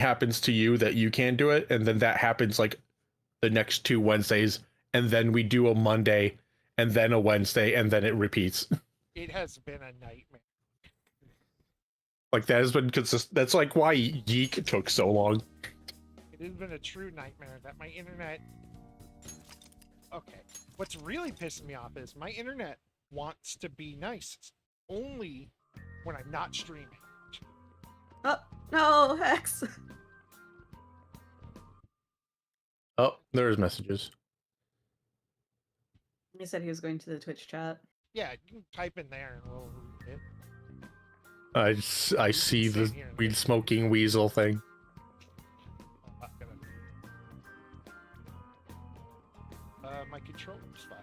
happens to you that you can't do it, and then that happens like the next 2 Wednesdays, and then we do a Monday, and then a Wednesday, and then it repeats. It has been a nightmare. Like that has been consistent. That's like why Yeek took so long. It has been a true nightmare that my internet. Okay, what's really pissing me off is my internet wants to be nice only when I'm not streaming. Oh, no, Hex. Oh, there's messages. He said he was going to the Twitch chat. Yeah, you can type in there and we'll read it. I see the weed smoking weasel thing. My controller's fine.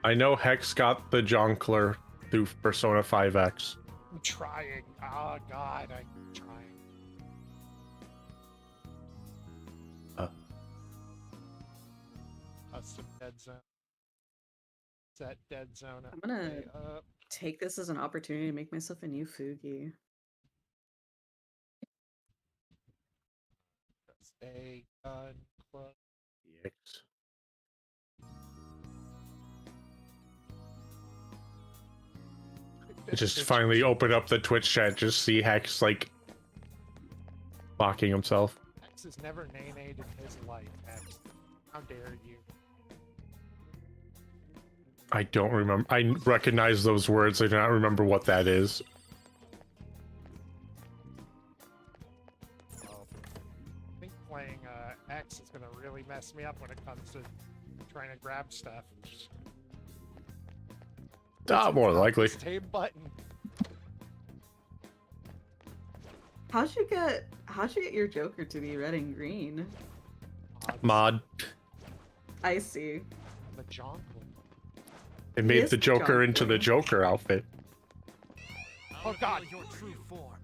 I know Hex got the Jonkler through Persona 5X. I'm trying. Oh god, I'm trying. Custom dead zone. Set dead zone. I'm gonna take this as an opportunity to make myself a new Fugi. A gun club. Yes. Just finally open up the Twitch chat, just see Hex like mocking himself. Hex has never nay-nayed in his life, Hex. How dare you? I don't remember. I recognize those words. I do not remember what that is. I think playing X is going to really mess me up when it comes to trying to grab stuff. More likely. Same button. How'd you get your Joker to be red and green? Mod. I see. The Jonk. It made the Joker into the Joker outfit. Oh god. Your true form.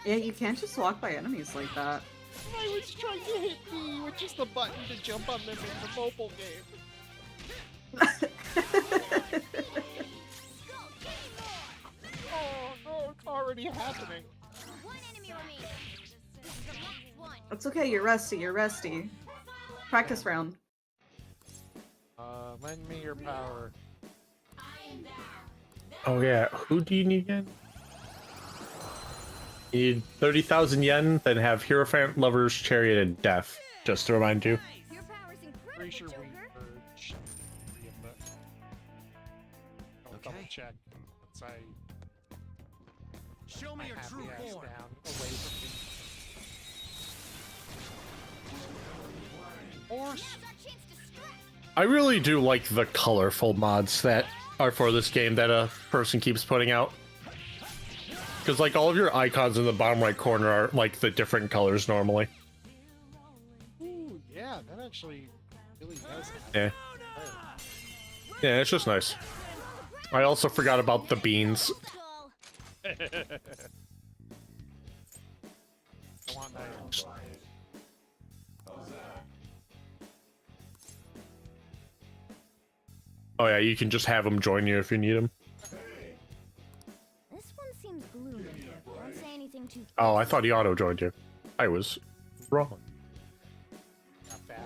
Yeah, you can't just walk by enemies like that. I was trying to hit B with just the button to jump on them in the mobile game. Oh no, it's already happening. It's okay, you're rusty, you're rusty. Practice round. Lend me your power. Oh yeah, who do you need again? You need 30,000 yen, then have Hierophant, Lover's Chariot, and Death. Just to remind you. Pretty sure we merged. I'll double check once I Show me your have true the ass form. down away from me. Horse. I really do like the colorful mods that are for this game that a person keeps putting out. Because like all of your icons in the bottom right corner are like the different colors normally. Ooh, yeah, that actually really does. Yeah. Yeah, it's just nice. I also forgot about the beans. I want that. Oh yeah, you can just have them join you if you need them. This one seems gloomy. Don't say anything too. Oh, I thought he auto-joined you. I was wrong. Not bad.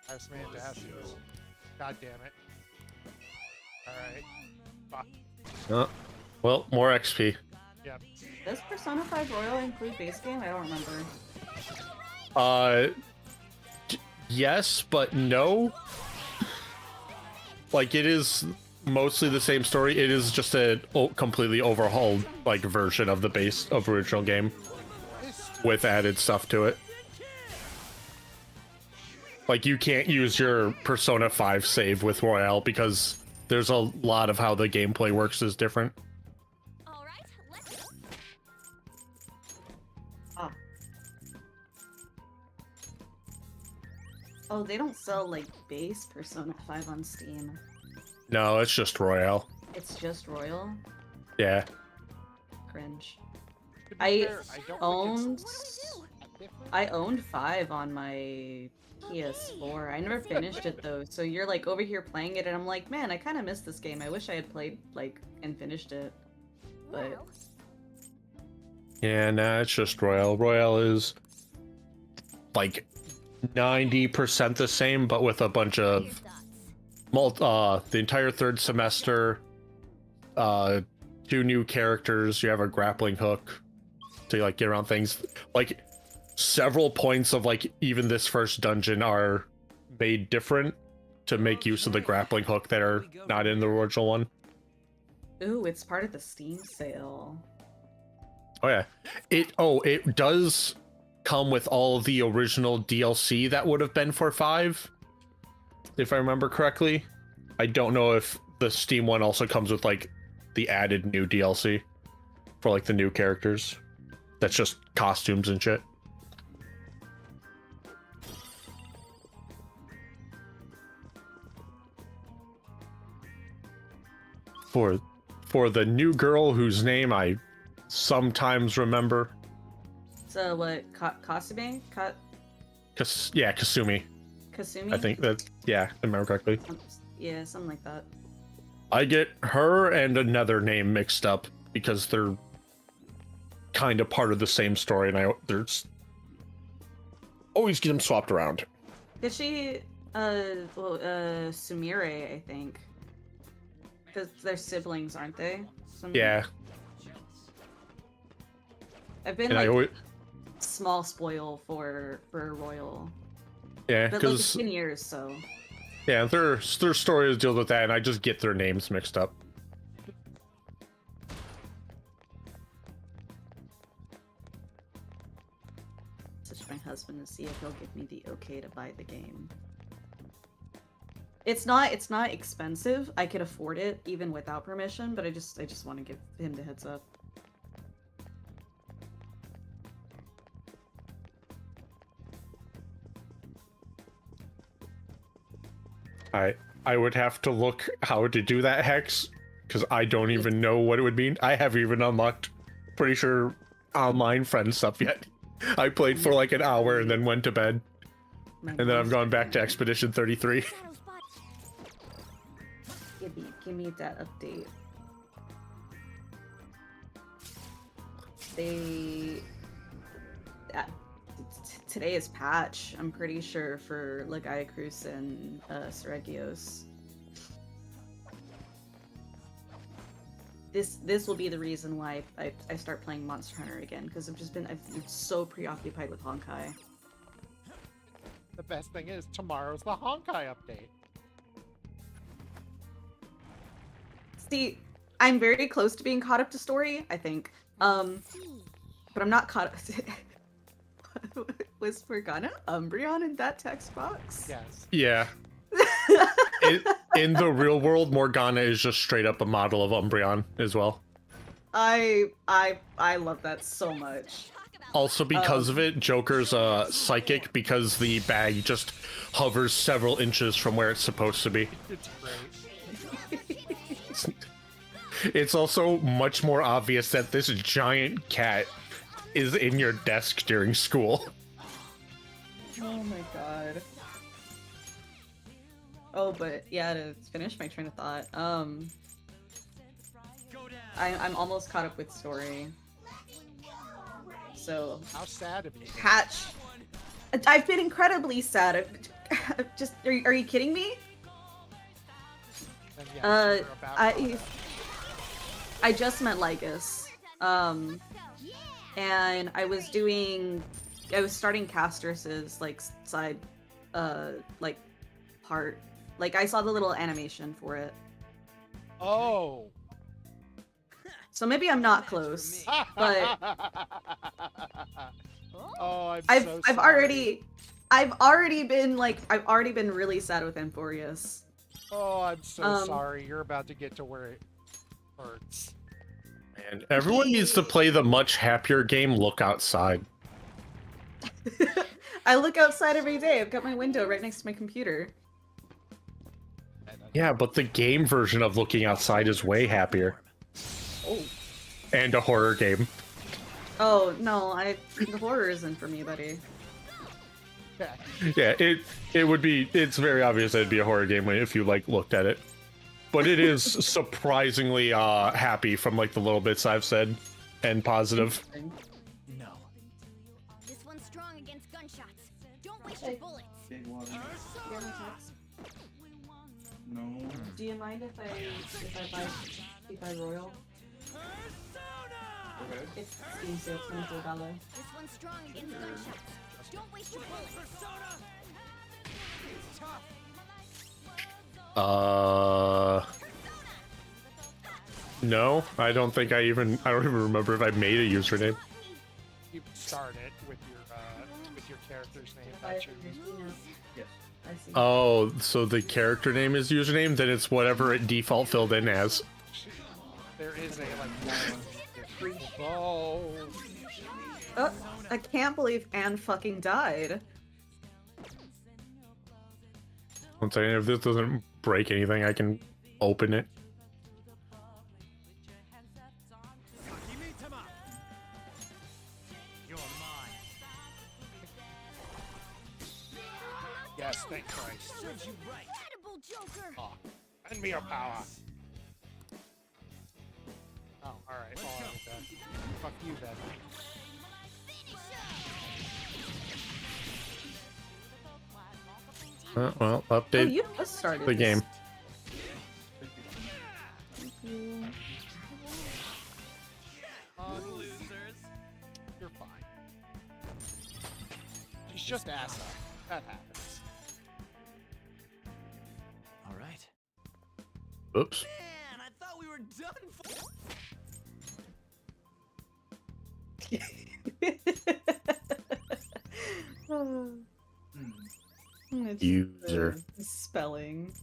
House man dashes. God damn it. Alright. Fuck. Well, more XP. Yep. Does Persona 5 Royal include base game? I don't remember. Yes, but no. Like, it is mostly the same story. It is just a completely overhauled, like, version of the base of original game with added stuff to it. Like, you can't use your Persona 5 save with Royale because there's a lot of how the gameplay works is different. All right, let's go. Ah. Oh, they don't sell like base Persona 5 on Steam. No, it's just Royale. It's just Royal. Yeah. Cringe. To be I fair, I don't think owned. different? I owned 5 on my PS4. I never finished it though. So you're like over here playing it, and I'm like, man, I kind of missed this game. I wish I had played like and finished it. But Well, Yeah, nah, it's just Royale. Royale is like 90% the same, but with a bunch your of thoughts. the entire third semester, 2 new characters. You have a grappling hook to like get around things. Like several points of like even this first dungeon are made different to make use of the grappling hook that are not in the original one. ooh, it's part of the Steam sale. Oh yeah, it does come with all of the original DLC that would have been for 5, if I remember correctly. I don't know if the Steam one also comes with like the added new DLC for like the new characters. That's just costumes and shit. For the new girl whose name I sometimes remember. So what? Kasumi? Yeah, Kasumi. Kasumi? I think that, yeah, I remember correctly. Yeah, something like that. I get her and another name mixed up because they're kind of part of the same story, and there's always get them swapped around. Is she, Sumire, I think. Because they're siblings, aren't they? Yeah, I've been and like I always, small spoil for Royal, yeah, but like because it's been years, so yeah, their stories deal with that, and I just get their names mixed up. such my husband to see if he'll give me the okay to buy the game. It's not expensive. I could afford it even without permission, but I just want to give him the heads up. I would have to look how to do that hex, because I don't even know what it would mean. I haven't even unlocked, pretty sure, online friend stuff yet. I played for like an hour and then went to bed, My and then I've mom's- gone back to Expedition 33. Shadow spot. Give me that update. They today is patch, I'm pretty sure, for Legaia Cruz and Seregios. This will be the reason why I start playing Monster Hunter again, because I've been so preoccupied with Honkai. The best thing is tomorrow's the Honkai update. See, I'm very close to being caught up to story, I think. But I'm not caught up. Was Morgana Umbreon in that text box? Yes. Yeah. In the real world, Morgana is just straight up a model of Umbreon as well. I love that so much. Also, because of it, Joker's psychic because the bag just hovers several inches from where it's supposed to be. It's great. It's also much more obvious that this giant cat is in your desk during school. Oh my god. Oh, but yeah, to finish my train of thought, I'm almost caught up with story. So How sad of you. patch. I've been incredibly sad. Just are you kidding me? And yeah, you're about I just met Lygus. And I was starting Castrus's like side like part. Like I saw the little animation for it. Oh. So maybe I'm not close. But oh, I've so already been really sad with Amphorius. Oh, I'm so Um, sorry. You're about to get to where it hurts. And everyone needs to play the much happier game Look Outside. I look outside every day. I've got my window right next to my computer. Yeah, but the game version of Looking Outside is way happier. Oh. And a horror game. Oh no, the horror isn't for me, buddy. Yeah. Yeah, it would be. It's very obvious that it'd be a horror game if you like looked at it, but it is surprisingly happy from like the little bits I've said, and positive. No. This one's strong against gunshots. Don't waste your bullets. Big water. Yeah, my text. No. Do you mind if I buy Royal? Okay. It's Steam sale, $24. This one's strong against gunshots. Don't waste your bullets. No, I don't think I don't even remember if I made a username. You start it with your character's name. That's your username. Yes. I see. Oh, so the character name is username, then it's whatever it default filled in as. There is a oh. Oh, I can't believe Anne fucking died. One second, if this doesn't break anything, I can open it. Yes, thank Christ. Incredible Joker. Oh, send me your power. Oh, alright. Oh, okay. Fuck you then. Well, Oh, update you just started the this. game. You're fine. She's just Asa. That happens. All right. Oops. Man, I thought we were done for. It's User. the spelling.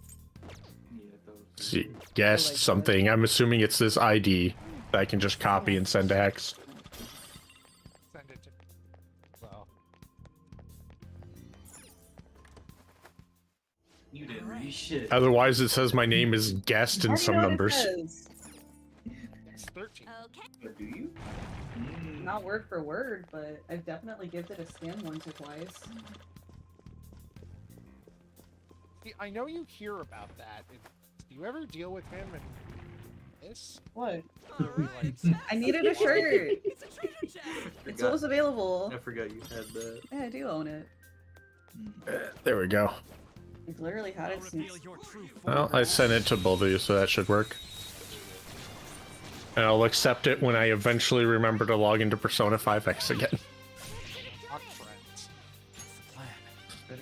Yeah, those. See, guessed something. I'm assuming it's this ID that I can just copy and send to Hex. Send it to me. Well, You didn't read shit. Otherwise, it says my name is guessed in Already some know what it numbers. says. it's 13. Okay. But do you? Not word for word, but I've definitely given it a scan once or twice. See, I know you hear about that. Do you ever deal with him and this? What? Really, like, I needed a shirt. It's a treasure chest. It's always available. I forgot you had that. Yeah, I do own it. There we go. I've literally had it since. Reveal your true Well, I sent it to both of you, so that should work. And I'll accept it when I eventually remember to log into Persona 5X again. not friends. plan.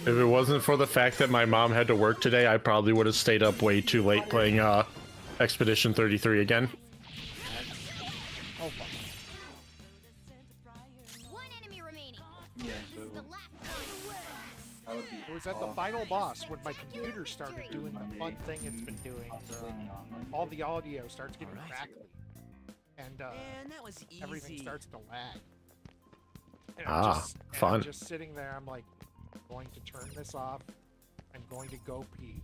If it wasn't for the fact that my mom had to work today, I probably would have stayed up way too late playing Expedition 33 again. Oh, fuck. One enemy remaining. Yeah, This is the last one. I would be It was at the final boss when my computer started doing the fun thing it's been doing. All the audio starts getting Alright. crackly. And Man, that was easy. everything starts to lag. And Ah, fun. I'm just sitting there, I'm like, I'm going to turn this off. I'm going to go pee.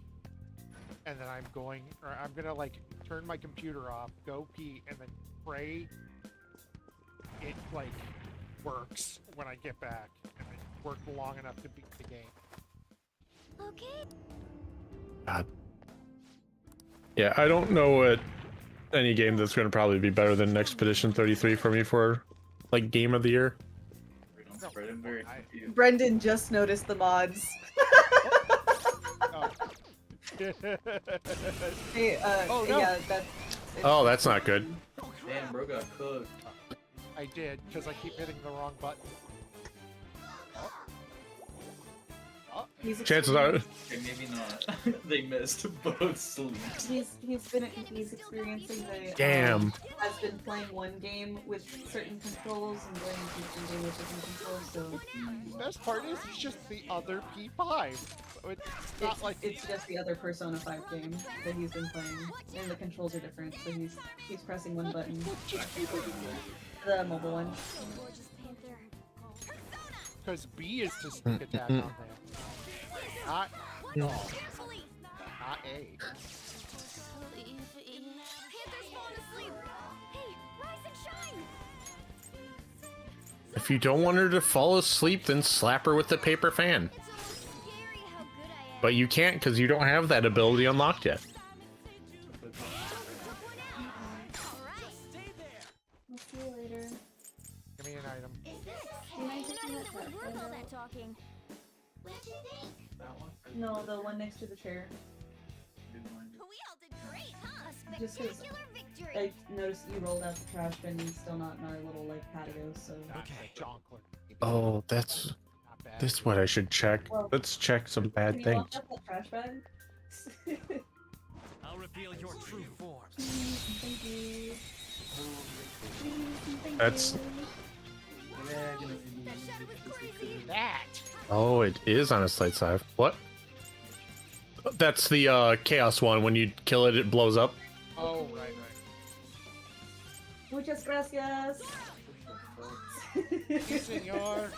And then I'm gonna like turn my computer off, go pee, and then pray it like works when I get back. And it worked long enough to beat the game. Okay. God. Yeah, I don't know what any game that's going to probably be better than Expedition 33 for me for like game of the year. Fred, I'm very confused. Brendan just noticed the mods. Oh. Hey, Oh, no. yeah, that's. Oh, that's not good. Damn, bro got cooked. I did, because I keep hitting the wrong button. He's Chances are, Okay, maybe not. They missed both sleeps. He's experiencing the damn. has been playing one game with certain controls and going to different game with different controls, so Best part is it's just the other P5. So it's not like it's just the other Persona 5 game that he's been playing, and the controls are different. So he's pressing one button, the mobile one. Gorgeous Panther. because B is to sneak attack on them. Not Carefully. not A. Panther's falling asleep. If you don't want her to fall asleep, then slap her with the paper fan. It's almost scary how good I am. But you can't because you don't have that ability unlocked yet. I'll see you later. Give me an item. You're not really worth all that talking. That one? No, the one next to the chair. We all did great, huh? A Just 'cause spectacular victory. I noticed you rolled out the trash bin and still not in our little like patio, so. Okay. Jonkler. Oh, that's Not bad. what I should check. Well, Let's check some bad Can you things. lock up that trash bag? I'll reveal your true form. Thank you. Thank That's- you. Yeah, you know, That shadow was crazy. That. Oh, it is on a slate side. What? That's the chaos one. When you kill it, it blows up. Oh, right. Muchas gracias. Sí, senor.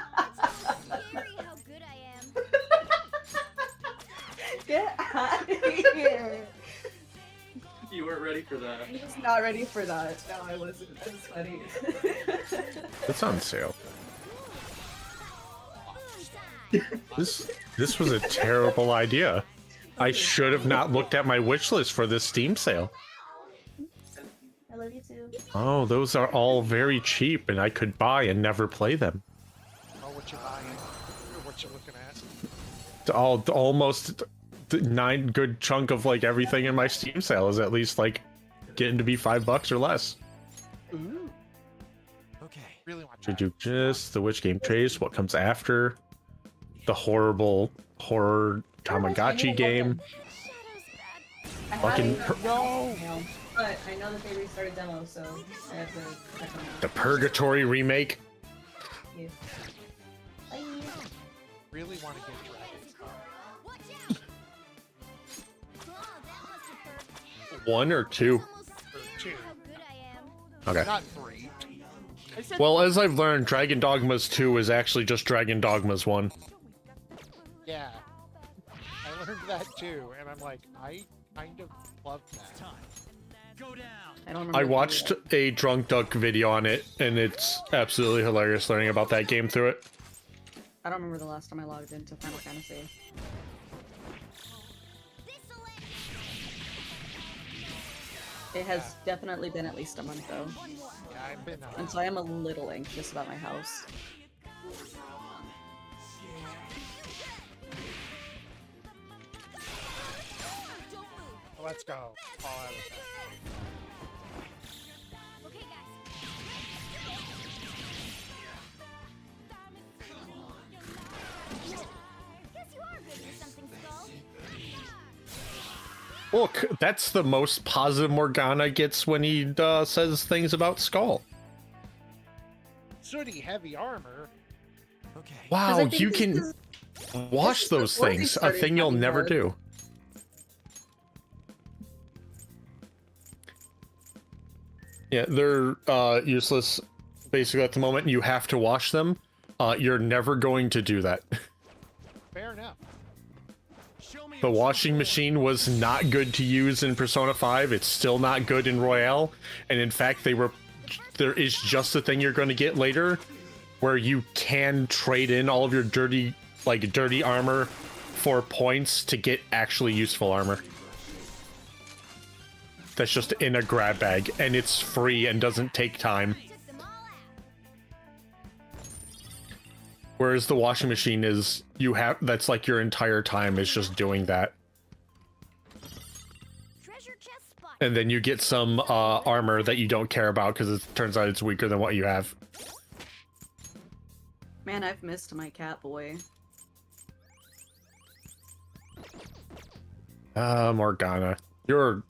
Scary how good I am. Get out of here. you weren't ready for that. I was not ready for that. No, I wasn't. That was funny. It's on sale. Boom time. This was a terrible idea. I should have not looked at my wish list for this Steam sale. I love you too. Oh, those are all very cheap, and I could buy and never play them. Oh, what you buying? Or what you looking at? Almost the 9 good chunk of like everything in my Steam sale is at least like getting to be $5 or less. Ooh. Okay. Really want Should that. do just the Witch Game Chase, what comes after, the horrible horror Tamagotchi game. I Fucking haven't- No. No, but I know that they restarted demo, so I have to check on The Purgatory remake. that. Bye. Really want to get Dragon's Dogma. Watch out. Oh, that must have hurt. 1 or 2. Almost Or two. how good I am. Okay. Not three. I said Well, as I've learned, Dragon Dogmas 2 is actually just Dragon Dogmas 1. yeah. I learned that too, and I'm like, I kind of love that. Time. Go down. I don't remember. I the watched video. a Drunk Duck video on it, and it's absolutely hilarious learning about that game through it. I don't remember the last time I logged into Final Fantasy. This'll end. It has definitely been at least a month though, One more. Yeah, I've been. and so I am a little anxious about my house. Don't move. Let's go. Fall out of that. Okay, guys. Guess you are good for something, Skull. Look, that's the most positive Morgana gets when he says things about Skull. Sooty heavy armor. Okay. 'Cause Wow, I think you this can is- wash this is those before they things. A started thing you'll having never mods. do. Yeah, they're useless basically at the moment. You have to wash them. You're never going to do that. Fair enough. Show me The your washing true machine was not good to use in Persona 5. It's still not good in Royale. And in fact, there is just a thing you're going to get later where you can trade in all of your dirty armor for points to get actually useful armor. That's just in a grab bag, and it's free and doesn't take time. Took them all out. Whereas the washing machine is, that's like your entire time is just doing that. Treasure chest spot. And then you get some armor that you don't care about because it turns out it's weaker than what you have. Man, I've missed my cat boy. Morgana. You're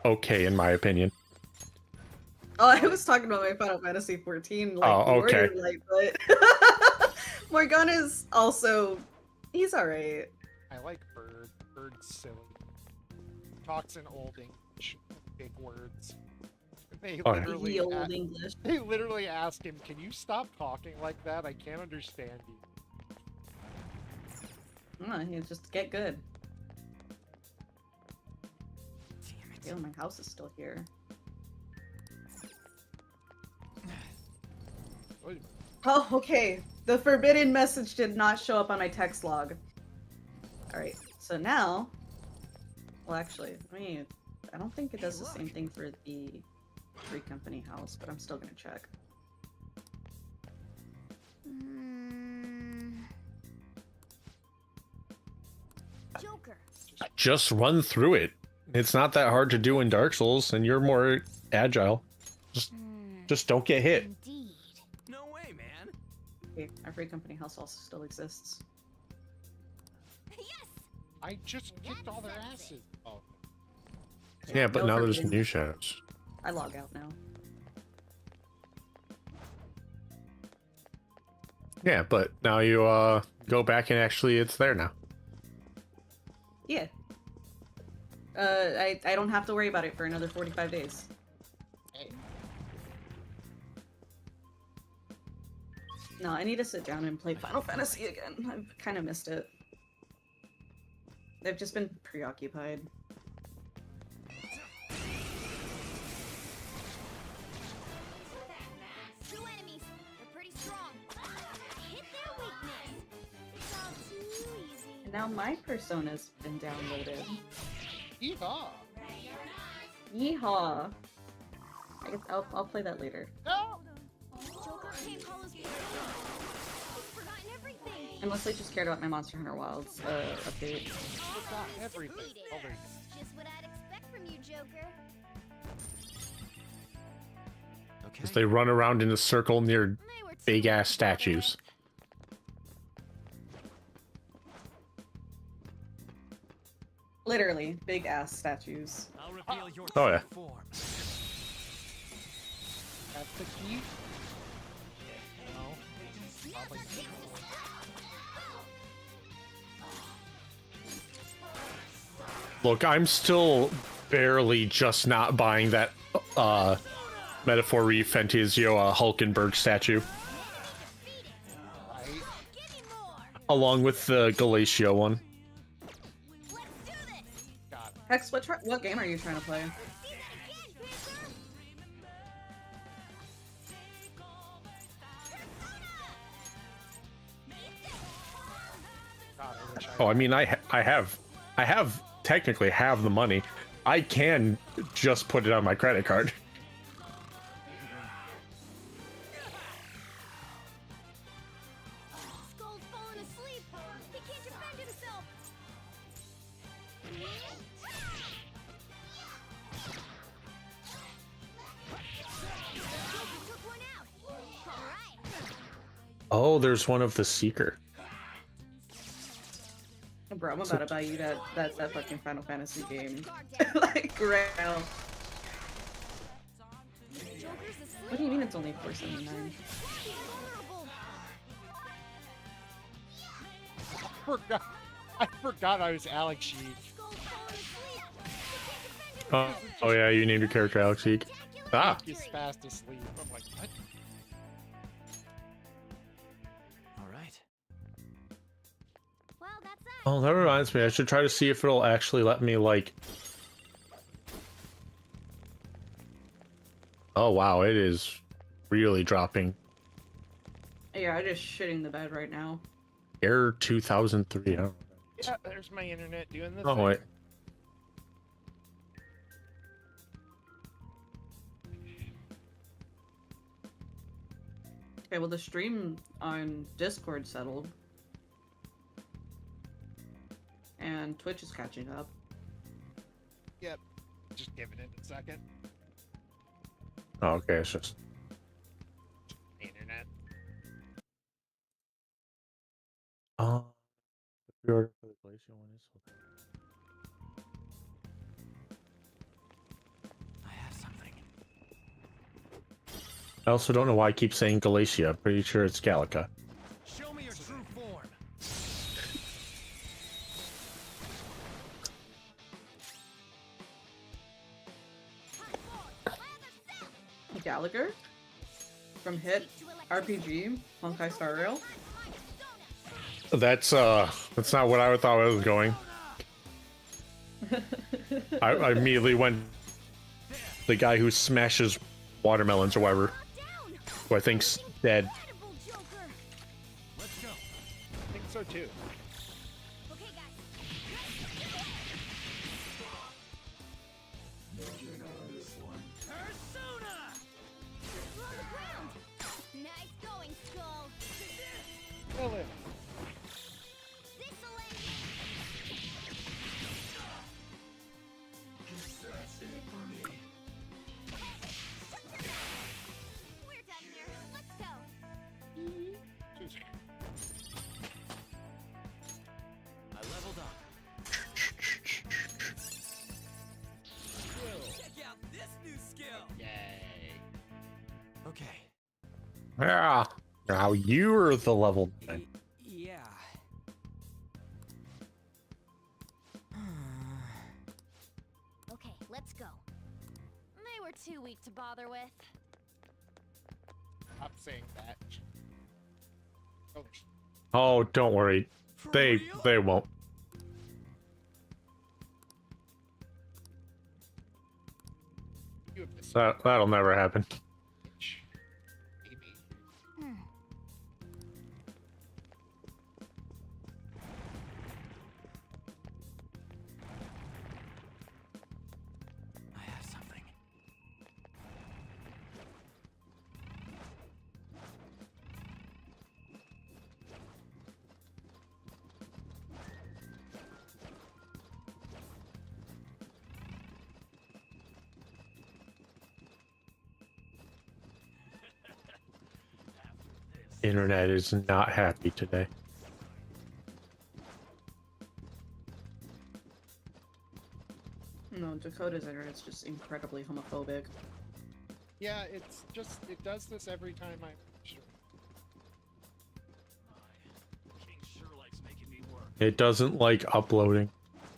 okay in my opinion. Oh, I was talking about my Final Fantasy 14. Like, Oh, okay. Like, but Morgana's also, he's alright. I like Bird. Bird's silly. Talks in old English. Big words. They Oh, yeah. literally, The old English. they literally ask him, "Can you stop talking like that? I can't understand you." You just get good. Damn it. Ew, my house is still here. Oy. Oh, okay. The forbidden message did not show up on my text log. Alright, so now... Well, actually, I don't think it does the same thing for the Free Company house, but I'm still gonna check. Joker. Just run through it. It's not that hard to do in Dark Souls, and you're more agile. Just don't get hit. Indeed. No way, man. Okay, our Free Company house also still exists. Yes. I just kicked all their asses. Oh, Yeah, but No now there's forbidden. new shadows. I log out now. Yeah, but now you go back and actually it's there now. Yeah. I don't have to worry about it for another 45 days. hey. No, I need to sit down and play Final Fantasy again. I've kind of missed it. I've just been preoccupied. Two enemies. They're pretty strong. Hit their weakness. It's all too easy. And now my persona's been downloaded. Yeehaw! Yeehaw! I guess I'll play that later. No! Joker can't call us. He's forgotten everything. I mostly just cared about my Monster Hunter Wilds update. Forgot everything. Oh, there you go. Just what I'd expect from you, Joker. Okay. As they run around in a circle near They were too big ass much, by the way. statues. Literally, big ass statues. I'll reveal your Oh, yeah. true form. That's the key? No. Probably not. Look, I'm still barely just not buying that Metaphor Reef Fantasio Hulkenberg statue, Right? Give me more. along with the Galatia one. Let's do this. Got it. Hex, what game are you trying to play? See that again, Panther. God, I wish Oh, I mean, I have technically have the money. I can just put it on my credit card. Skull's fallen asleep. He can't defend himself. Joker took one out. All right. Oh, there's one of the Seeker. Bro, I'm about to buy you that fucking Final Fantasy game. Guard down. Like, right now. Joker's asleep. What do you mean it's only $4.79? He's vulnerable. I forgot I was Alex Sheik. Skull's fallen asleep. He can't defend himself. Oh yeah, you named your character Alex Seek. Ah, He's fast asleep. I'm like, what? All right. Well, that's that. oh, that reminds me. I should try to see if it'll actually let me like. Oh wow, it is really dropping. Yeah, I'm just shitting the bed right now. Error 2003. I don't know. Yeah, there's my internet doing the Oh thing. wait. Okay, well the stream on Discord settled. And Twitch is catching up. Yep. Just giving it a second. Oh, okay, it's just. Internet. The pre-order for the Glacial one is. I have something. I also don't know why I keep saying Galatia. I'm pretty sure it's Gallica. Show me your true form. Gallagher? From Hit RPG, Honkai Star Rail. That's not what I thought I was going. I immediately went the guy who smashes watermelons or whatever. Down. who I think's dead. Incredible, Joker. Let's go. I think so too. Okay, guys. Persona! On the ground. Nice going, Skull. Kill him. This'll end you. We're done here. Let's go. I leveled up. Check out this new skill. Yay. Okay. Yeah. Now you're the level 9. Yeah. Okay, let's go. They were too weak to bother with. Stop saying that. Oh, Oh, don't worry. For They real? won't. you have this That'll never happen. bitch. Maybe. I have something. Internet is not happy today. No, Dakota's internet's just incredibly homophobic. Yeah, it's just it does this every time I. Sure. King sure likes making me work. It doesn't like uploading.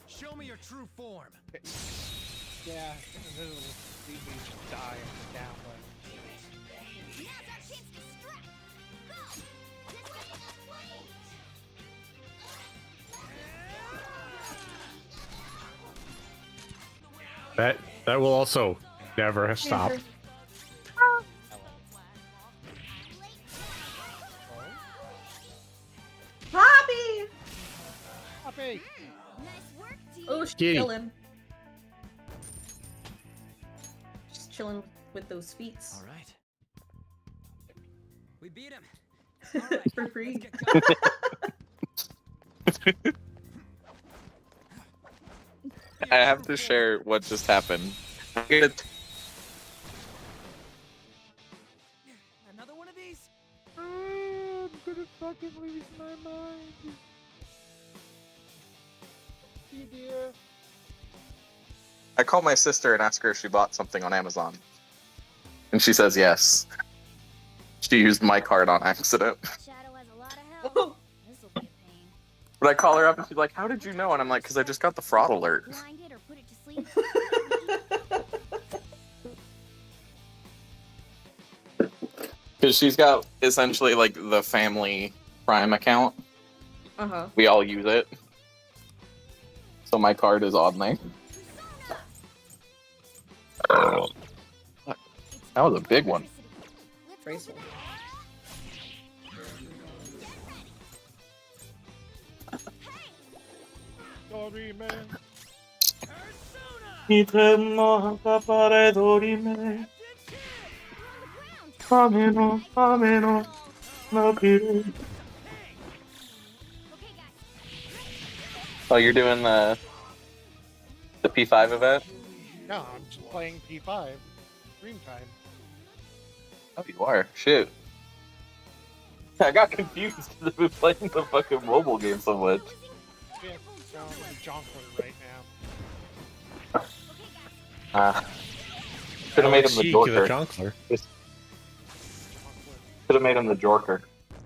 Show me your true form. Yeah, and then it'll leave me just die on the download. Now's our chance to strike. Go. This way. That will also never stop. Andrew. Poppy! Poppy! Nice work, team. Oh, she's Kitty. chilling. She's chilling with those feet. All right. We beat him. All right. For free. Let's get going. I have to share what just happened. I'm gonna Another one of these? I'm gonna fucking lose my mind. See, dear. I call my sister and ask her if she bought something on Amazon. And she says yes. She used my card on accident. Shadow has a lot of health. Oh, This'll be a pain. But I call her up and she's like, "How did you know?" And I'm like, "Because I just got the fraud alert." Blind it or put it to sleep. Because she's got essentially like the family Prime account. uh-huh. We all use it. So my card is on there. That was a big one. Let's go Graceful. for Sorry, man. Persona! We're on the ground. Okay, guys. Oh, you're doing the P5 event? No, I'm just playing P5. Stream time. Oh, you are. Shit. I got confused because I've been playing the fucking mobile game so much. Yeah, so I'm a jonker right now. Should have made him the Cheek, Jorker. Jonkler. Should have made him the Jorker.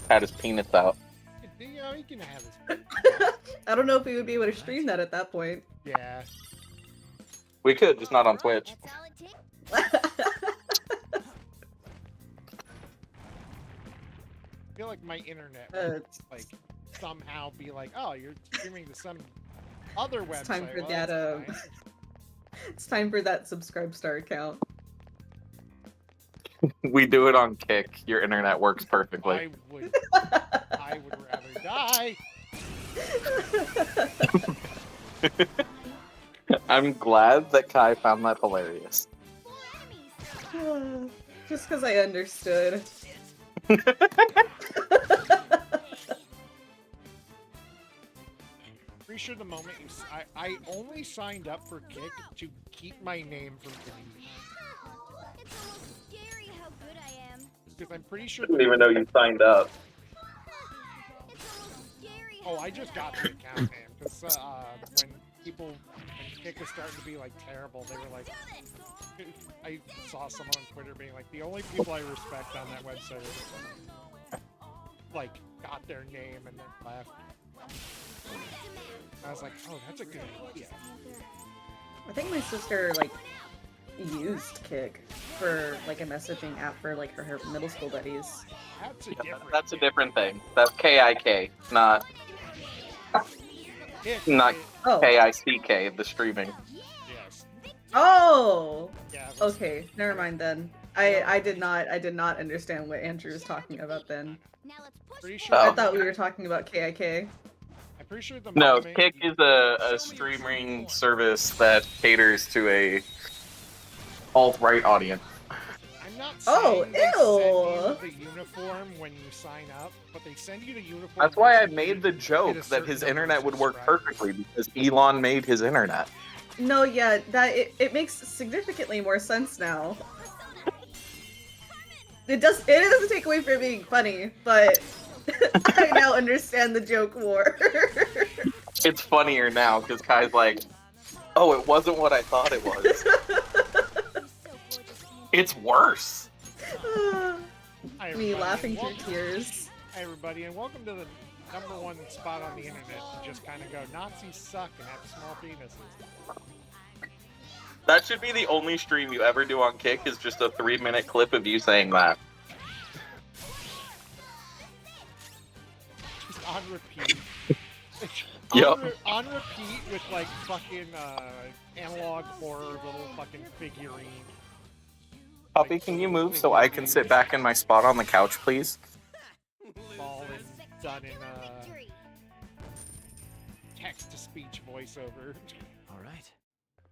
Had his penis out. You know, he can have his. I don't know if we would be able to stream that at that point. Yeah. We could, just not on Twitch. That's all it takes. I feel like my internet Uh, would like somehow be like, oh, you're streaming to some other website. It's time for Well, that, that's fine. It's time for that Subscribe Star account. We do it on Kick. Your internet works perfectly. I would rather die. I'm glad that Kai found that hilarious. Just because I understood. Pretty sure the moment I only signed up for Kick to keep my name from being It's almost scary how good I am. because I'm pretty sure. I didn't even know you signed up. It's almost scary Oh, how I just good got the account name because when Kick was starting to be like terrible, they were like, I saw someone on Twitter being like, the only people I respect on that website are like got their name and then left. I was like, oh, that's a good idea. I think my sister like used Kick for like a messaging app for like her middle school buddies. That's a different thing. That's KIK, not Kick. not Oh. KICK, the streaming. Yes. Oh. Yeah. it was- Okay, never mind then. I did not understand what Andrew was talking about then. Now let's push Pretty forward. sure. I Oh. thought we were talking about KIK. I'm pretty sure the No, moment Kick is a streaming service that caters to a alt-right audience. I'm not Oh, saying they ew. send you the uniform when you sign up, but they send you the uniform. That's why I once you made the hit joke a that certain his number of internet would work subscribers. perfectly because Elon made his internet. No, yeah, that it makes significantly more sense now. It doesn't take away from being funny, but I now understand the joke more. It's funnier now because Kai's like, oh, it wasn't what I thought it was. You're so gorgeous, It's worse. Hi, Me everybody, laughing and through welcome- tears. Hi, everybody, and welcome to the #1 spot on the internet to just kind of go, Nazis suck and have small penises. That should be the only stream you ever do on Kick is just a 3-minute clip of you saying that. Just on repeat. Yep. On repeat with like fucking analog horror little fucking figurine. Puppy, can you move so I can sit back in my spot on the couch, please? All in, done in victory. text-to-speech voiceover. All right.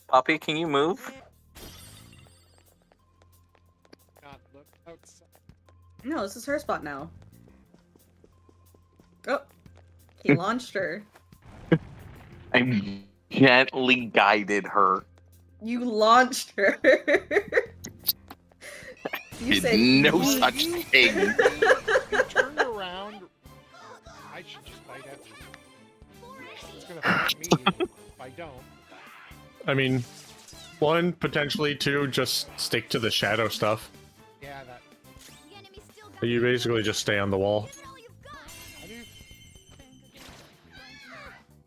Puppy, can you move? God, look outside. No, this is her spot now. Oh, he launched her. I gently guided her. You launched her. You Did said no you- such thing. You turn around. I should just fight it. It's gonna fight me if I don't. I mean, one, potentially, two, just stick to the shadow stuff. Yeah, that. The enemy still got You basically just stay on the wall. all you've got. How do you?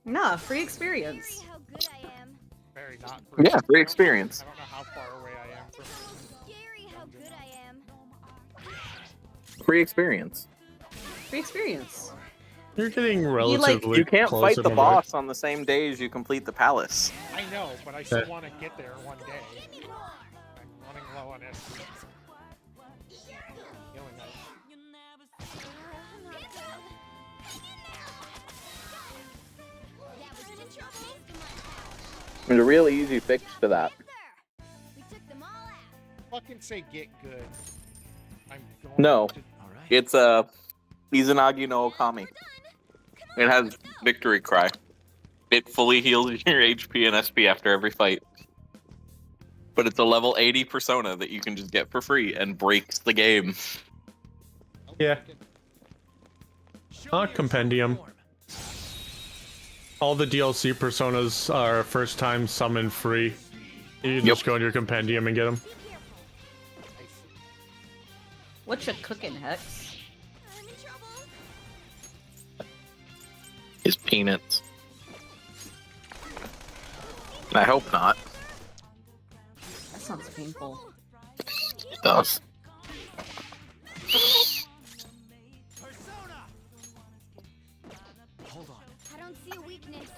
Nah, free experience. Scary how good I am. Very not. Yeah, free experience. I don't know how far away I am from. Scary how good I am. Free experience. Free experience. You're getting relatively You can't close fight in the a way. boss on the same day as you complete the palace. I know, but I still want to get there one day. I'm running low on SP. Healing item. That was just a taste of my power. There's a real easy fix to that. We took them all out. Fucking say get good. I'm going No. to. All right. It's Izanagi no Okami. It has victory cry. It fully heals your HP and SP after every fight. But it's a level 80 persona that you can just get for free and breaks the game. Yeah. Show Ah, me your true compendium. form. All the DLC personas are first time summon free. You just go in your compendium and get them. Be careful. What you cooking, Hex? I'm in trouble. His peanuts. I hope not. That sounds painful. It does. Persona. Hold on. I don't see a weakness.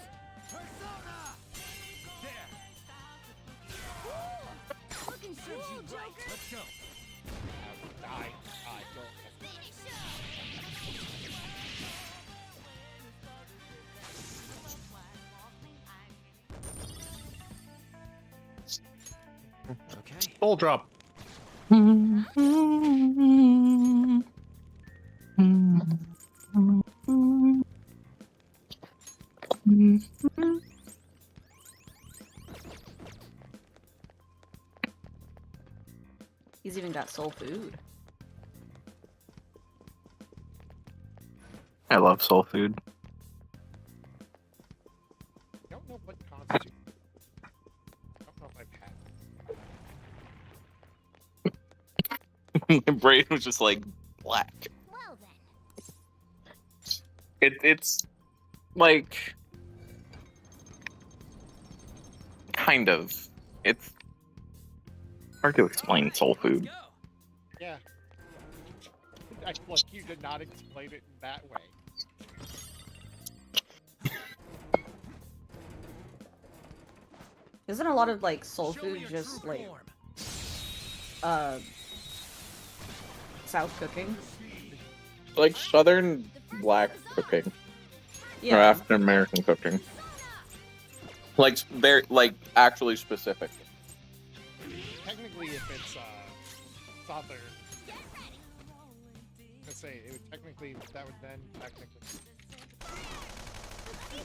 Persona. There. Looking cool, Joker. Let's go. Ball drop. He's even got soul food. I love soul food. I don't know what constitutes. I don't know if I've had. My brain was just like black. Well then. It's like kind of. It's hard to explain soul food. Yeah. Look, you did not explain it in that way. Isn't a lot of like soul food just like South cooking? Like Southern black cooking or Yeah. African American cooking. Like very like actually specific. Technically, if it's Southern, let's say it would technically that would then technically. Let's do this.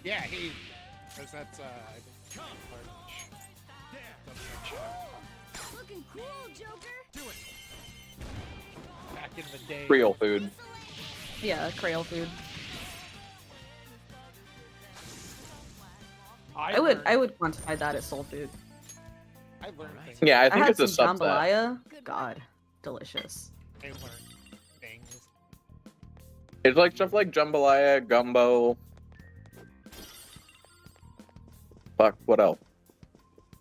Yeah, he, because that's I think Looking cool, Joker. back in the day. Creole food. Yeah, Creole food. I would quantify that as soul food. I learned things. Yeah, I think had it's a some subset. jambalaya. God, delicious. I learned things. It's like stuff like jambalaya, gumbo. Fuck, what else?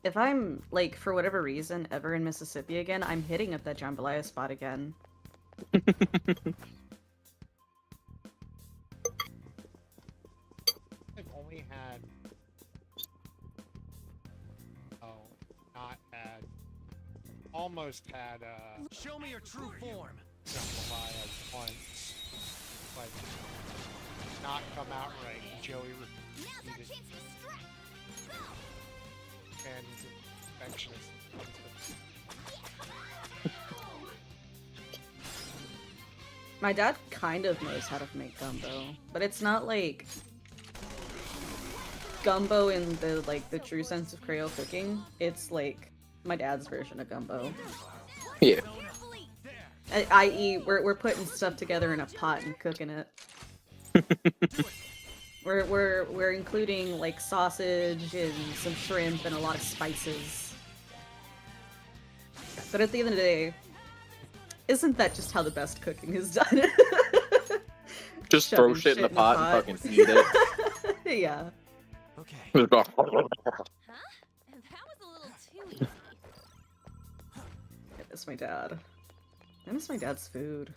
If I'm like for whatever reason ever in Mississippi again, I'm hitting up that jambalaya spot again. I've only had. Oh, not had. Almost had Show me your true form. jambalaya once, but not come out right. And Joey Now's our repeated chance to strike. Go. and he's an perfectionist. when it comes to- My dad kind of knows how to make gumbo, but it's not like gumbo in the the true sense of Creole cooking. It's like my dad's version of gumbo. Yeah. Carefully. I.e., we're putting stuff together in a pot and cooking it. We're including like sausage and some shrimp and a lot of spices. But at the end of the day, isn't that just how the best cooking is done? Just throw Shoving shit in the pot and fucking eat it. Yeah. Okay. Just go, Huh? That was a little too easy. I miss my dad. I miss my dad's food.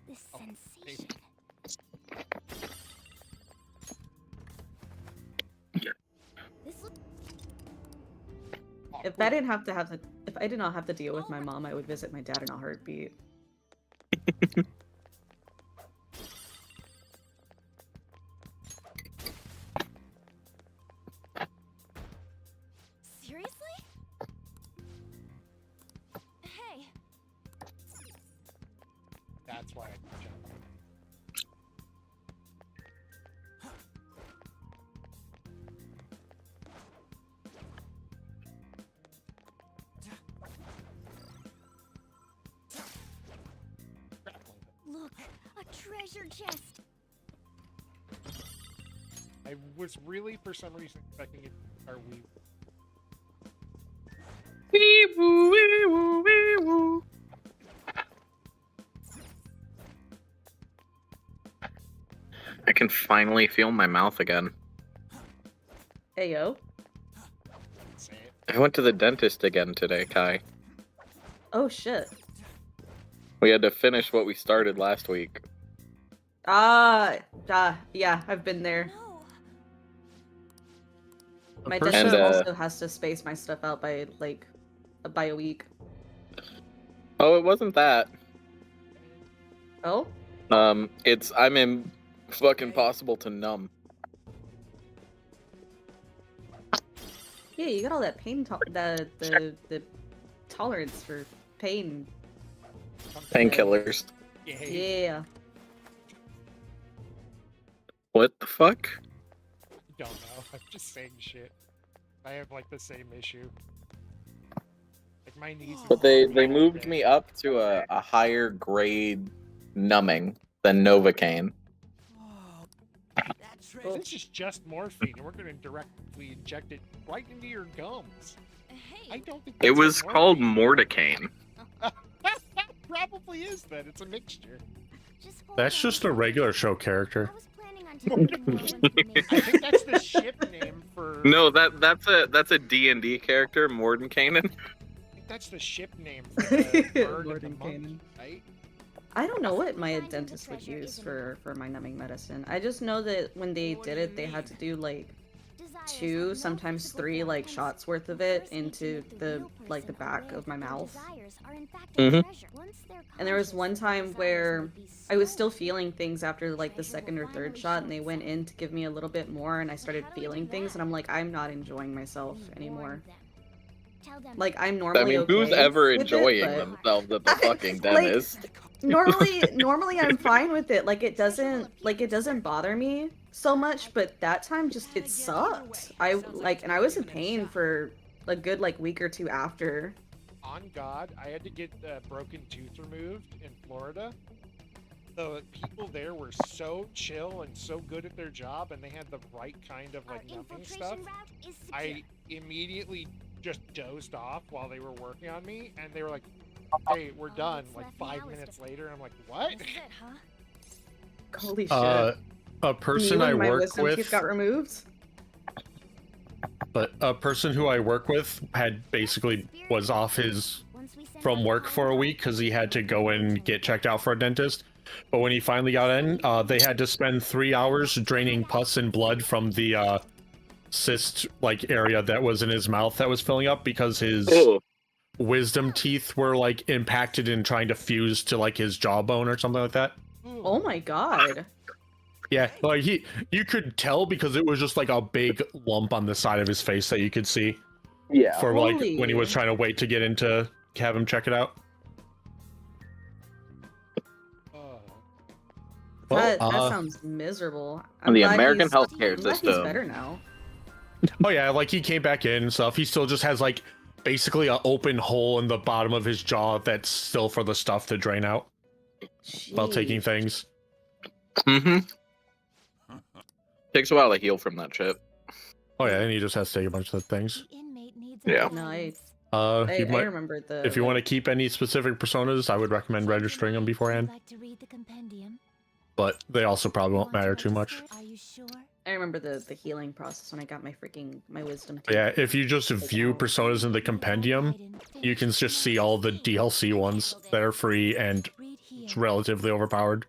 This Oh, sensation. This looks If I did not have to deal with my mom, I would visit my dad in a heartbeat. seriously? Hey, That's why I jump. look, a treasure chest. I was really, for some reason, expecting it. Are we? I can finally feel my mouth again. Hey yo. Say it. I went to the dentist again today, Kai. Oh shit. We had to finish what we started last week. Yeah, I've been there. No. My person- dentist And, also has to space my stuff out by a week. Oh, it wasn't that. Oh? I'm in fucking possible to numb. Yeah, you got all that pain, the tolerance for pain. Painkillers. Yeah. What the fuck? Don't know. I'm just saying shit. I have like the same issue. Like my knees. But they moved me up to a higher grade numbing than Novocaine. This is just morphine, and we're going to directly inject it right into your gums. I don't think It that's was what called morphine- Morticaine. Probably is then. It's a mixture. That's just a regular show character. I think that's the ship name for. No, that's a D&D character, Mordenkainen. I think that's the ship name for the bird and the Mordenkainen. monkey, right? I don't know what my dentist would use for my numbing medicine. I just know that when they did it, they had to do like 2, sometimes 3 like shots worth of it into the back of my mouth. Mhm. And there was one time where I was still feeling things after like the 2nd or 3rd shot, and they went in to give me a little bit more, and I started feeling things, and I'm like, I'm not enjoying myself anymore. Like I'm normally I mean, okay who's ever with enjoying it, but themselves at the fucking like, dentist? normally I'm fine with it. Like it doesn't bother me so much, but that time just it sucked. And I was in pain for a good like week or 2 after. On God, I had to get a broken tooth removed in Florida. The people there were so chill and so good at their job, and they had the right kind of like numbing stuff. I immediately just dozed off while they were working on me, and they were like, "Hey, we're done." Like 5 minutes later, I'm like, "What?" Holy shit! A person Me I when my work wisdom teeth with, got removed. but a person who I work with had basically was off his from work for a week because he had to go and get checked out for a dentist. But when he finally got in, they had to spend 3 hours draining pus and blood from the cyst like area that was in his mouth that was filling up because his Ugh. wisdom teeth were like impacted and trying to fuse to like his jawbone or something like that. Oh my god! Yeah, like you could tell because it was just like a big lump on the side of his face that you could see Yeah. for like when he Holy. was trying to wait to get in to have him check it out. Well, That sounds miserable. I'm The glad American he's- healthcare I'm glad he's system. better now. Oh yeah, like he came back in and stuff. He still just has like basically an open hole in the bottom of his jaw that's still for the stuff to drain out while taking Jeez. things. Mm-hmm. Takes a while to heal from that shit. Oh yeah, and he just has to take a bunch of things. Yeah. No, I You might, remember the. if you want to keep any specific personas, I would recommend registering them beforehand. But they also probably won't matter too much. I remember the healing process when I got my wisdom teeth. But yeah, if you just view personas in the compendium, you can just see all the DLC ones that are free and it's relatively overpowered.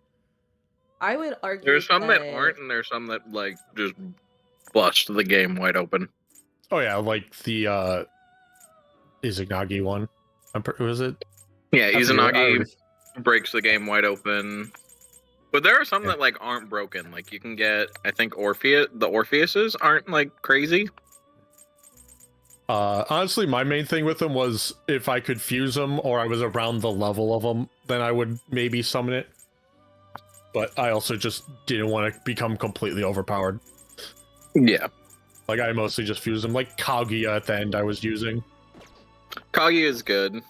I would argue There's some that aren't, and there's some that like just bust the game wide open. Oh yeah, like the Izanagi one. Who is it? Yeah, I forget- Izanagi breaks the game wide open. But there are some that like aren't broken. Like you can get, I think the Orpheuses aren't like crazy. Honestly, my main thing with them was if I could fuse them or I was around the level of them, then I would maybe summon it. But I also just didn't want to become completely overpowered. Yeah. Like I mostly just fused them. Like Kaguya at the end I was using. Kaguya is good.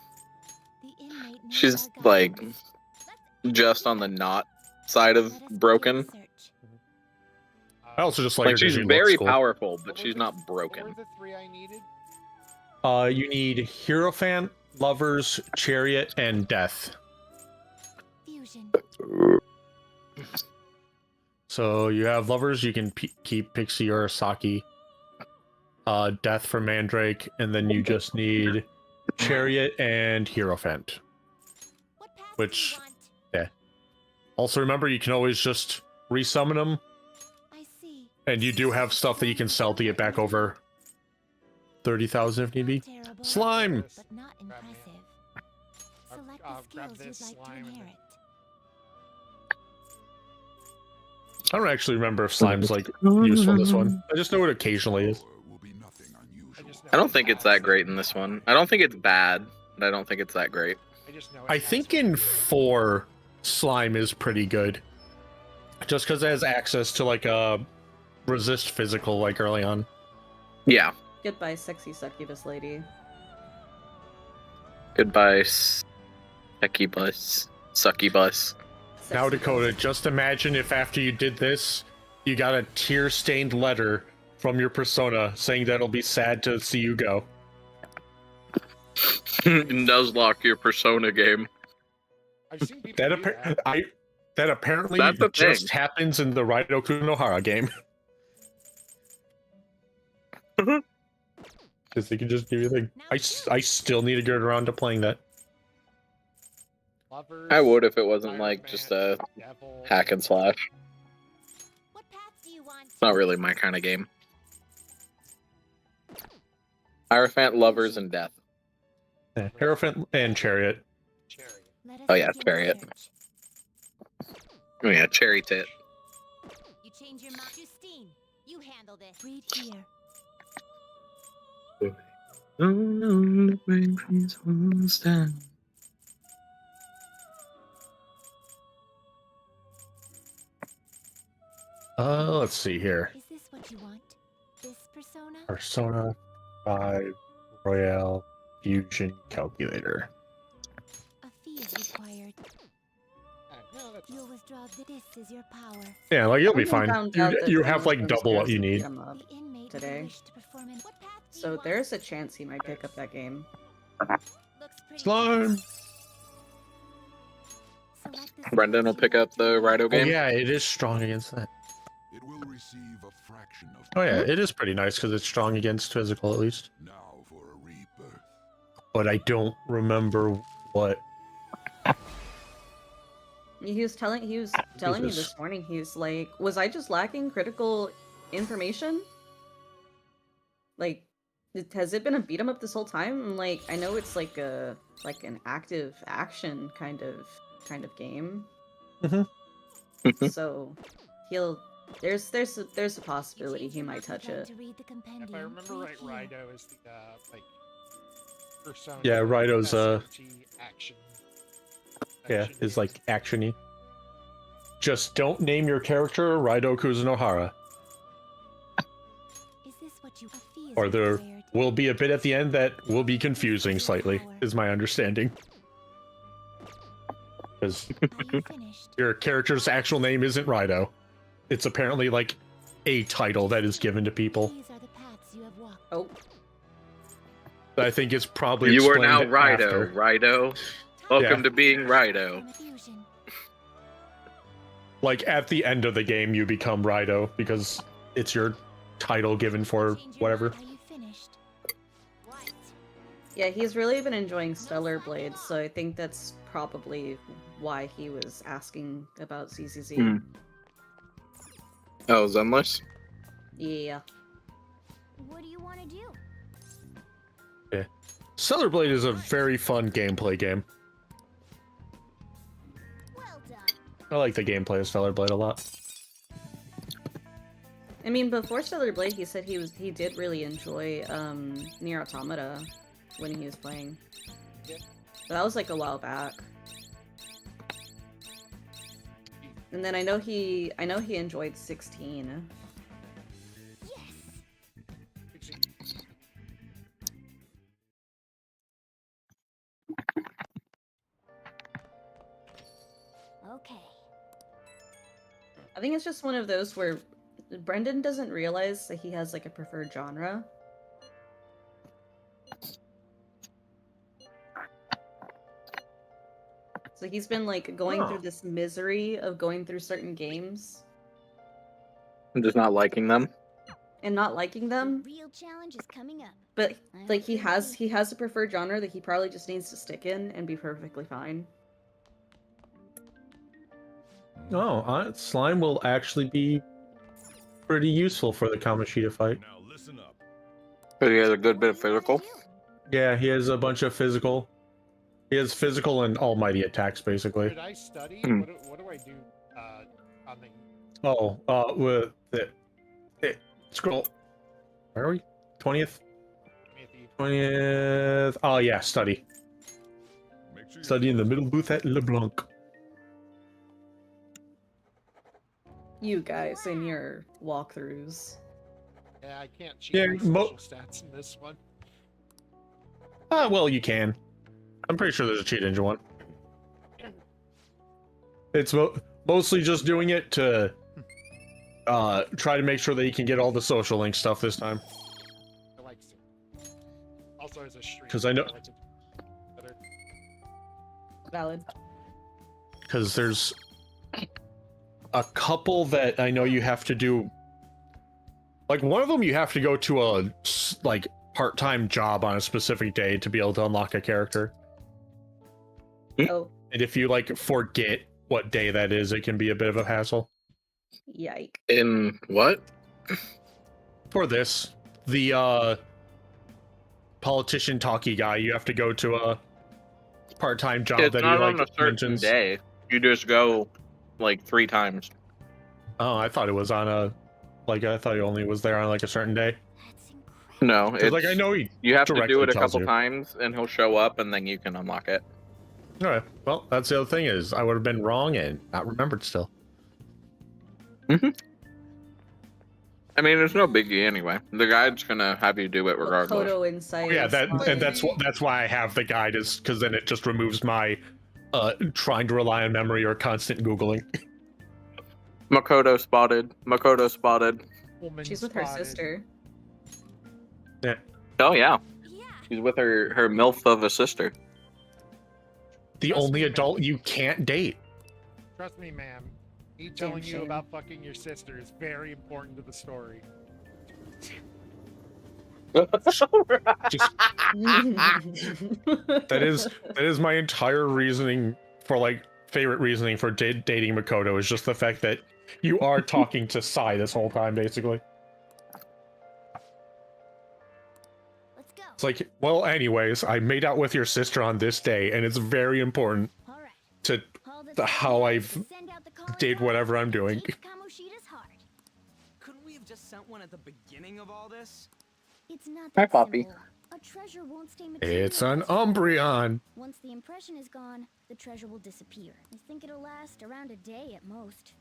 She's like just on the not side of broken. I also just like her Like 'cause she's she looks very cool. powerful, but What she's were not What broken. were the 3 I needed? You need Hierophant, Lovers, Chariot, and Death. So you have Lovers, you can keep Pixie or Saki. Death for Mandrake, and then you just need Chariot and Hierophant. Which, yeah. Also remember, you can always just resummon them, and you do have stuff that you can sell to get back over 30,000 if need be. Slime! But not impressive. Select I'll the grab skills this you'd like to slime and then- inherit. I don't actually remember if slime's like useful in this one. I just know it occasionally is. I just know I don't it think it's has that great in this one. I don't think it's bad, but I don't think it's that great. I just know it I has think in 4, slime is pretty good. Just because it has access to like a resist physical like early on. Yeah. Goodbye, sexy succubus lady. Goodbye, Sucky Bus. Sucky Bus. Now, Sexy Dakota, bus. just imagine if after you did this, you got a tear-stained letter from your persona saying that it'll be sad to see you go. Nuzlocke your persona game. I've seen people That, do that. that apparently That's a just thing. happens in the Raido Kunohara game. Because they can just give you a thing. I still need to get around to playing that. Lovers, I would if it wasn't Iron like Man, just a Devil. hack and slash. What paths do you want? It's not really my kind of game. Hierophant, Lovers, and Death. Yeah, Hierophant and Chariot. Chariot. Let us Oh, yeah, begin Chariot. the search. Oh yeah, cherry tit. You change your mind. Justine, you handle this. Read here. Let's see here. Is this what you want? This persona? Persona 5 Royale Fusion Calculator. A fee is required. No, that's You'll withdraw. This is your power. Yeah, like you'll be I fine. found out that You the have like Game of double what Thrones you beat need. him up. The inmate Today. will wish to perform in what path do you So want? there's a chance he might pick up that game. Looks pretty Slime! close. Select the Brendan will skills you pick up want the to Raido Oh, game. yeah, it is strong against that. It will receive a fraction of Oh yeah, it is pretty nice because it's strong against physical at least. now for a rebirth. But I don't remember what. He was telling me this? this morning, he's like, was I just lacking critical information? Like, has it been a beat 'em up this whole time? I'm like, I know it's like an active action kind of game. So there's a possibility he might touch it. if I remember right, Raido is the like persona. Yeah, Raido's, SMT action. Yeah, is like actiony. Just don't name your character Raido Kuzunohara. Is this what you a fee is Or there required. will be a bit at the end that will be confusing slightly, is my understanding. Because Are you finished? your character's actual name isn't Raido. It's apparently like a title that is given to people. These are the paths you have walked. Oh, I think it's probably You are now explained Raido. after. Raido. Welcome Yeah. to being Raido. Confusion. Like at the end of the game, you become Raido because it's your title given for Change your whatever. mind. Are you finished? What? yeah, he's really been enjoying Stellar Blade, so I think that's probably why he was asking about CCZ. Hmm. Oh, Zenless? Yeah. What do you want to do? Stellar Blade is a very fun gameplay game. Well done. I like the gameplay of Stellar Blade a lot. I mean, before Stellar Blade, he said he did really enjoy Nier Automata when he was playing. Yeah. But that was like a while back. And then I know he enjoyed 16. Yes. Okay. I think it's just one of those where Brendan doesn't realize that he has like a preferred genre. So he's been like going Huh. through this misery of going through certain games I'm just not liking them. and not liking them, The real challenge is coming up. but I like hope he you're has ready. he has a preferred genre that he probably just needs to stick in and be perfectly fine. Oh, slime will actually be pretty useful for the Kamoshida fight. Now listen up. But he has a good bit of What do you wanna physical. do? Yeah, he has a bunch of physical. He has physical and almighty attacks, basically. Should I study? Hmm. What do I do on the Oh, with it. Scroll. Where are we? 20th? Maybe. 20th. Oh, yeah, study. Make sure Study in the middle booth at LeBlanc. You guys in your walkthroughs. Yeah, I can't cheat Yeah, my social stats in this one. Well, you can. I'm pretty sure there's a cheat engine one. It's mostly just doing it to try to make sure that you can get all the social link stuff this time. I like it. Also, as a streamer, 'Cause I know- like it better. Valid. Because there's a couple that I know you have to do. Like, one of them you have to go to a like part-time job on a specific day to be able to unlock a character. Oh, And if you like forget what day that is, it can be a bit of a hassle. yike. In what? For this, the politician talkie guy, you have to go to a part-time job It's that he not like on a certain mentions. day. You just go like 3 times. Oh, I thought it was on a like I thought he only was there on like a certain day. That's incredible. No, 'Cause, it's like I know he. you have to do directly it a tells couple you. times, and he'll show up, and then you can unlock it. All right. Well, that's the other thing is I would have been wrong and not remembered still. I mean, it's no biggie anyway. The guide's gonna have you do it regardless. Photo insight. Yeah, is that fine. and that's why I have the guide is because then it just removes my trying to rely on memory or constant googling. Makoto spotted. Makoto spotted. Woman She's with her spotted. sister. Oh yeah, Yeah. she's with her MILF of a sister. The Trust only me, adult man. you can't date. Trust me, ma'am. Me telling you shame. about fucking your sister is very important to the story. Just that is my entire reasoning for like favorite reasoning for dating Makoto is just the fact that you are talking to Sai this whole time basically. Let's go. It's like, well, anyways, I made out with your sister on this day, and it's very important All right. to All that's how left I've is send out the calling did card whatever I'm and doing. take Kamoshida's heart. Couldn't we have just sent one at the beginning of all this? It's not Hi, that Poppy. simple. A treasure won't stay It's an materialized. Umbreon. Once the impression is gone, the treasure will disappear. I think it'll last around a day at most.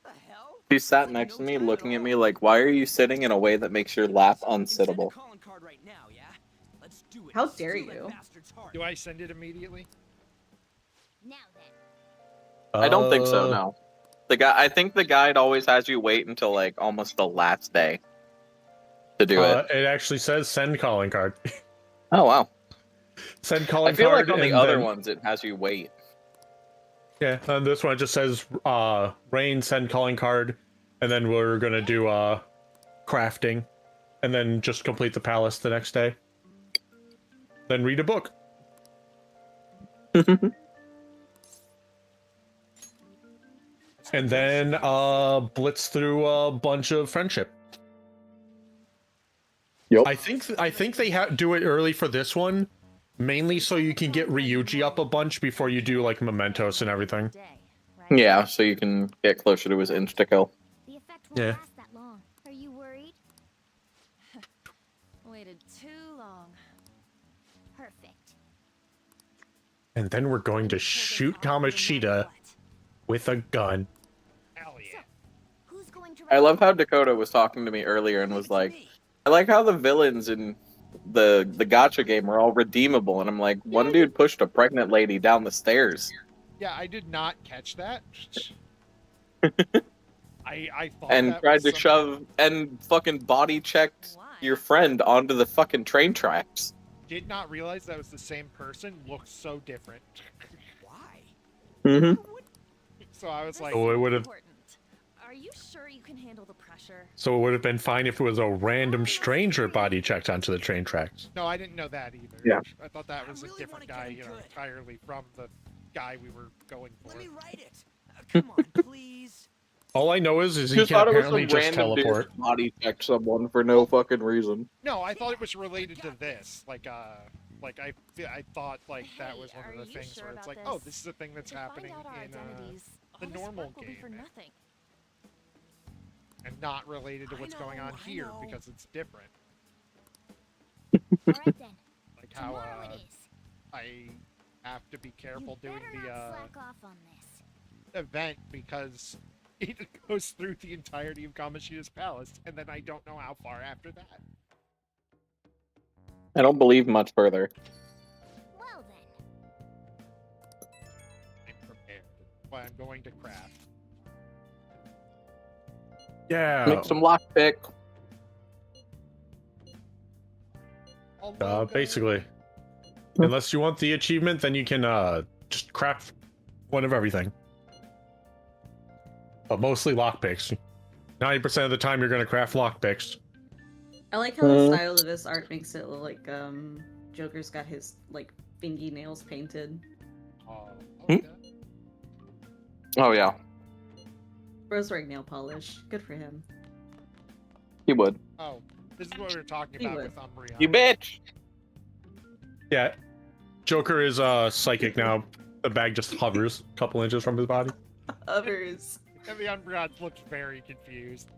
The hell? She sat next to me, looking at me like, "Why are you sitting in a way that makes your lap unsittable?" Calling card right now, yeah? Let's do it. How dare Steal that you. bastard's heart. Do I send it immediately? Now then. I don't think so. No, I think the guide always has you wait until like almost the last day to do it. It actually says send calling card. Oh wow! Send calling I feel card. like on the and other then- ones it has you wait. Yeah, and this one just says rain send calling card, and then we're gonna do crafting, and then just complete the palace the next day. Then read a book. And then blitz through a bunch of friendship. Yep. I think they do it early for this one, mainly so you can get Ryuji up a bunch before you do like mementos and everything. Day, right? Yeah, so you can get closer to his insta kill. The effect won't Yeah. last that long. Are you worried? Waited too long. Perfect. And then we're going to shoot Kamoshida with a gun. Hell yeah. Who's going to I love how Dakota was talking to me earlier and was like, "I like how the villains in the gacha game are all redeemable." And I'm like, one dude pushed a pregnant lady down the stairs. Yeah, I did not catch that. I thought And that tried was to some- shove and fucking body checked Why? your friend onto the fucking train tracks. Did not realize that was the same person. Looked so different. Why? Mm-hmm. So I was This like, Oh, it is would have. important. Are you sure you can handle the pressure? So it would have been fine if it was a random stranger body checked onto the train tracks. no, I didn't know that either. Yeah. I thought that was I a really different wanna guy, get you him know, good. entirely from the guy we were going for. Let me write it. Come on, please. All I know is he Just can thought it was apparently some just random teleport. dude body checked someone for no fucking reason. No, I thought it was related to this. Like I thought like that Hey, was one are of the you things sure where it's about like, oh, this? this is a thing that's To happening find out our in identities, the all this normal work will be game. for nothing. and not related to what's going on I here know. because it's different. Alright then. Like how Tomorrow it is. I have to be careful You doing better the not slack off on this. event because it goes through the entirety of Kamoshida's palace, and then I don't know how far after that. I don't believe much further. Well then. I'm prepared. But I'm going to craft. Yeah. Make some lockpick. Basically. Unless you want the achievement, then you can just craft one of everything. But mostly lockpicks. 90% of the time you're gonna craft lockpicks. I like how the style of this art makes it look like Joker's got his like fingy nails painted. Okay. Oh yeah, Bro's wearing nail polish. Good for him. he would. Oh, this is what we were talking He about would. with Umbreon. You bitch. Yeah. Joker is psychic now. The bag just hovers a couple inches from his body. Others. And the Umbreon looks very confused.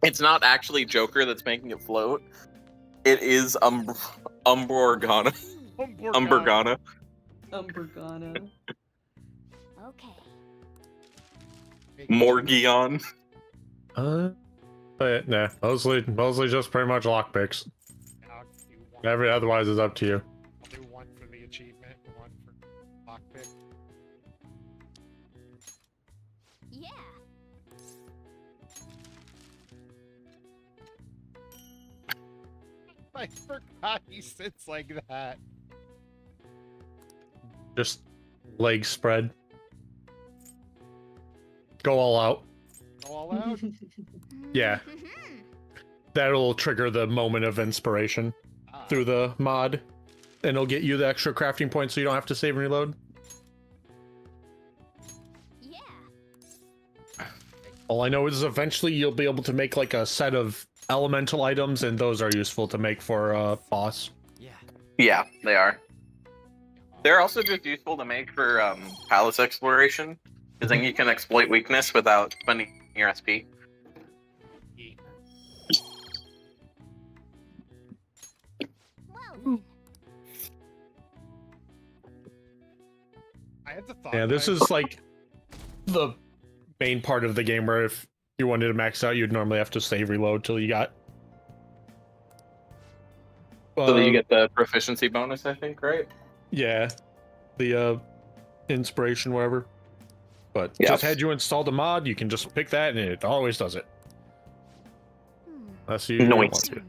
It's not actually Joker that's making it float. It is Umbergana. Umbergana. Umbergana. Okay. Morgion. But nah, mostly just pretty much lockpicks. I'll do one. Otherwise is up to you. I'll do one for the achievement and one for lockpick. Yeah. I forgot he sits like that. Just leg spread. Go all out. Go all out. Yeah. That'll trigger the moment of inspiration through the mod. And it'll get you the extra crafting points so you don't have to save and reload. Yeah. All I know is eventually you'll be able to make like a set of elemental items, and those are useful to make for boss. Yeah, they are. They're also just useful to make for palace exploration, because then you can exploit weakness without spending your SP. Well then. I had the thought. Yeah, this that I- is like the main part of the game where if you wanted to max out, you'd normally have to save reload till you got. So that you get the proficiency bonus, I think, right? Yeah, the inspiration, whatever. But Yeah. just had you installed a mod, you can just pick that, and it always does it. Unless you don't Nice. want to.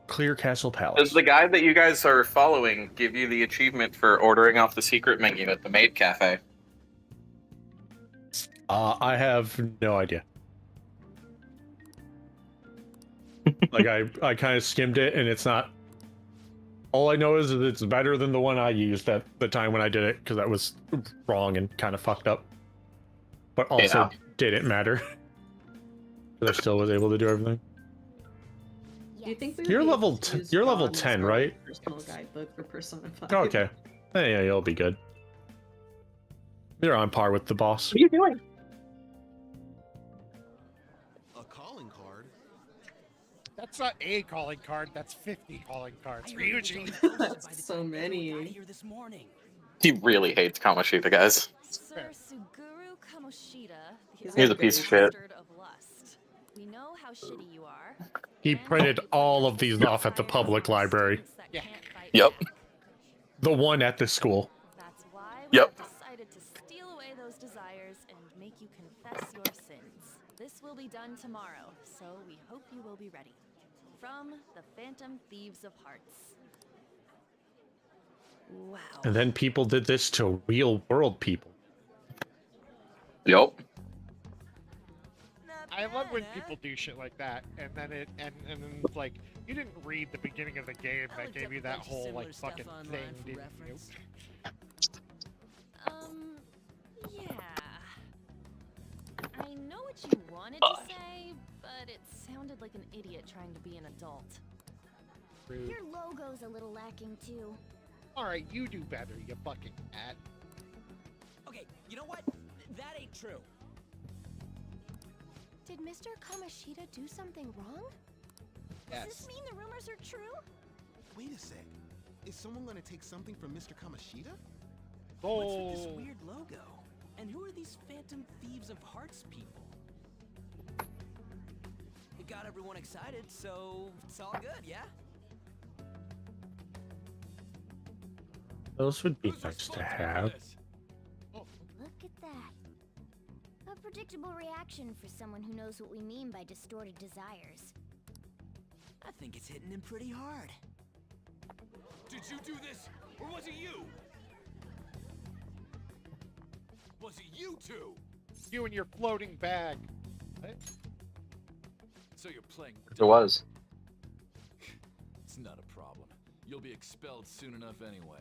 Clear Castle Does Palace. the guide that you guys are following give you the achievement for ordering off the secret menu at the Maid Cafe? I have no idea. Like I kind of skimmed it, and it's not. All I know is that it's better than the one I used at the time when I did it, because that was wrong and kind of fucked up. But also didn't matter. 'Cause I still was able to do everything. Do you think we You're would be level able to use you're level Ron's 10, right? Personal guidebook for Persona 5. Oh, okay. Yeah, you'll be good. You're on par with the boss. What are you doing? A calling card? That's not a calling card. That's 50 calling cards. Ryuji. That's so many. Here this morning. He really hates Kamoshida, guys. Sir Suguru Kamoshida, He's a piece of shit. bastard of lust. We know how shitty you are. He printed all of these off at the public library. Yeah. Yep. The one at the school. That's why we Yep. decided to steal away those desires and make you confess your sins. This will be done tomorrow, so we hope you will be ready. From the Phantom Thieves of Hearts. Wow. And then people did this to real world people. Yep. I love when people do shit like that, and then then like you didn't read the beginning of the game I that looked gave up you a that bunch of whole similar like stuff fucking online thing, for didn't reference. Yeah. I know what you wanted to say, but it sounded like an idiot trying to be an adult. you? Your logo's a little lacking too. All right, you do better, you fucking at. Okay, You know what? That ain't true. Did Mr. Kamashita do something wrong? Does this mean the rumors are true? Wait a sec. Is someone gonna take something from Mr. Kamashita? What's with this weird logo? And who are these Phantom Thieves of Hearts people? It got everyone excited, so it's all good, yeah? Those would be nice to have. Look at that. A predictable reaction for someone who knows what we mean by distorted desires. I think it's hitting him pretty hard. Did you do this, or was it you? Was it you two? You and your floating bag. What? So you're playing. It was. It's not a problem. You'll be expelled soon enough anyway.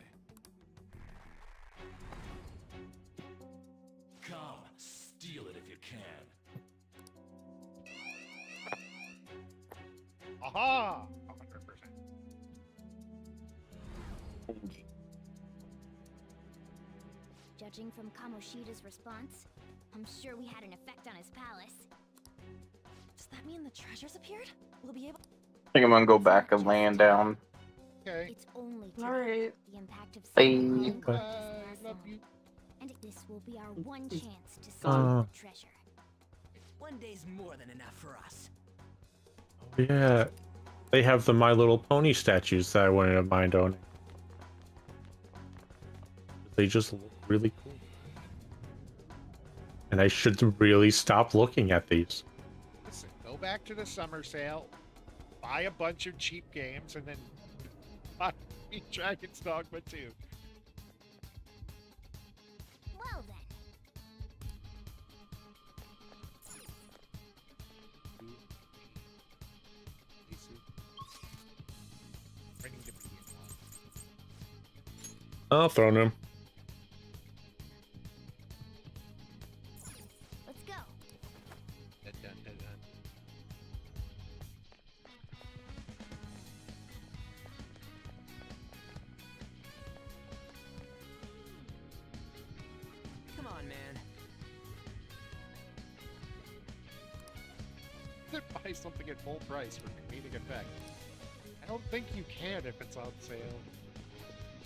Come, steal it if you can. Aha! 100%. Judging from Kamoshita's response, I'm sure we had an effect on his palace. Does that mean the treasures appeared? We'll be able. I think I'm gonna go back and land down. Okay. It's only today. Alright. The impact of Bye. something Bye. last Love long. you. And this will be our one chance to steal the treasure. One day's more than enough for us. Yeah, they have the My Little Pony statues that I wouldn't mind owning. They just look really cool. And I should really stop looking at these. Listen, go back to the summer sale, buy a bunch of cheap games, and then buy me Dragon's Dogma 2. Well then. I'll throw them. Let's go. Dun, dun, dun, dun. Come on, man. Buy something at full price for comedic effect. I don't think you can if it's on sale.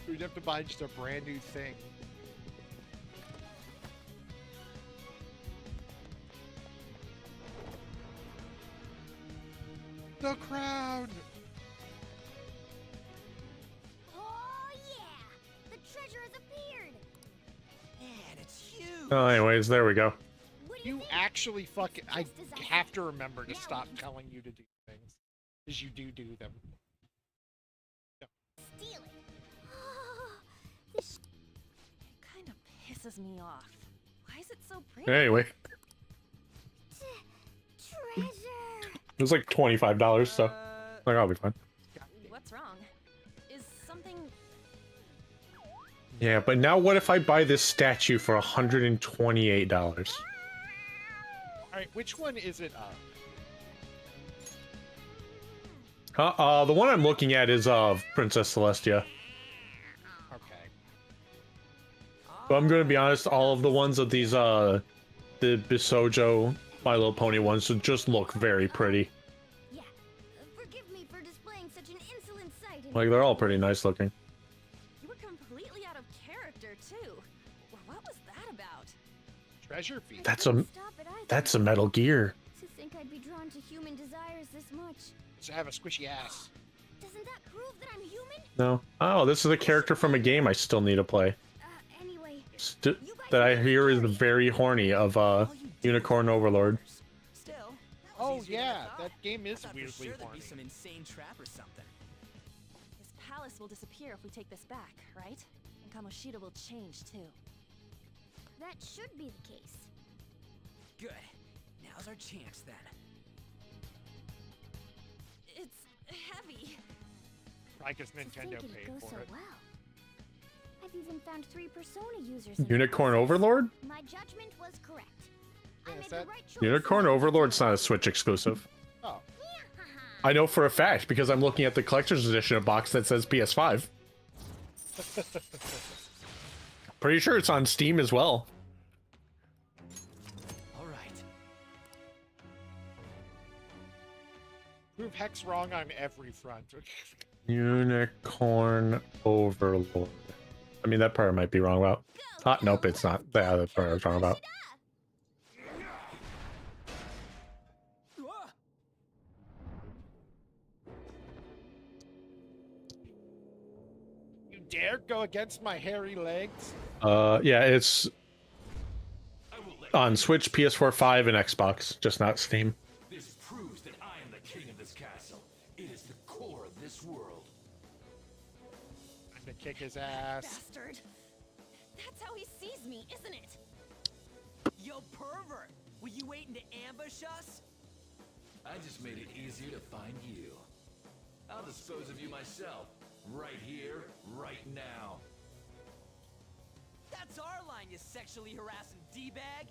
You'd have to buy just a brand new thing. The crown! Oh yeah! The treasure has appeared! Man, it's huge. Oh, anyways, there we go. What do you You think? actually fucking... I Just as I have said. to remember to Now stop we can telling you to do things. Because you do them. steal it. This It kind of pisses me off. Why is it so pretty? Anyway, treasure! it was like $25, so like I'll be fine. What's wrong? Is something. Yeah, but now what if I buy this statue for $128? Alright, which one is it of? The one I'm looking at is of Princess Celestia. Okay. But I'm gonna be honest, all of the ones of these, the Bisoujo My Little Pony ones just look very pretty. Yeah. Forgive me for displaying such an insolent sight. Like, they're all pretty nice looking. You were completely out of character, too. What was that about? Treasure feed. That's a Metal Gear. To think I'd be drawn to human desires this much. To have a squishy ass. Doesn't that prove that I'm human? No. Oh, this is a character from a game I still need to play. Anyway. That I hear is very horny of, Unicorn Overlord. Still. that was Oh easier than I yeah, thought. that game is I thought for weirdly sure there'd horny. be some insane trap or something. This palace will disappear if we take this back, right? And Kamoshida will change, too. That should be the case. Good. Now's our chance then. It's heavy. I guess To Nintendo think it'd paid go for so it. well. I've even found 3 Persona users. in Unicorn the process. Overlord? My judgment was correct. Yeah, I is made that- the right choice. Unicorn Overlord's not a Switch exclusive. Oh. I know for a fact because I'm looking at the collector's edition box that says PS5. Pretty sure it's on Steam as well. Prove Hex wrong on every front. Unicorn Overlord. I mean, that part I might be wrong about. Nope, it's not. The other part I was wrong about. You dare go against my hairy legs? Yeah, it's on Switch, PS4, 5, and Xbox, just not Steam. This proves that I am the king of this castle. It is the core of this world. I'm gonna kick his ass. Bastard. That's how he sees me, isn't it? Yo, pervert! Were you waiting to ambush us? I just made it easier to find you. I'll dispose of you myself. Right here, right now. That's our line, you sexually harassing D-bag.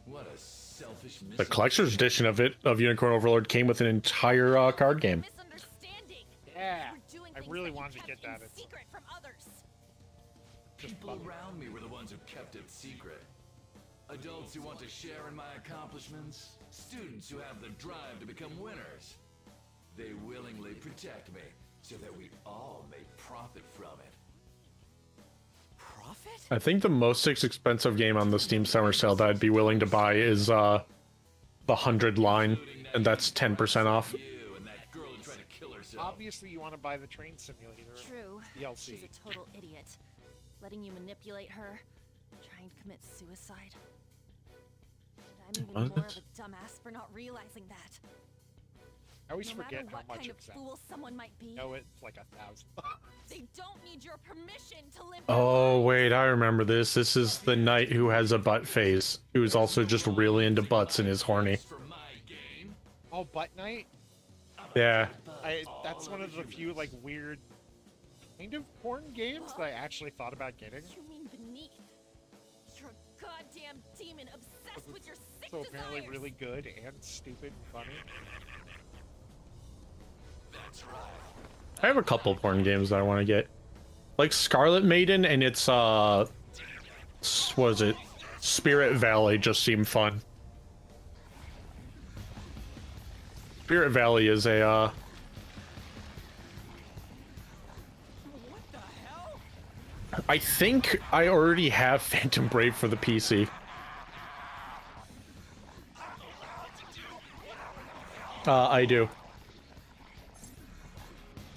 What a selfish The collector's edition of Unicorn Overlord came with an entire card game. Misunderstanding. Yeah, We're doing I things really that you wanted to kept get that. in secret from others. People around me were the ones who kept it secret. Adults who want to share in my accomplishments. Students who have the drive to become winners. They willingly protect me so that we all may profit from it. Profit? I think the most expensive game on the Steam Summer Sale that I'd be willing to buy is the 100 line, and that's 10% off. You and that girl who tried to kill herself. Obviously, you want to buy the train simulator. True. DLC. She's a total idiot. Letting you manipulate her, trying to commit suicide. And I'm even more of a dumbass for not realizing that. I always No forget matter how what much kind of it's fool someone might be, No, it's like 1,000. they don't need your permission to live. Oh, wait, I remember this. This is the knight who has a butt phase, who is also just really into butts and is horny. Oh, Butt Night? Yeah. That's one of the few, like, weird kind of porn games that I actually thought about getting. You mean beneath? You're a goddamn demon obsessed with your sick So apparently desires. really good and stupid and funny. I have a couple porn games that I want to get. Like Scarlet Maiden and its, what was it? Spirit Valley just seemed fun. Spirit Valley is a, What the hell? I think I already have Phantom Brave for the PC. I do.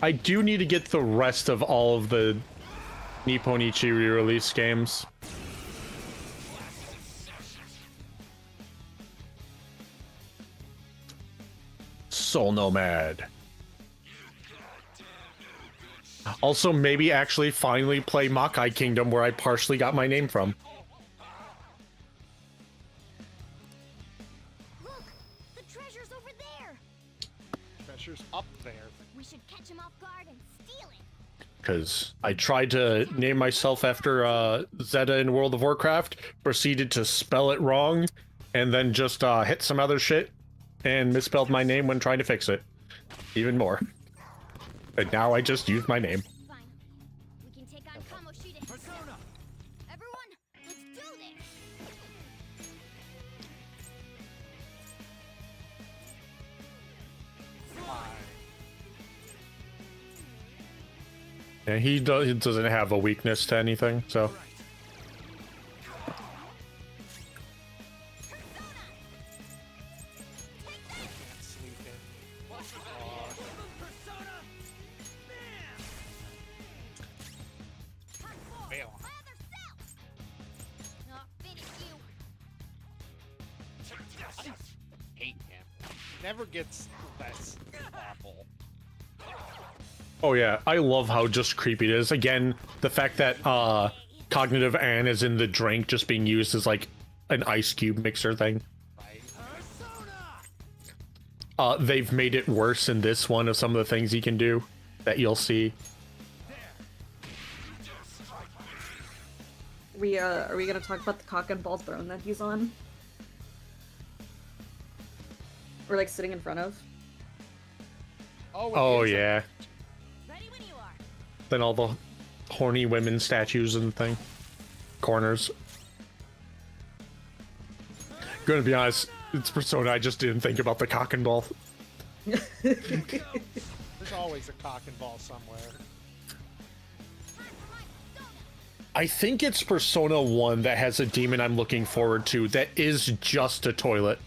I do need to get the rest of all of the Nipponichi re-release games. Soul Nomad. Also, maybe actually finally play Makai Kingdom, where I partially got my name from. Look, the treasure's over there. Treasure's up there. We should catch him off guard and steal it. Because I tried to name myself after Zeta in World of Warcraft, proceeded to spell it wrong, and then just hit some other shit, and misspelled my name when trying to fix it. Even more. And now I just use my name. Fine. We can take on Kamoshida. Persona! Everyone, let's do this. Yeah, he doesn't have a weakness to anything, so. Can't sleep in. Persona! Fail. My other self. Not finish you. Hate him. Never gets less awful. Oh yeah, I love how just creepy it is. Again, the fact that Cognitive Ann is in the drink just being used as like an ice cube mixer thing. They've made it worse in this one of some of the things he can do that you'll see. Are we gonna talk about the cock and ball throne that he's on? Or like sitting in front of? Oh yeah. Ready when you are. Then all the horny women statues and thing. Corners. Gonna be honest, it's Persona, I just didn't think about the cock and ball. There's always a cock and ball somewhere. I think it's Persona 1 that has a demon I'm looking forward to that is just a toilet.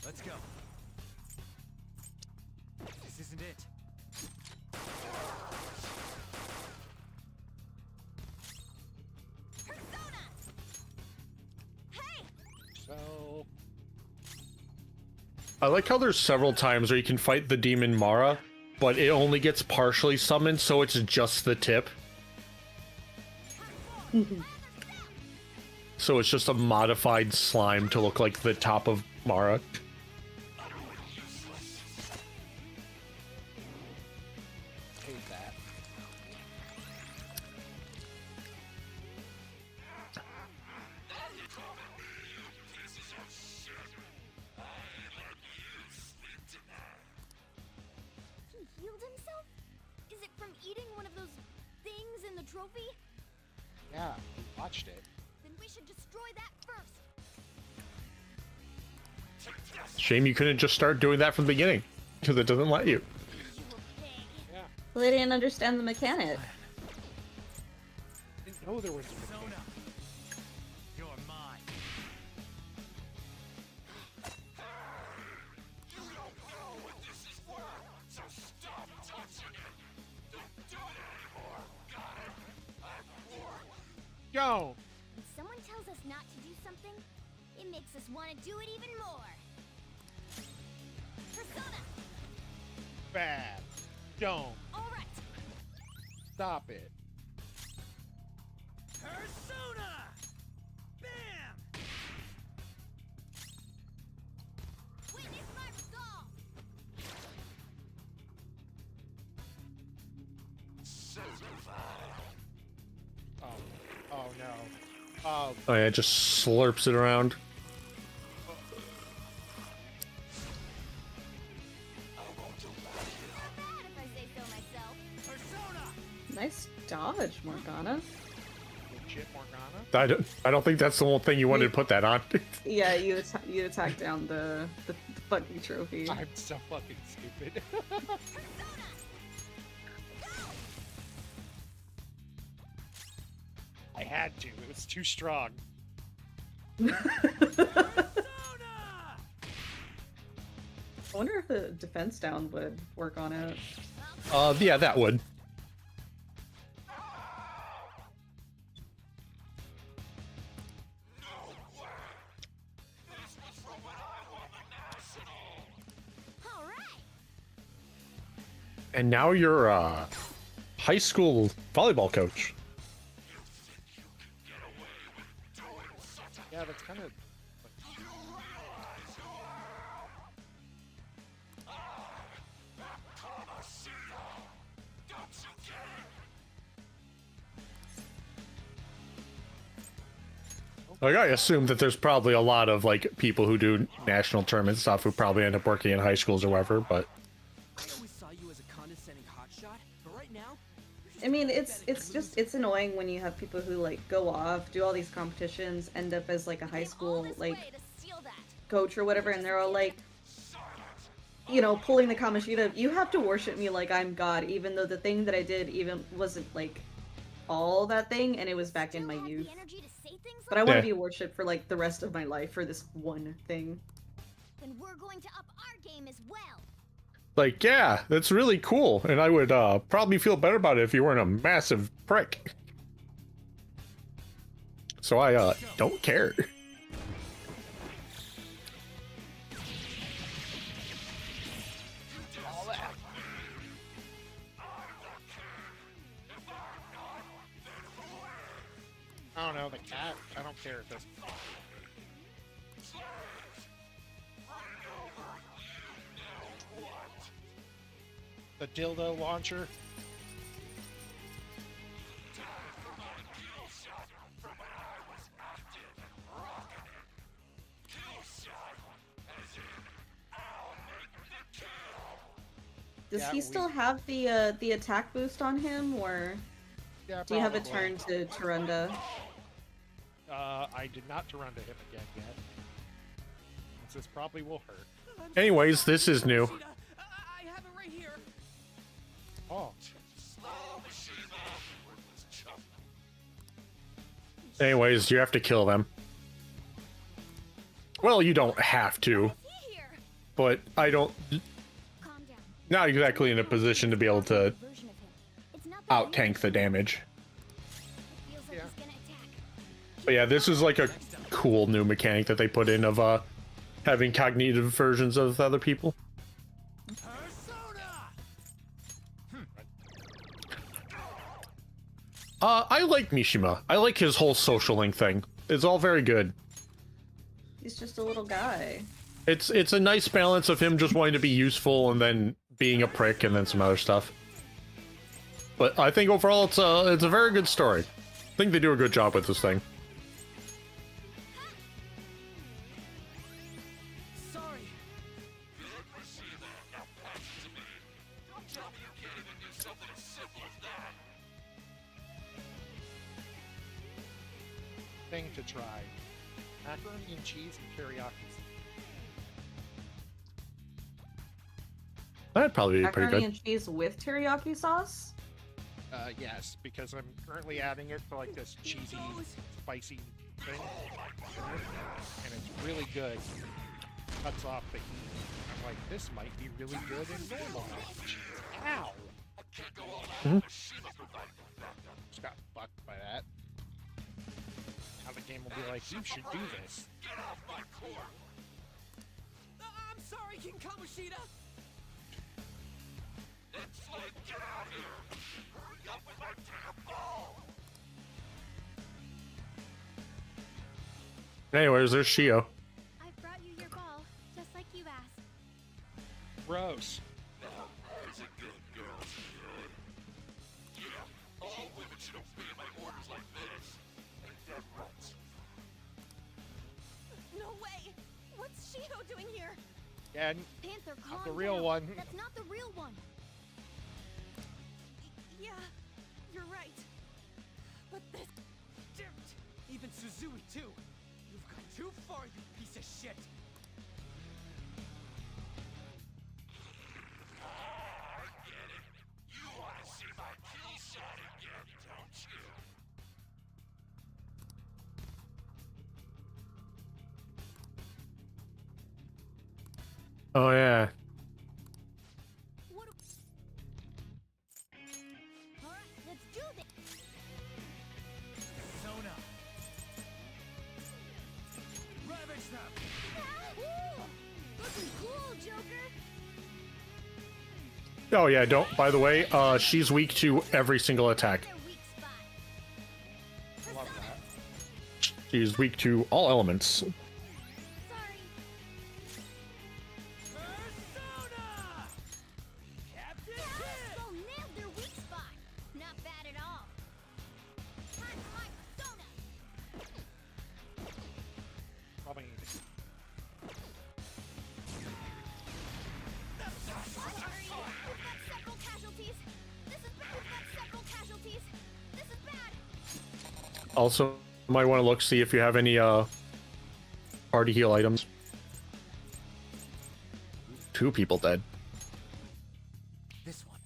Let's go. This isn't it. So I like how there's several times where you can fight the demon Mara, but it only gets partially summoned, so it's just the tip. So it's just a modified slime to look like the top of Mara. hate that. He healed himself? Is it from eating one of those things in the trophy? Yeah, we watched it. Then we should destroy that first. Shame you couldn't just start doing that from the beginning, because it doesn't let you. You will pay. Yeah. Well, they didn't understand the mechanic. Didn't know there was a mechanic. You're mine. Yo! When someone tells us not to do something, it makes us want to do it even more. Persona! Bad. Don't. Alright! Stop it. Persona! Bam! Witness my resolve! Oh. Oh no. Oh, Oh yeah, it just slurps it around. Not if I say so myself. Persona! Nice dodge, Morgana. legit Morgana. I don't think that's the whole thing you wanted to put that on. Yeah, you attack down the fucking trophy. I'm so fucking stupid. I had to. It was too strong. I wonder if the defense down would work on it. Yeah, that would. And now you're a high school volleyball coach. Yeah, that's kind of. Like, I assume that there's probably a lot of like people who do national tournament stuff who probably end up working in high schools or whatever, but I always saw you as a condescending hotshot, but right now, I mean, it's annoying when you have people who like go off, do all these competitions, end up as like a high school like coach or whatever, and they're all like, you know, pulling the Kamoshida. You have to worship me like I'm God, even though the thing that I did even wasn't like all that thing, and it was back in my youth. But I want to be worshipped for like the rest of my life for this one thing. Then we're going to up our game as well. like, yeah, that's really cool, and I would probably feel better about it if you weren't a massive prick. So I don't care. I don't know, the cat. I don't care at this point. The dildo launcher. Does Yeah, he still have the attack boost on him, or? Yeah, Do you have a probably. turn to Tarunda? I did not Tarunda him again yet. This probably will hurt. Anyways, this is new. I have it right here. Oh. Anyways, you have to kill them. Well, you don't have to, but I don't. Not exactly in a position to be able to out tank the damage. Yeah. But yeah, this is like a cool new mechanic that they put in of having cognitive versions of other people. I like Mishima. I like his whole social link thing. It's all very good. He's just a little guy. It's a nice balance of him just wanting to be useful and then being a prick and then some other stuff. But I think overall it's a very good story. I think they do a good job with this thing. Sorry. Thing to try. Macaroni and cheese and teriyaki. That'd probably be pretty Macaroni good. and cheese with teriyaki sauce? Yes, because I'm currently adding it to like this cheesy, spicy thing. And it's really good. Cuts off the heat. I'm like, this might be really good in normal cheese. Ow! Just got fucked by that. Now the game will be like, you should do this. I'm sorry, King Kamoshida. Anyways, there's Shio. I brought you your ball, just like you asked. Gross. No way! What's Shiho doing here? Yeah, Panther, not calm the real down. one. That's not the real one. Yeah, you're right. But this... Damn it. Even Suzui, too. You've gone too far, you piece of shit. Oh yeah. Alright, let's do this. Sona. Ravage them. Woo! Looking cool, Joker. Oh yeah. Don't. By the way, she's weak to every single attack. Their weak spot. Love that. She's weak to all elements. Sorry. Persona! Captain Kid! Oh, nailed their weak spot. Not bad at all. Time for my persona. Probably need it. Sorry. We've got several casualties. This is bad. We've got several casualties. This is bad. Also, might want to look see if you have any party heal items. 2 people dead. This one.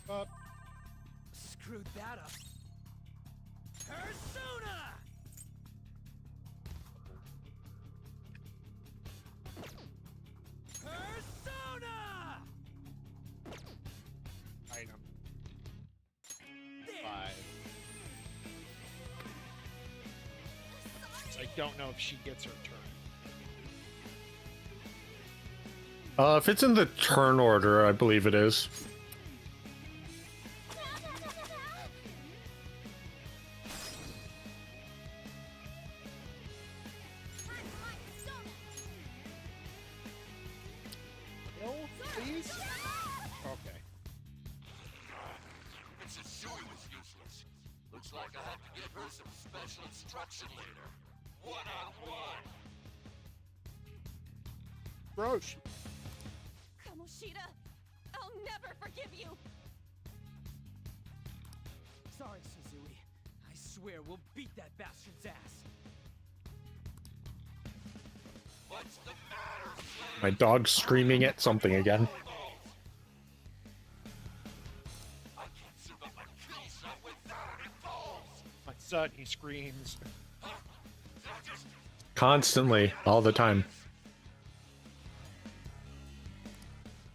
But Screwed that up. Persona! Persona! item There. 5. I don't know if she gets her turn. If it's in the turn order, I believe it is. Bill, please? Okay. Suzui was useless. Looks like I have to give her some special instruction later. One-on-one. Gross. Kamoshida, I'll never forgive you. Sorry. swear we'll beat that bastard's ass. My dog's screaming at something again. My son, he screams. Constantly, all the time.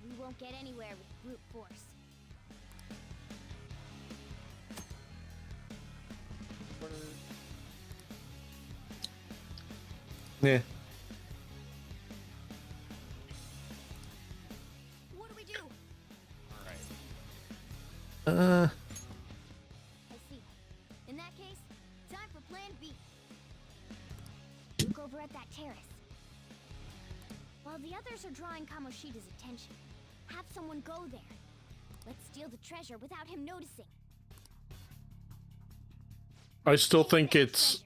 We won't get anywhere with brute force. Yeah. What do we do? Uh, I see. In that case, time for plan B. Look over at that terrace. While the others are drawing Kamoshida's attention, have someone go there. Let's steal the treasure without him noticing. I still think it's,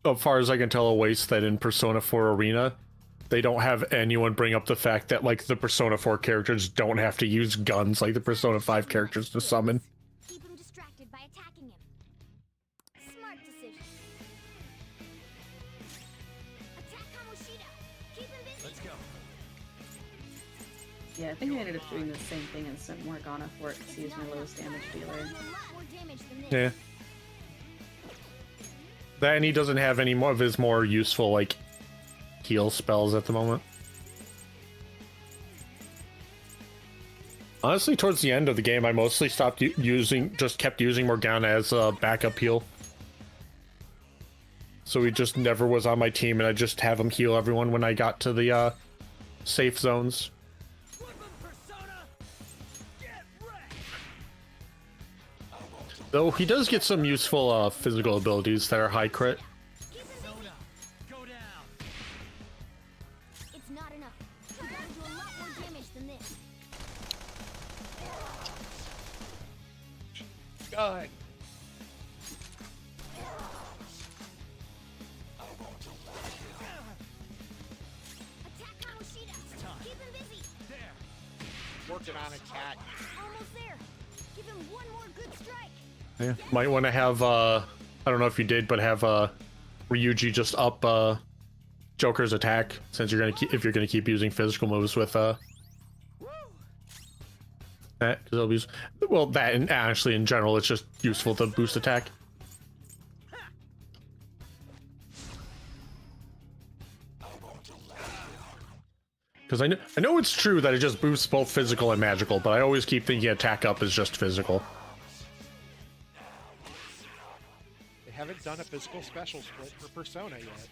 as far as I can tell, a waste that in Persona 4 Arena, they don't have anyone bring up the fact that, like, the Persona 4 characters don't have to use guns like the Persona 5 characters to summon. Keep him distracted by attacking him. Smart decision. Attack Kamoshida. Keep him busy. Let's go. Yeah, I think I ended up doing the same thing and sent Morgana for it because he was my lowest damage dealer. Do a lot more damage than this. Yeah. That, and he doesn't have any more of his more useful, like, heal spells at the moment. Honestly, towards the end of the game, I mostly stopped just kept using Morgana as a backup heal. So he just never was on my team, and I just have him heal everyone when I got to the safe zones. Though he does get some useful physical abilities that are high crit. It's not enough. You gotta do a lot more damage than this. God. Attack Kamoshida. Keep him busy. Working on it, cat. Almost there. Give him one more good strike. Yeah. Might want to have I don't know if you did, but have Ryuji just up Joker's attack, since you're gonna if you're gonna keep using physical moves with that, because it'll be well, that, and actually in general it's just useful to boost attack. Because I know it's true that it just boosts both physical and magical, but I always keep thinking attack up is just physical. They haven't done a physical special split for Persona yet.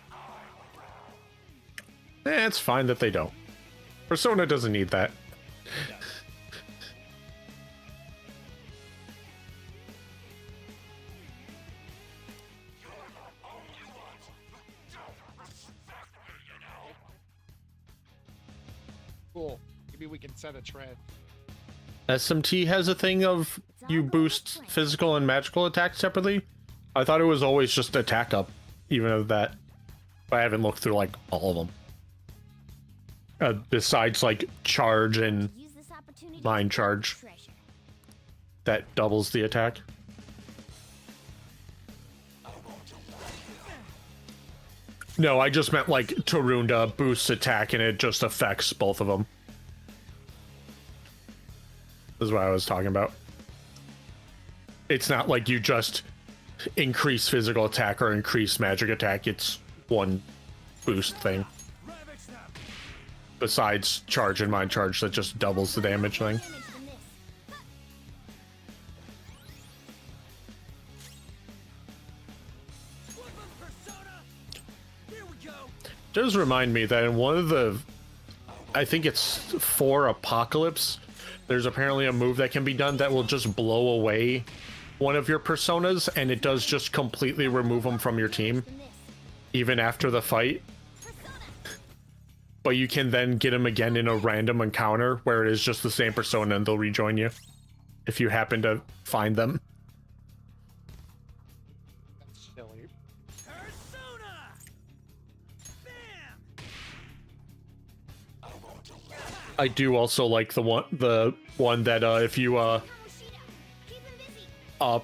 It's fine that they don't. Persona doesn't need that. Cool. Maybe we can set a trend. SMT has a thing of you boost physical and magical attacks separately. I thought it was always just attack up, even of that. But I haven't looked through like all of them. Besides like charge and Use this opportunity to mind find charge, treasure. that doubles the attack. No, I just meant like Tarunda boosts attack and it just affects both of them. This is what I was talking about. It's not like you just increase physical attack or increase magic attack. It's one boost thing. Besides charge and mind charge that just doubles the damage thing. Damage than this. Does remind me that in one of the, I think it's 4 Apocalypse, there's apparently a move that can be done that will just blow away one of your personas, and it does just completely remove them from your team, even after the fight. But you can then get them again in a random encounter where it is just the same persona and they'll rejoin you if you happen to find them. That's silly. I do also like the one that if you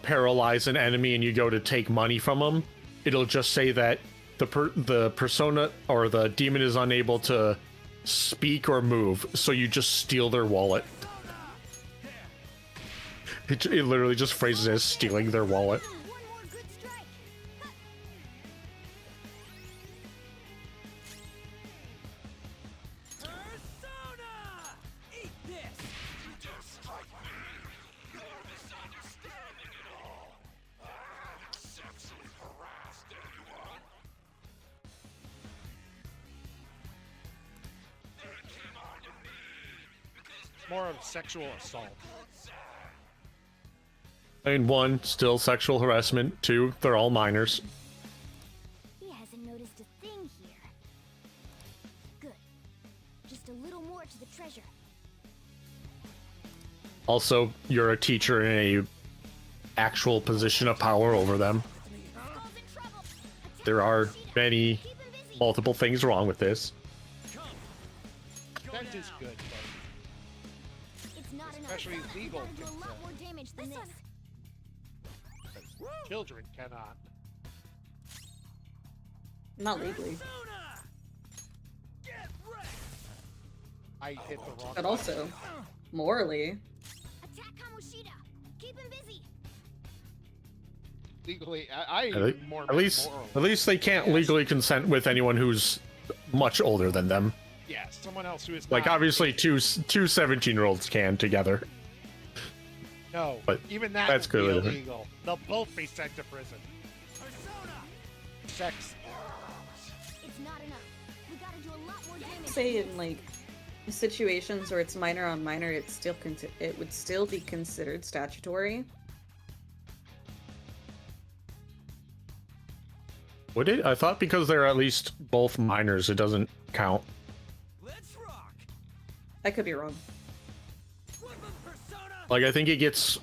paralyze an enemy and you go to take money from them, it'll just say that the persona or the demon is unable to speak or move, so you just steal their wallet. It literally just phrases it as stealing their wallet. One more good strike. Persona! Eat this! You just strike me. You're misunderstanding it all. I haven't sexually harassed anyone. They came on to me because More of sexual assault. I mean, 1, still sexual harassment. 2, they're all minors. He hasn't noticed a thing here. Good. Just a little more to the treasure. Also, you're a teacher in a actual position of power over them. Skull's in trouble. Attack There are Kamoshida. many, Keep him busy. multiple things wrong with this. That is good, but It's not enough. especially We legal gotta do a things, lot more damage than this. children cannot. Not legally, Persona! Get wrecked! I hit the wrong but button. also morally. Attack Kamoshida. Keep him busy. Legally, I At more at least, morally. at least they can't legally consent with anyone who's much older than them. Yeah, someone else who is Like, not- obviously, two 17-year-olds can together. No, but even that that's would be clearly different. illegal. They'll both be sent to prison. Persona! Sex. It's not enough. We gotta do a lot more damage. Say in like situations where it's minor on minor, it would still be considered statutory. Would it? I thought because they're at least both minors, it doesn't count. Let's rock! I could be wrong. Flip 'em, Persona! Like, I think it gets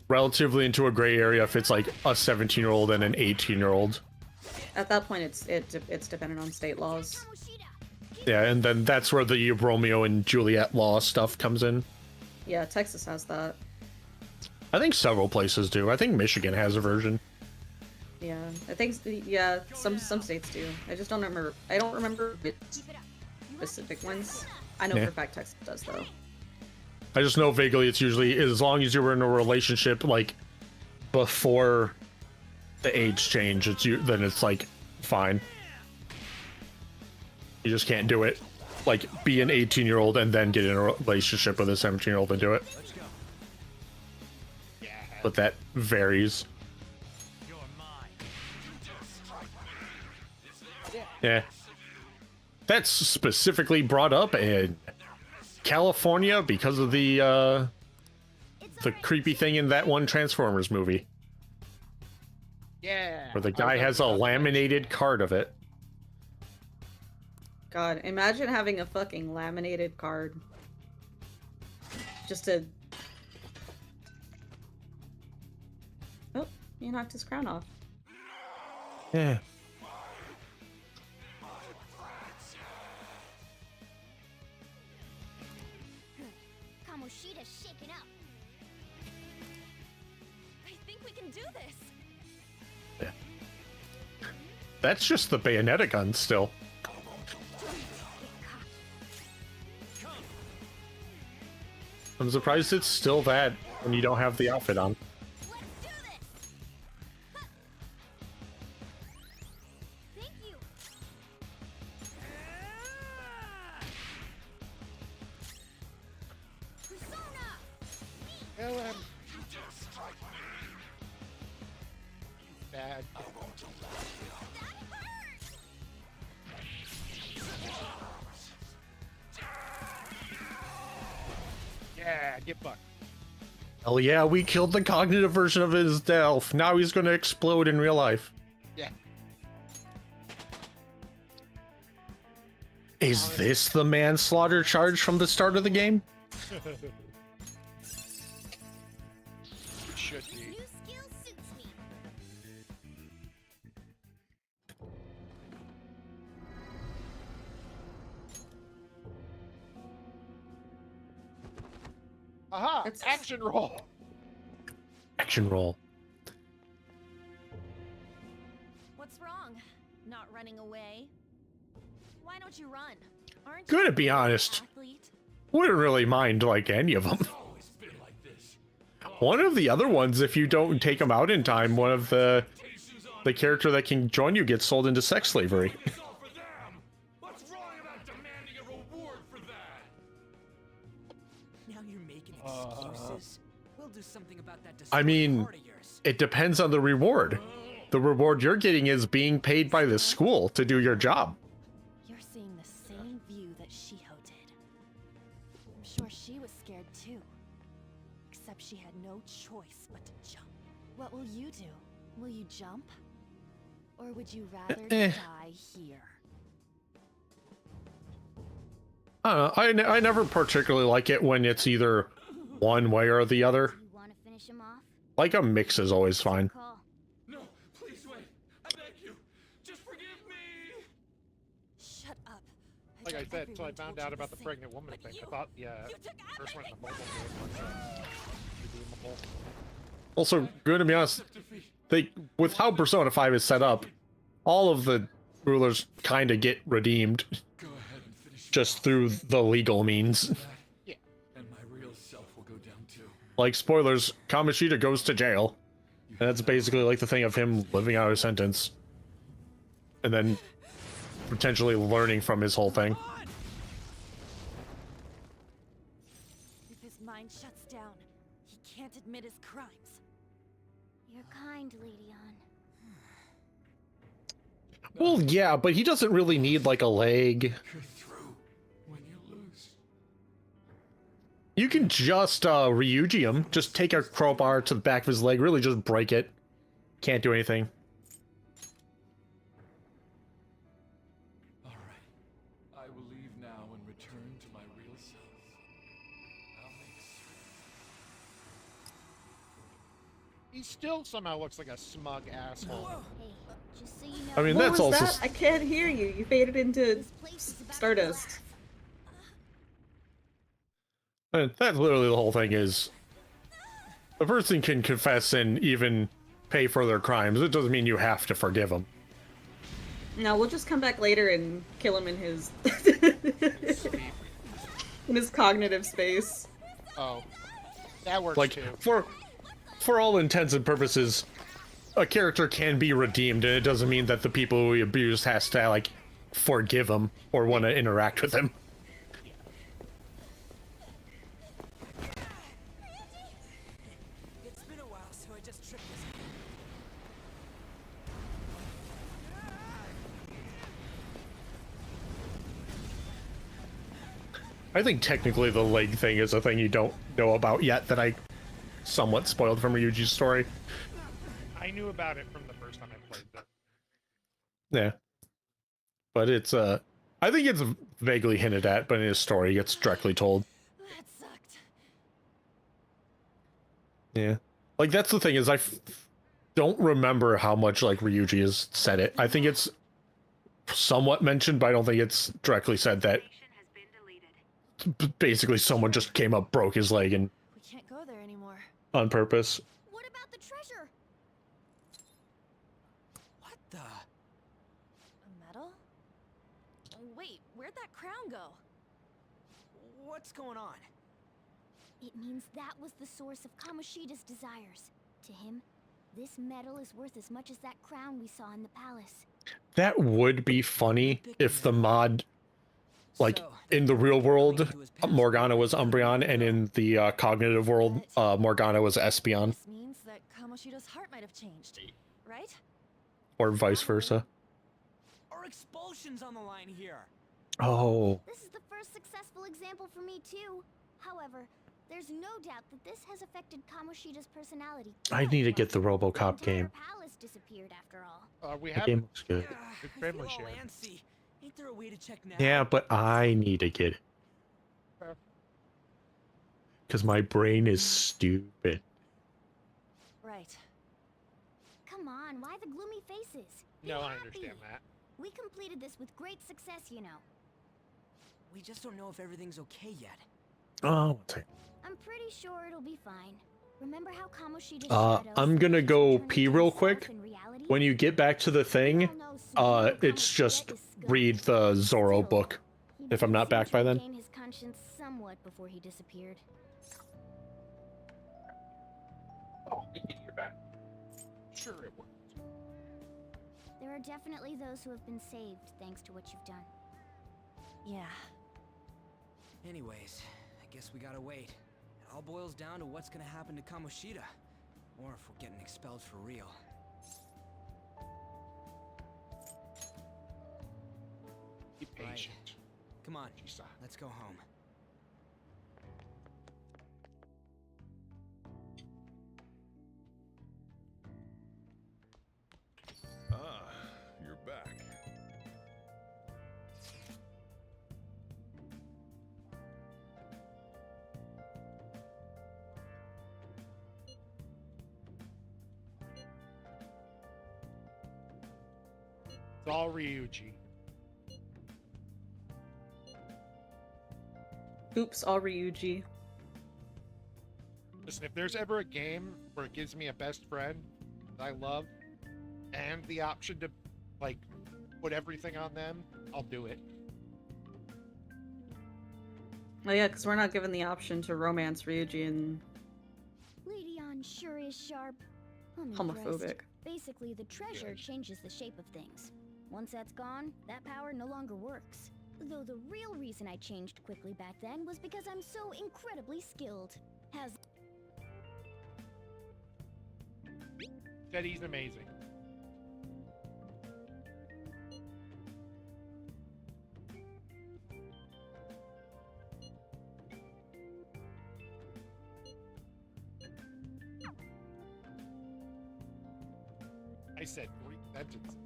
relatively into a gray area if it's like a 17-year-old and an 18-year-old. At that point, it's dependent on state laws. Kamoshida. Yeah, and then that's where the Romeo and Juliet law stuff comes in. Yeah, Texas has that. I think several places do. I think Michigan has a version. Yeah, I think some states do. I just don't remember. I don't remember which Keep it up. You specific ones. I know Yeah. for a fact Texas does though. I just know vaguely it's usually as long as you were in a relationship like before the age change, then it's like fine. You just can't do it. Like, be an 18-year-old and then get in a relationship with a 17-year-old and do it. Let's go. Yeah. But that varies. You're mine. Yeah. That's specifically brought up in California because of the creepy thing in that one Transformers movie Yeah. where the guy has a laminated card of it. God, imagine having a fucking laminated card. Just to. Oh, you knocked his crown off. Yeah. Kamoshida's shaken up. I think we can do this. That's just the Bayonetta gun still. I'm surprised it's still that when you don't have the outfit on. Let's do this. Huh. Thank you. Persona. Kill him. Bad. That hurt. Yeah, get fucked. Oh yeah, we killed the cognitive version of his self. Now he's gonna explode in real life. Yeah. Is this the manslaughter charge from the start of the game? It should be. New skill suits me. Aha! That's- Action roll. Action roll. What's wrong? Not running away? Why don't you run? Aren't Gonna you be a honest. athlete? Wouldn't really mind like any of them. One of the other ones, if you don't take them out in time, one of the character that can join you gets sold into sex slavery. What's wrong about demanding a reward for that? Now you're making excuses. We'll do something about that. I mean, Part of yours. it depends on the reward. The reward you're getting is being paid by the school to do your job. You're seeing the same view that Shiho did. I'm sure she was scared too. Except she had no choice but to jump. What will you do? Will you jump? Or would you rather die here? I don't know. I never particularly like it when it's either one way or the other. You want to finish him off? Like a mix is always fine. Call. No, please wait. I beg you. Just forgive me. Shut up. Like I thought said, until I everyone found told you out about the same. pregnant woman But thing, you- I thought the you took first one in the everything. mobile game was redeemable. Also, good to be honest, with how Persona 5 is set up, all of the rulers kind of get redeemed Go ahead and finish just through the legal means. Yeah. and my real self will go down too. Like, spoilers, Kamoshida goes to jail. And that's basically like the thing of him living out his sentence. And then potentially learning from his whole thing. If his mind shuts down, he can't admit his crimes. You're kind, Lady An. Well, yeah, but he doesn't really need like a leg. You're through when you lose. You can just Ryuji him. Just take a crowbar to the back of his leg, really just break it. Can't do anything. All right. I will leave now and return to my real self. I'll make certain. He still somehow looks like a smug asshole. Hey, just so you know. I mean, What that's was also... that? I can't hear you. You faded into this place is about to Stardust. collapse. That's literally the whole thing is... A person can confess and even pay for their crimes. It doesn't mean you have to forgive them. No, we'll just come back later and kill him in his in his cognitive space. Oh, that works Like, too. for all intents and purposes, a character can be redeemed, and it doesn't mean that the people who he abused has to, like, forgive him or want to interact with him. It's been a while, so I just tripped this. I think technically the leg thing is a thing you don't know about yet that I somewhat spoiled from Ryuji's story. I knew about it from the first time I played it. Yeah. But it's, I think it's vaguely hinted at, but in his story, it's directly told. That sucked. Yeah. Like, that's the thing, is don't remember how much, like, Ryuji has said it. I think it's somewhat mentioned, but I don't think it's directly said that basically someone just came up, broke his leg, and We can't go there anymore. on purpose. What about the treasure? What the? A medal? Wait, where'd that crown go? What's going on? It means that was the source of Kamoshida's desires. To him, this medal is worth as much as that crown we saw in the palace. That would be funny if the mod, like, So, in the real world, into his past. Morgana was Umbreon, and in the cognitive world, Morgana was Espeon, This means that Kamoshida's heart might have changed, right? or vice versa. Our expulsion's on the line here. Oh, This is the first successful example for me too. However, there's no doubt that this has affected Kamoshida's personality. I need to get the The RoboCop entire game. palace disappeared after all. We The have game looks good. Good I family feel all share. antsy. Ain't there a way to check now? Yeah, but I need to get it. Fair. Because my brain is stupid. Right. Come on, why the gloomy faces? Be No, I happy. understand that. We completed this with great success, you know. We just don't know if everything's okay yet. Oh, one second. I'm pretty sure it'll be fine. Remember how Kamoshida's shadow I'm gonna slowly go turned pee into real himself quick. in reality? When you get back to the thing, We all know Supremo it's Kamoshida just is skilled. read the Zoro Still, book. he If I'm did not seem back to by then. regain his conscience somewhat before he disappeared. Oh, you're back. Sure it worked. There are definitely those who have been saved thanks to what you've done. Yeah. Anyways, I guess we gotta wait. It all boils down to what's gonna happen to Kamoshida. Or if we're getting expelled for real. Be Right. patient. Come on, Chisa. let's go home. Ah, you're back. It's all Ryuji. Oops, all Ryuji. Listen, if there's ever a game where it gives me a best friend that I love and the option to, like, put everything on them, I'll do it. Oh yeah, because we're not given the option to romance Ryuji and Lady On sure is sharp. I'm homophobic. impressed. Basically, the treasure changes the shape of things. Once that's gone, that power no longer works. Though the real reason I changed quickly back then was because I'm so incredibly skilled. Has Teddy's amazing. I said 3 sentences.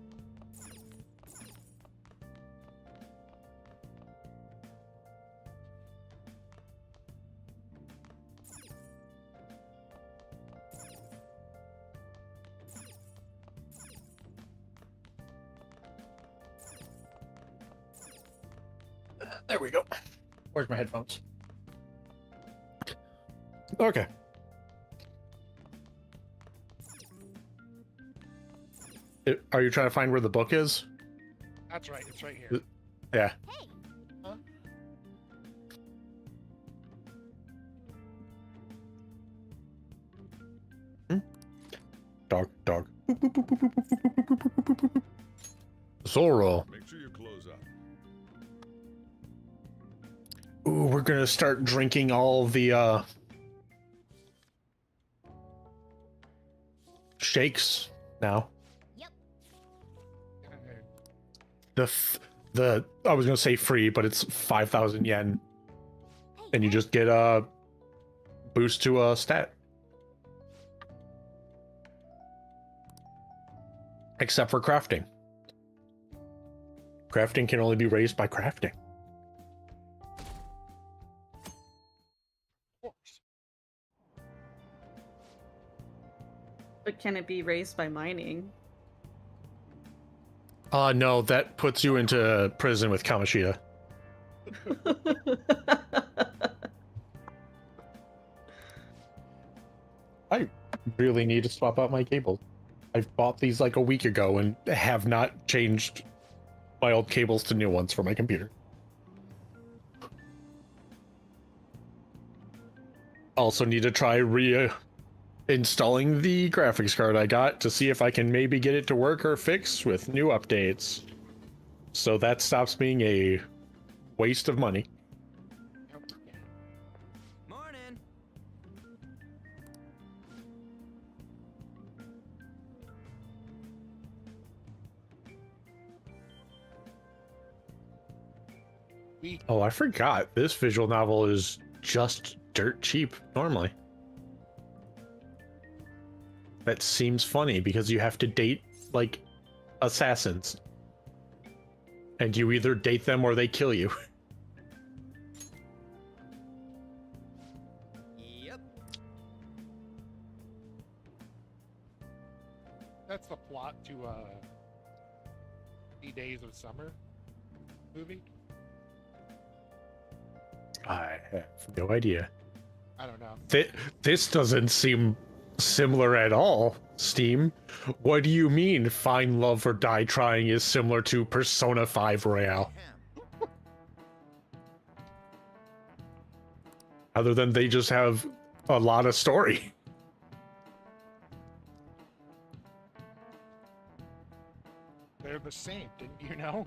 There we go. Where's my headphones? Okay. Are you trying to find where the book is? That's right, it's right here. Yeah. hey, Dog. Zoro. Make sure you close up. Ooh, we're gonna start drinking all the shakes now. yep. The I was gonna say free, but it's 5,000 yen, and you just get a boost to a stat. Except for crafting. Crafting can only be raised by crafting. Of course. But can it be raised by mining? No, that puts you into prison with Kamoshida. I really need to swap out my cable. I bought these like a week ago and have not changed my old cables to new ones for my computer. Also need to try reinstalling the graphics card I got to see if I can maybe get it to work or fix with new updates. So that stops being a waste of money. Morning. Oh, I forgot. This visual novel is just dirt cheap normally. That seems funny because you have to date, like, assassins. And you either date them or they kill you. Yep. That's the plot to 3 Days of Summer movie. I have no idea. I don't know. This doesn't seem similar at all, Steam. What do you mean Find Love or Die Trying is similar to Persona 5 Royale? Other than they just have a lot of story. They're the same, didn't you know?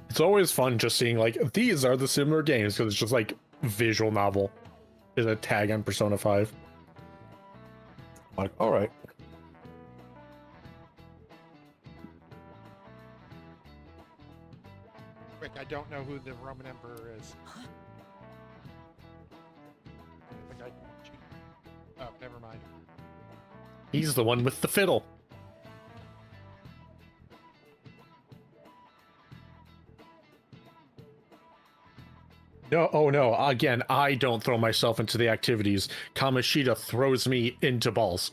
It's always fun just seeing, like, these are the similar games, because it's just like visual novel is a tag on Persona 5. Like, alright. Quick, I don't know who the Roman Emperor is. I think I cheat. Oh, never mind. He's the one with the fiddle. No, oh no, again, I don't throw myself into the activities. Kamoshida throws me into balls.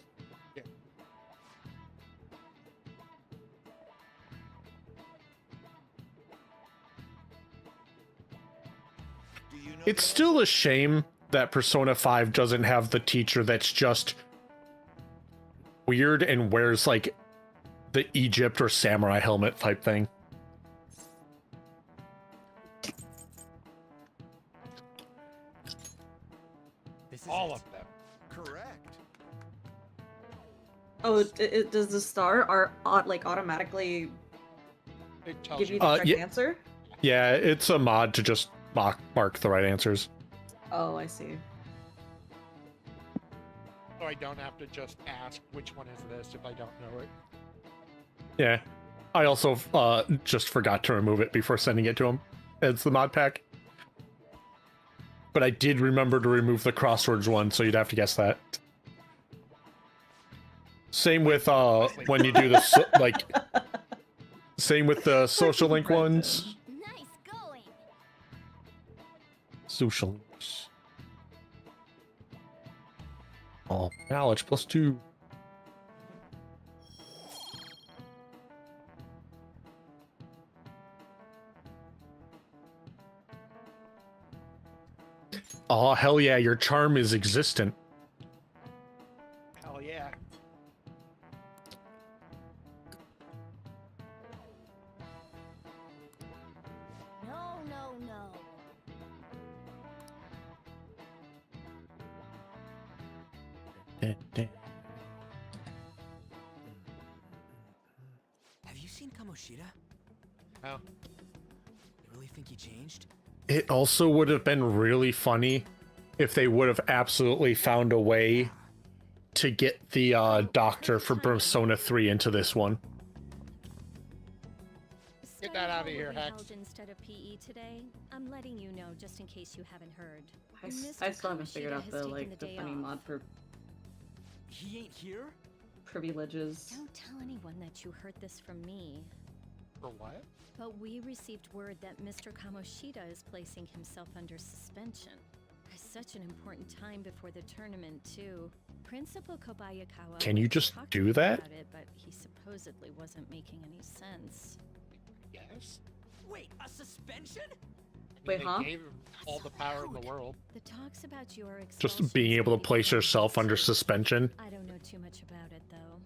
Yeah. It's still a shame that Persona 5 doesn't have the teacher that's just weird and wears, like, the Egypt or samurai helmet type thing. All of them. Correct. Oh, does the star like automatically It tells give you. you the correct yeah. answer? Yeah, it's a mod to just mark the right answers. Oh, I see. So I don't have to just ask which one is this if I don't know it. Yeah. I also just forgot to remove it before sending it to him. It's the mod pack. But I did remember to remove the crosswords one, so you'd have to guess that. Same with when you do the like. Same with the social link ones. Nice going. Social links. Oh, knowledge +2. Oh, hell yeah, your charm is existent. Hell yeah. No, no, no. Have you seen Kamoshida? No. You really think he changed? It also would have been really funny if they would have absolutely found a way to get the doctor for Persona 3 into this one. Get that out of Study here, hall will be Hex. held instead of PE today. I'm letting you know just in case you haven't heard. I Mr. still haven't figured Kamoshida out has the taken the day funny off. mod for He ain't here? privileges. Don't tell anyone that you heard this from me. For what? But we received word that Mr. Kamoshida is placing himself under suspension. Such an important time before the tournament, too. Principal Kobayakawa Can you was just talking do that? about it, but he supposedly wasn't making any sense. Yes. Wait, a suspension? Wait, They huh? gave him all the power in the world. The talks about your Just being able to place yourself under suspension. I don't know too much about it, though.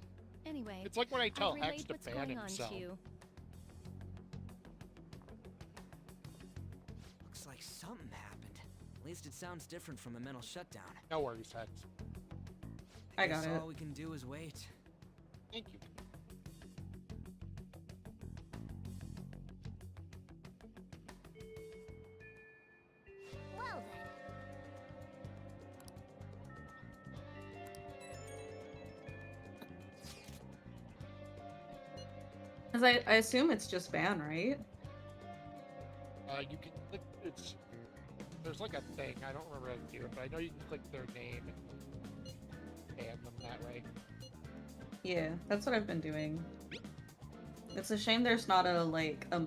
Anyway, It's like when I tell I've Hex relayed to what's ban going on himself. to you. Looks like something happened. At least it sounds different from a mental shutdown. No worries, Hex. I got Guess it. all we can do is wait. Thank you. Well then. Cause I assume it's just ban, right? You can click. There's like a thing. I don't remember how to do it, but I know you can click their name and ban them that way. Yeah, that's what I've been doing. It's a shame there's not a like a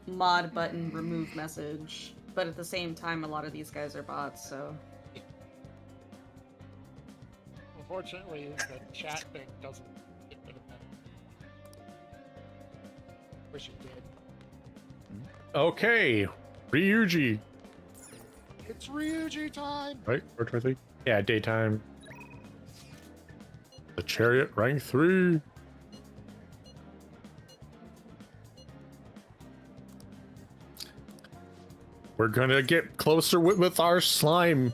mod button remove message, but at the same time, a lot of these guys are bots, so. Unfortunately, the chat thing doesn't get rid of that. Wish it did. Okay, Ryuji. It's Ryuji time! Right? 4:23? Yeah, daytime. The chariot rank 3. We're gonna get closer with our slime.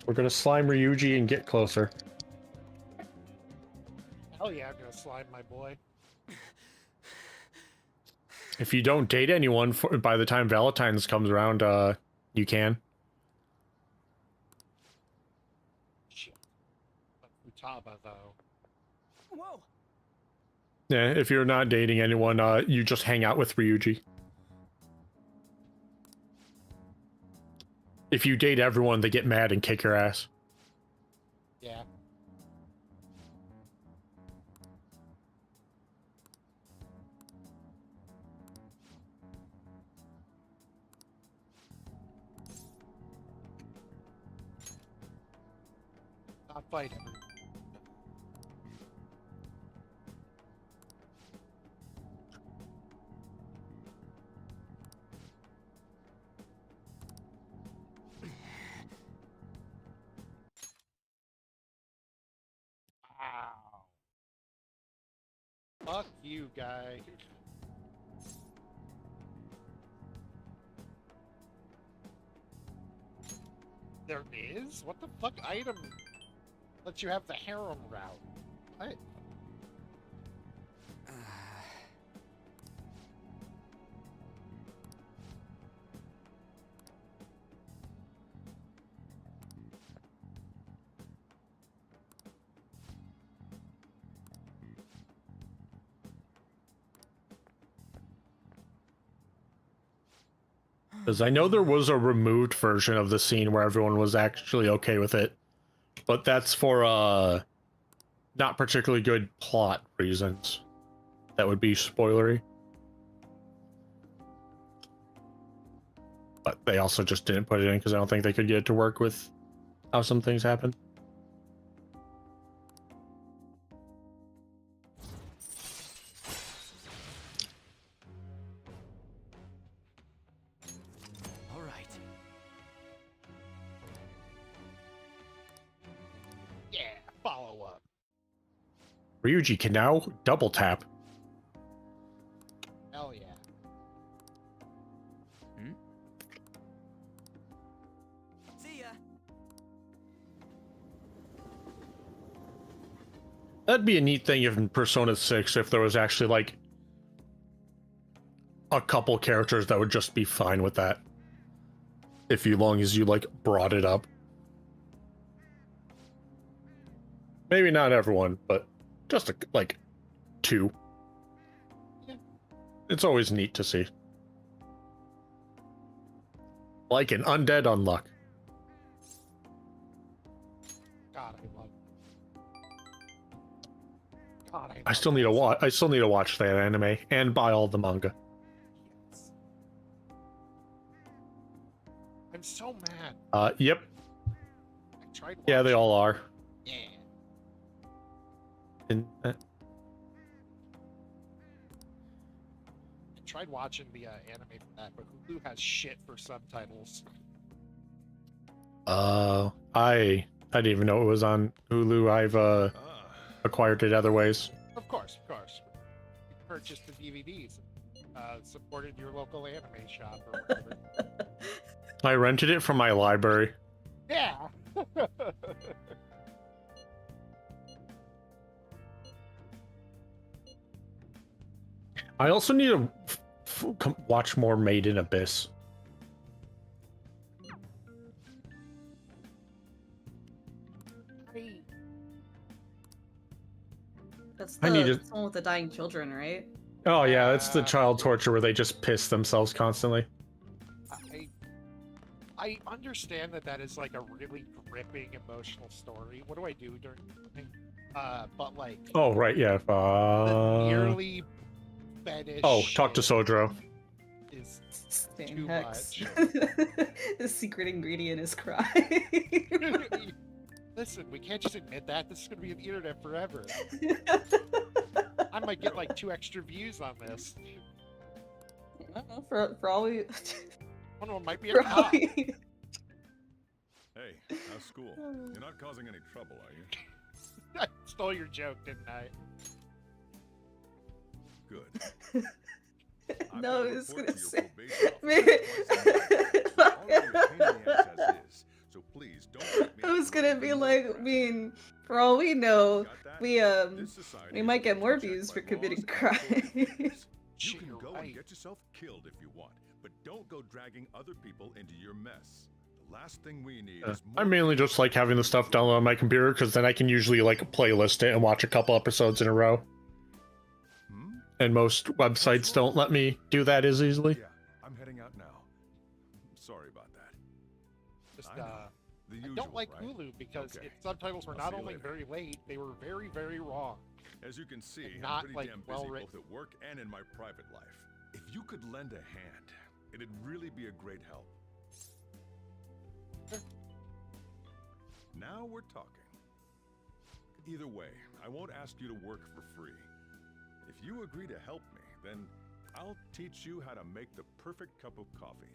We're gonna slime Ryuji and get closer. Hell yeah, I'm gonna slime my boy. If you don't date anyone by the time Valentine's comes around, you can. Shit. But Futaba, though. Whoa! Yeah, if you're not dating anyone, you just hang out with Ryuji. If you date everyone, they get mad and kick your ass. Yeah. Not fight everyone. Wow. Fuck you, guy. There is? What the fuck item lets you have the harem route? What? Because I know there was a removed version of the scene where everyone was actually okay with it. But that's for, not particularly good plot reasons. That would be spoilery. But they also just didn't put it in because I don't think they could get it to work with how some things happen. All right. Yeah, follow up. Ryuji can now double tap. Hell yeah. See ya. That'd be a neat thing if in Persona 6 if there was actually like a couple characters that would just be fine with that. If you long as you like brought it up. Maybe not everyone, but just like 2. Yeah. It's always neat to see. Like an undead unluck. God, I love. God, I still need to watch. I still need to watch that anime and buy all the manga. Yes. I'm so mad. Yep. I tried. Yeah, they watching- all are. Yeah. And I tried watching the anime for that, but Hulu has shit for subtitles. I didn't even know it was on Hulu. I've acquired it other ways. Of course, of course. You purchased the DVDs, supported your local anime shop or whatever. I rented it from my library. Yeah. I also need to watch more Made in Abyss. That's I need the to- one with the dying children, right? Oh yeah, that's the child torture where they just piss themselves constantly. I understand that that is like a really gripping emotional story. What do I do during the thing? But like. Oh right, yeah. The nearly fetish. Oh, talk to Sodro. Is Stan too Hex. much. The secret ingredient is crying. Listen, we can't just admit that. This is going to be on the internet forever. I might get like 2 extra views on this. For all we One of them might be a cop. Hey, how's school? You're not causing any trouble, are you? I stole your joke, didn't I? Good. No, I was gonna say. So please don't. I was gonna be like, I mean, for all we know, we might get more views for committing crimes. You can go and get yourself killed if you want, but don't go dragging other people into your mess. The last thing we need is I mainly just like having the stuff downloaded on my computer because then I can usually like playlist it and watch a couple episodes in a row. And most websites don't let me do that as easily. Yeah, I'm heading out now. Sorry about that. Just, I I don't like Hulu because its subtitles were not only very late, they were very, very wrong. As you can see, And I'm not, pretty like, damn busy well-written. both at work and in my private life. If you could lend a hand, it'd really be a great help. Now we're talking. Either way, I won't ask you to work for free. If you agree to help me, then I'll teach you how to make the perfect cup of coffee.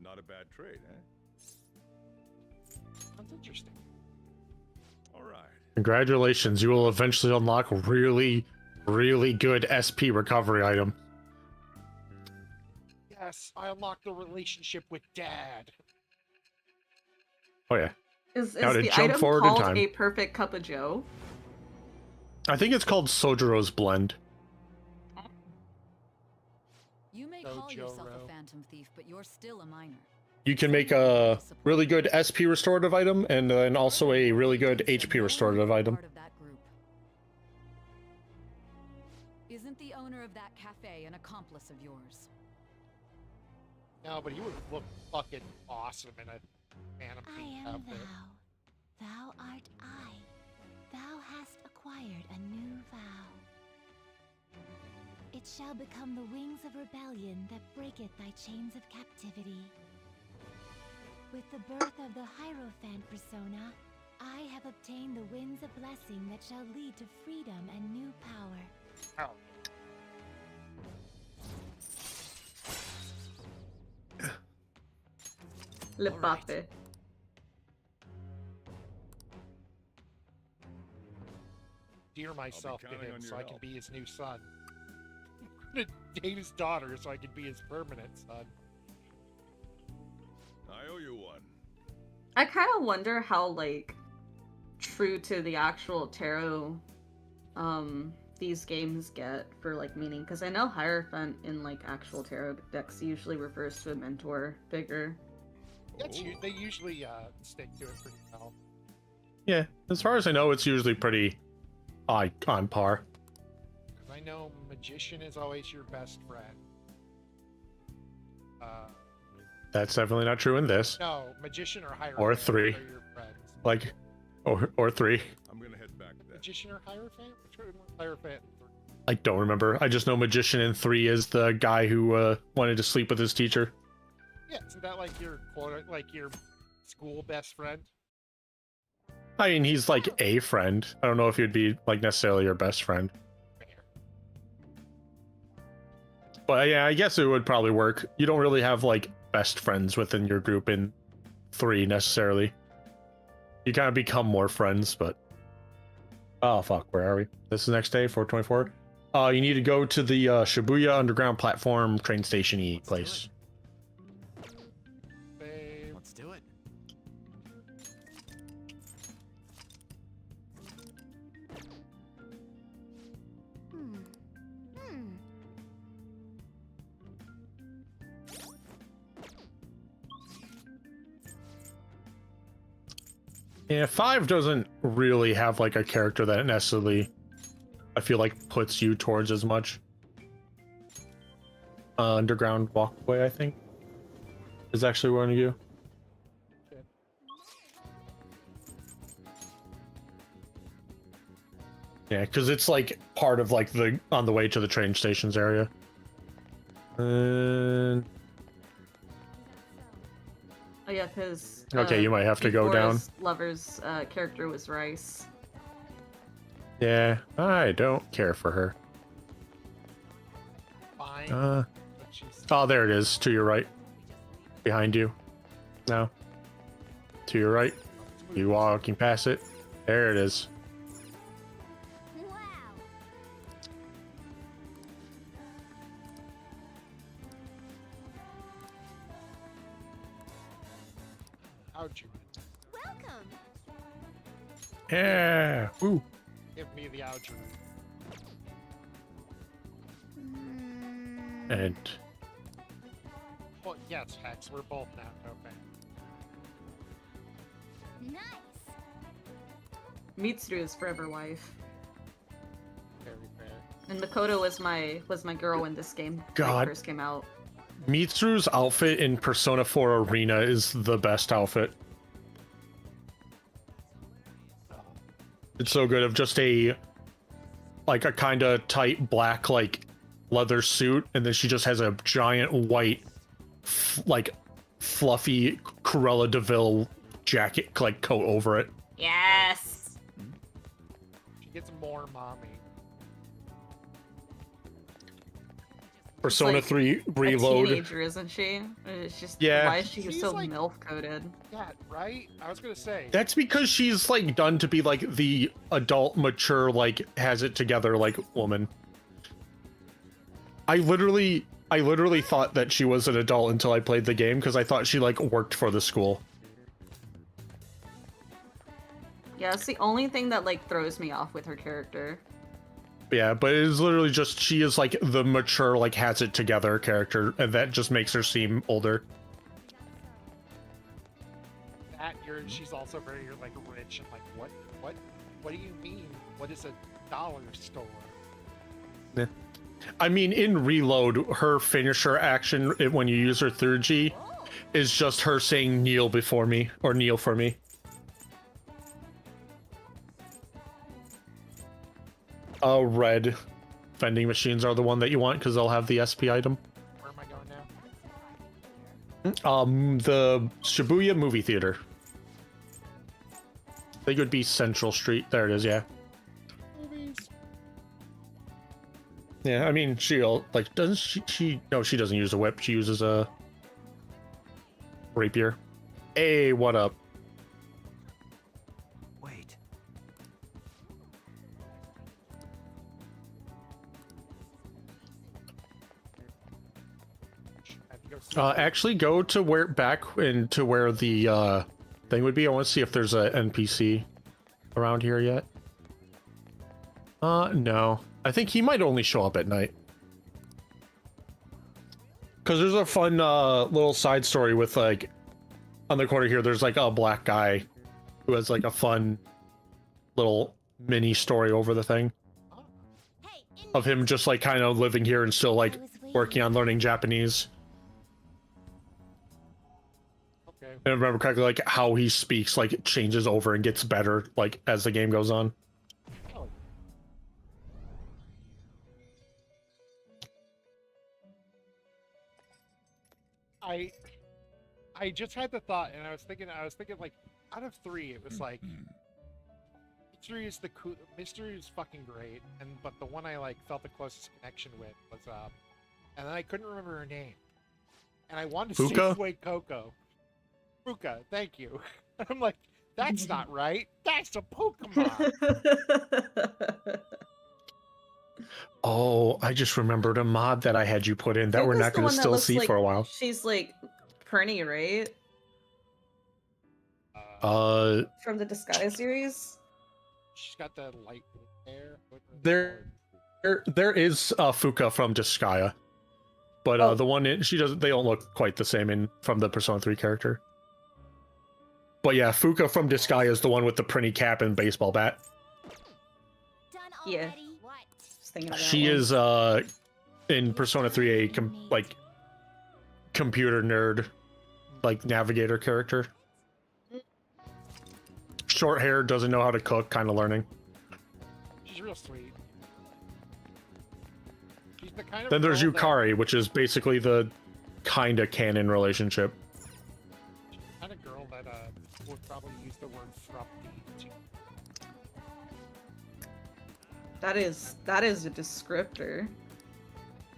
Not a bad trade, eh? Sounds interesting. All right. Congratulations, you will eventually unlock really, really good SP recovery item. Yes, I unlocked the relationship with Dad. Oh yeah. Is How to the jump item forward in called time. a perfect cup of Joe? I think it's called Sojiro's Blend. You may call yourself a phantom thief, but you're still a minor. You can make a really good SP restorative item and then also a really good HP restorative item. Part of that group. Isn't the owner of that cafe an accomplice of yours? No, but he would look fucking awesome in a Phantom I Thief am outfit. thou, thou art I. Thou hast acquired a new vow. It shall become the wings of rebellion that breaketh thy chains of captivity. With the birth of the Hierophant persona, I have obtained the winds of blessing that shall lead to freedom and new power. Oh. Le Pape. Dear myself to counting him on so your I can help. be his new son. I'm gonna date his daughter so I can be his permanent son. I owe you one. I kind of wonder how, like, true to the actual tarot, these games get for, like, meaning. Because I know Hierophant in, like, actual tarot decks usually refers to a mentor figure. That's they usually stick to it pretty well. Yeah, as far as I know, it's usually pretty on par. 'Cause I know Magician is always your best friend. That's definitely not true in this. No, Magician or Hierophant Or 3. are your friends. Like, or 3. I'm gonna head back then. Magician or Hierophant? Which one was Hierophant? I don't remember. I just know Magician in 3 is the guy who wanted to sleep with his teacher. Yeah, isn't that like your like your school best friend? I mean, he's like a friend. I don't know if he'd be like necessarily your best friend. But yeah, I guess it would probably work. You don't really have like best friends within your group in 3 necessarily. You kind of become more friends, but oh fuck, where are we? This is the next day, 424. You need to go to the Shibuya Underground Platform train station-y place. Let's do it. Yeah, 5 doesn't really have like a character that necessarily I feel like puts you towards as much. Underground walkway, I think, is actually one of you. Yeah, because it's like part of like the on the way to the train stations area. Oh yeah, because Okay, you might have to go down. Lover's character was Rice. Yeah, I don't care for her. Fine. Oh, there it is, to your right. Behind you. No. To your right. You walking past it. There it is. Ouch. Welcome. Yeah. Ooh. Give me the ouch. And Well, yes, Hex, we're both now. Okay. Nice. Mitsuru is forever wife. Very fair. And Makoto was my girl when this game God. first came out. Mitsuru's outfit in Persona 4 Arena is the best outfit. It's so good of just a kind of tight black leather suit, and then she just has a giant white fluffy Cruella de Vil jacket coat over it. Yes. She gets more mommy. Persona like 3 A Reload. teenager, isn't she? It's just Yeah. why is she She's so like- MILF coded? Yeah, right? I was gonna say. That's because she's done to be the adult, mature, has it together woman. I literally thought that she was an adult until I played the game because I thought she worked for the school. Yeah, it's the only thing that throws me off with her character. Yeah, but it is literally just she is the mature, has it together character, and that just makes her seem older. She's also very rich and what do you mean? What is a dollar store? Yeah. I mean, in Reload, her finisher action when you use her 3G is just her saying kneel before me, or kneel for me. Red vending machines are the one that you want because they'll have the SP item. Where am I going now? The Shibuya movie theater. I think it would be Central Street. There it is, yeah. Movies. Yeah, I mean, she'll, doesn't she... No, she doesn't use a whip. She uses a rapier. Hey, what up? Wait. Actually, go to where the thing would be. I want to see if there's a NPC around here yet. No. I think he might only show up at night. Because there's a fun little side story with on the corner here. There's a black guy who has a fun little mini story over the thing of him just kind of living here and still working on learning Japanese. Okay. And I remember correctly, how he speaks changes over and gets better as the game goes on. Oh. I just had the thought, and I was thinking out of 3, it was Mystery is Mystery is fucking great, but the one I felt the closest connection with was and then I couldn't remember her name, and I wanted to Fuka? say Wait Coco. Fuka, thank you. I'm like, that's not right. That's a Pokemon. Oh, I just remembered a mod that I had you put in that we're not going to still see for a while. She's Perny, right? From the Disguise series. She's got the light hair. There is Fuka from Disgaea, but the one they don't look quite the same from the Persona 3 character. But yeah, Fuka from Disgaea is the one with the pretty cap and baseball bat. Yeah. Just thinking of that She one. is in Persona 3 a computer nerd, navigator character. Short hair, doesn't know how to cook, kind of learning. She's real sweet. She's the kind of Then there's girl that- Yukari, which is basically the kind of canon relationship. She's the kind of girl that would probably use the word frumpy. That is a descriptor.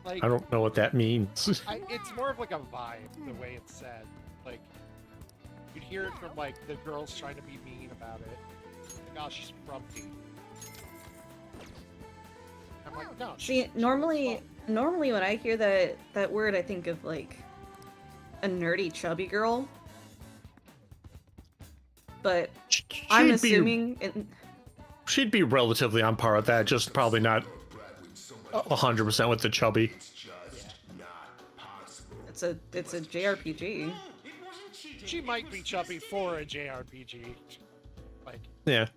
Like, I don't know what that means. it's more of like a vibe, the way it's said. Like, you'd hear it from like the girls trying to be mean about it. Like, oh, she's frumpy. I'm like, no. See, normally when I hear that word, I think of like a nerdy chubby girl. But I'm assuming she'd be relatively on par with that, just probably not 100% with the chubby. It's a JRPG. She might be chubby for a JRPG. Like, Yeah.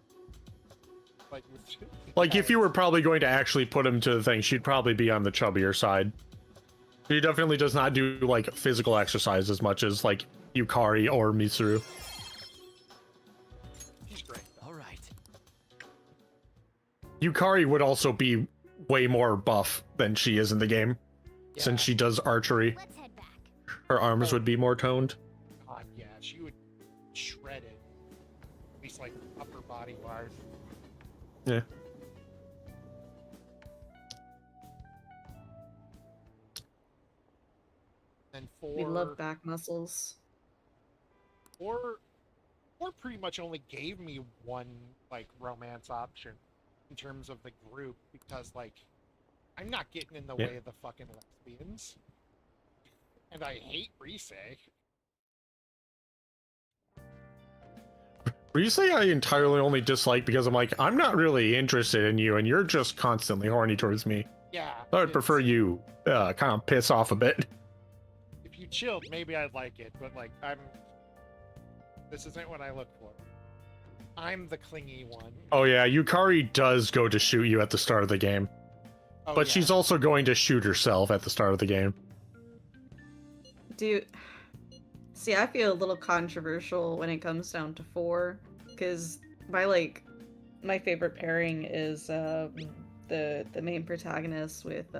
Like if you were probably going to actually put him to the thing, she'd probably be on the chubbier side. She definitely does not do like physical exercise as much as like Yukari or Mitsuru. He's great. All right. Yukari would also be way more buff than she is in the game, since she does archery. Her arms would be more toned. God, yeah, she would shred it. At least like upper body wise. Yeah. And We love back muscles. Or pretty much only gave me one like romance option in terms of the group because like I'm not getting in the way of the fucking lesbians. And I hate Rise. Rise I entirely only dislike because I'm like, I'm not really interested in you and you're just constantly horny towards me. Yeah. I would prefer you kind of piss off a bit. If you chilled, maybe I'd like it, but like this isn't what I look for. I'm the clingy one. Oh yeah, Yukari does go to shoot you at the start of the game. Oh, But yeah. she's also going to shoot herself at the start of the game. Dude, see, I feel a little controversial when it comes down to 4, because my favorite pairing is the main protagonist with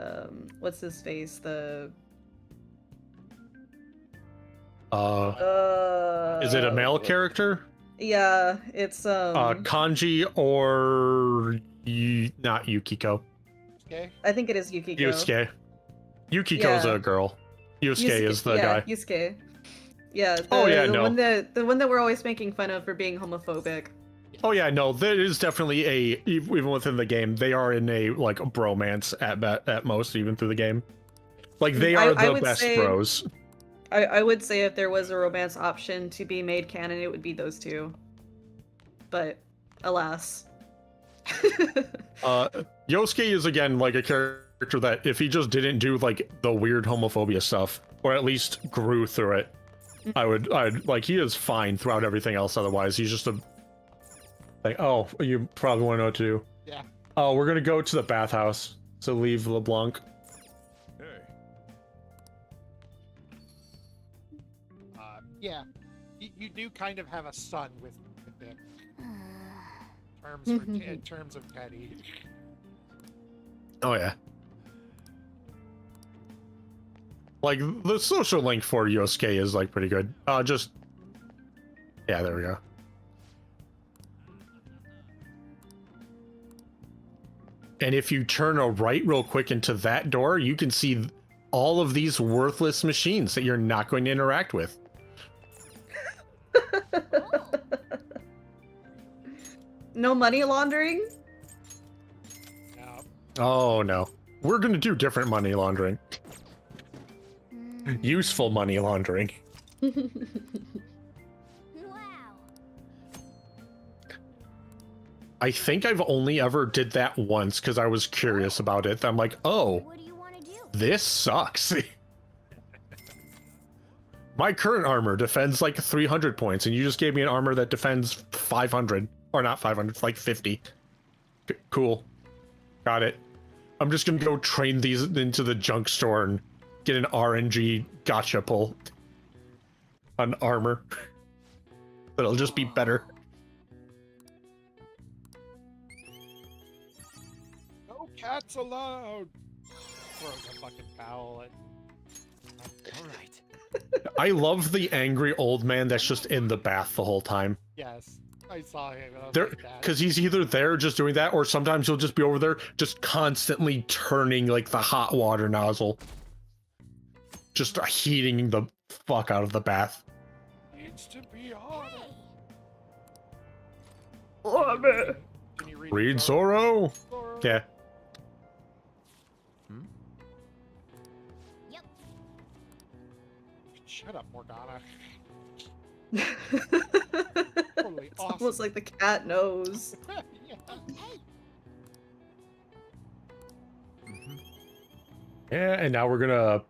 what's his face, is it a male character? Yeah, it's Kanji or not Yukiko. Okay. I think it is Yukiko. Yusuke. Yukiko's a girl. Yusuke is the guy. Yusuke. Yeah. The one that we're always making fun of for being homophobic. Oh yeah, no, there is definitely even within the game, they are in a like a bromance at most, even through the game. Like they are the best bros. I would say if there was a romance option to be made canon, it would be those two. But alas. Yosuke is again like a character that if he just didn't do like the weird homophobia stuff, or at least grew through it, I'd like he is fine throughout everything else otherwise. He's just a like, oh, you probably want to know what to do. Yeah. Oh, we're gonna go to the bathhouse. So leave LeBlanc. Yeah, you do kind of have a son with it. In terms of Teddy. Oh yeah. Like the social link for Yosuke is like pretty good. Yeah, there we go. And if you turn a right real quick into that door, you can see all of these worthless machines that you're not going to interact with. No money laundering? No. Oh no. We're gonna do different money laundering. Useful money laundering. I think I've only ever did that once because I was curious about it. I'm like, oh, this sucks. My current armor defends like 300 points, and you just gave me an armor that defends 500. Or not 500, like 50. Cool. Got it. I'm just gonna go train these into the junk store and get an RNG gotcha pull. On armor. But it'll just be better. No cats allowed! Throws a fucking towel at... Alright. I love the angry old man that's just in the bath the whole time. Yes. I saw him. And I was There, like, that. because he's either there just doing that, or sometimes he'll just be over there just constantly turning like the hot water nozzle. Just heating the fuck out of the bath. Needs to be on. Oh, man. Can you Read Zoro? Yeah. Yep. Shut up, Morgana. It's almost like the cat knows. Yeah. Yeah, and now we're gonna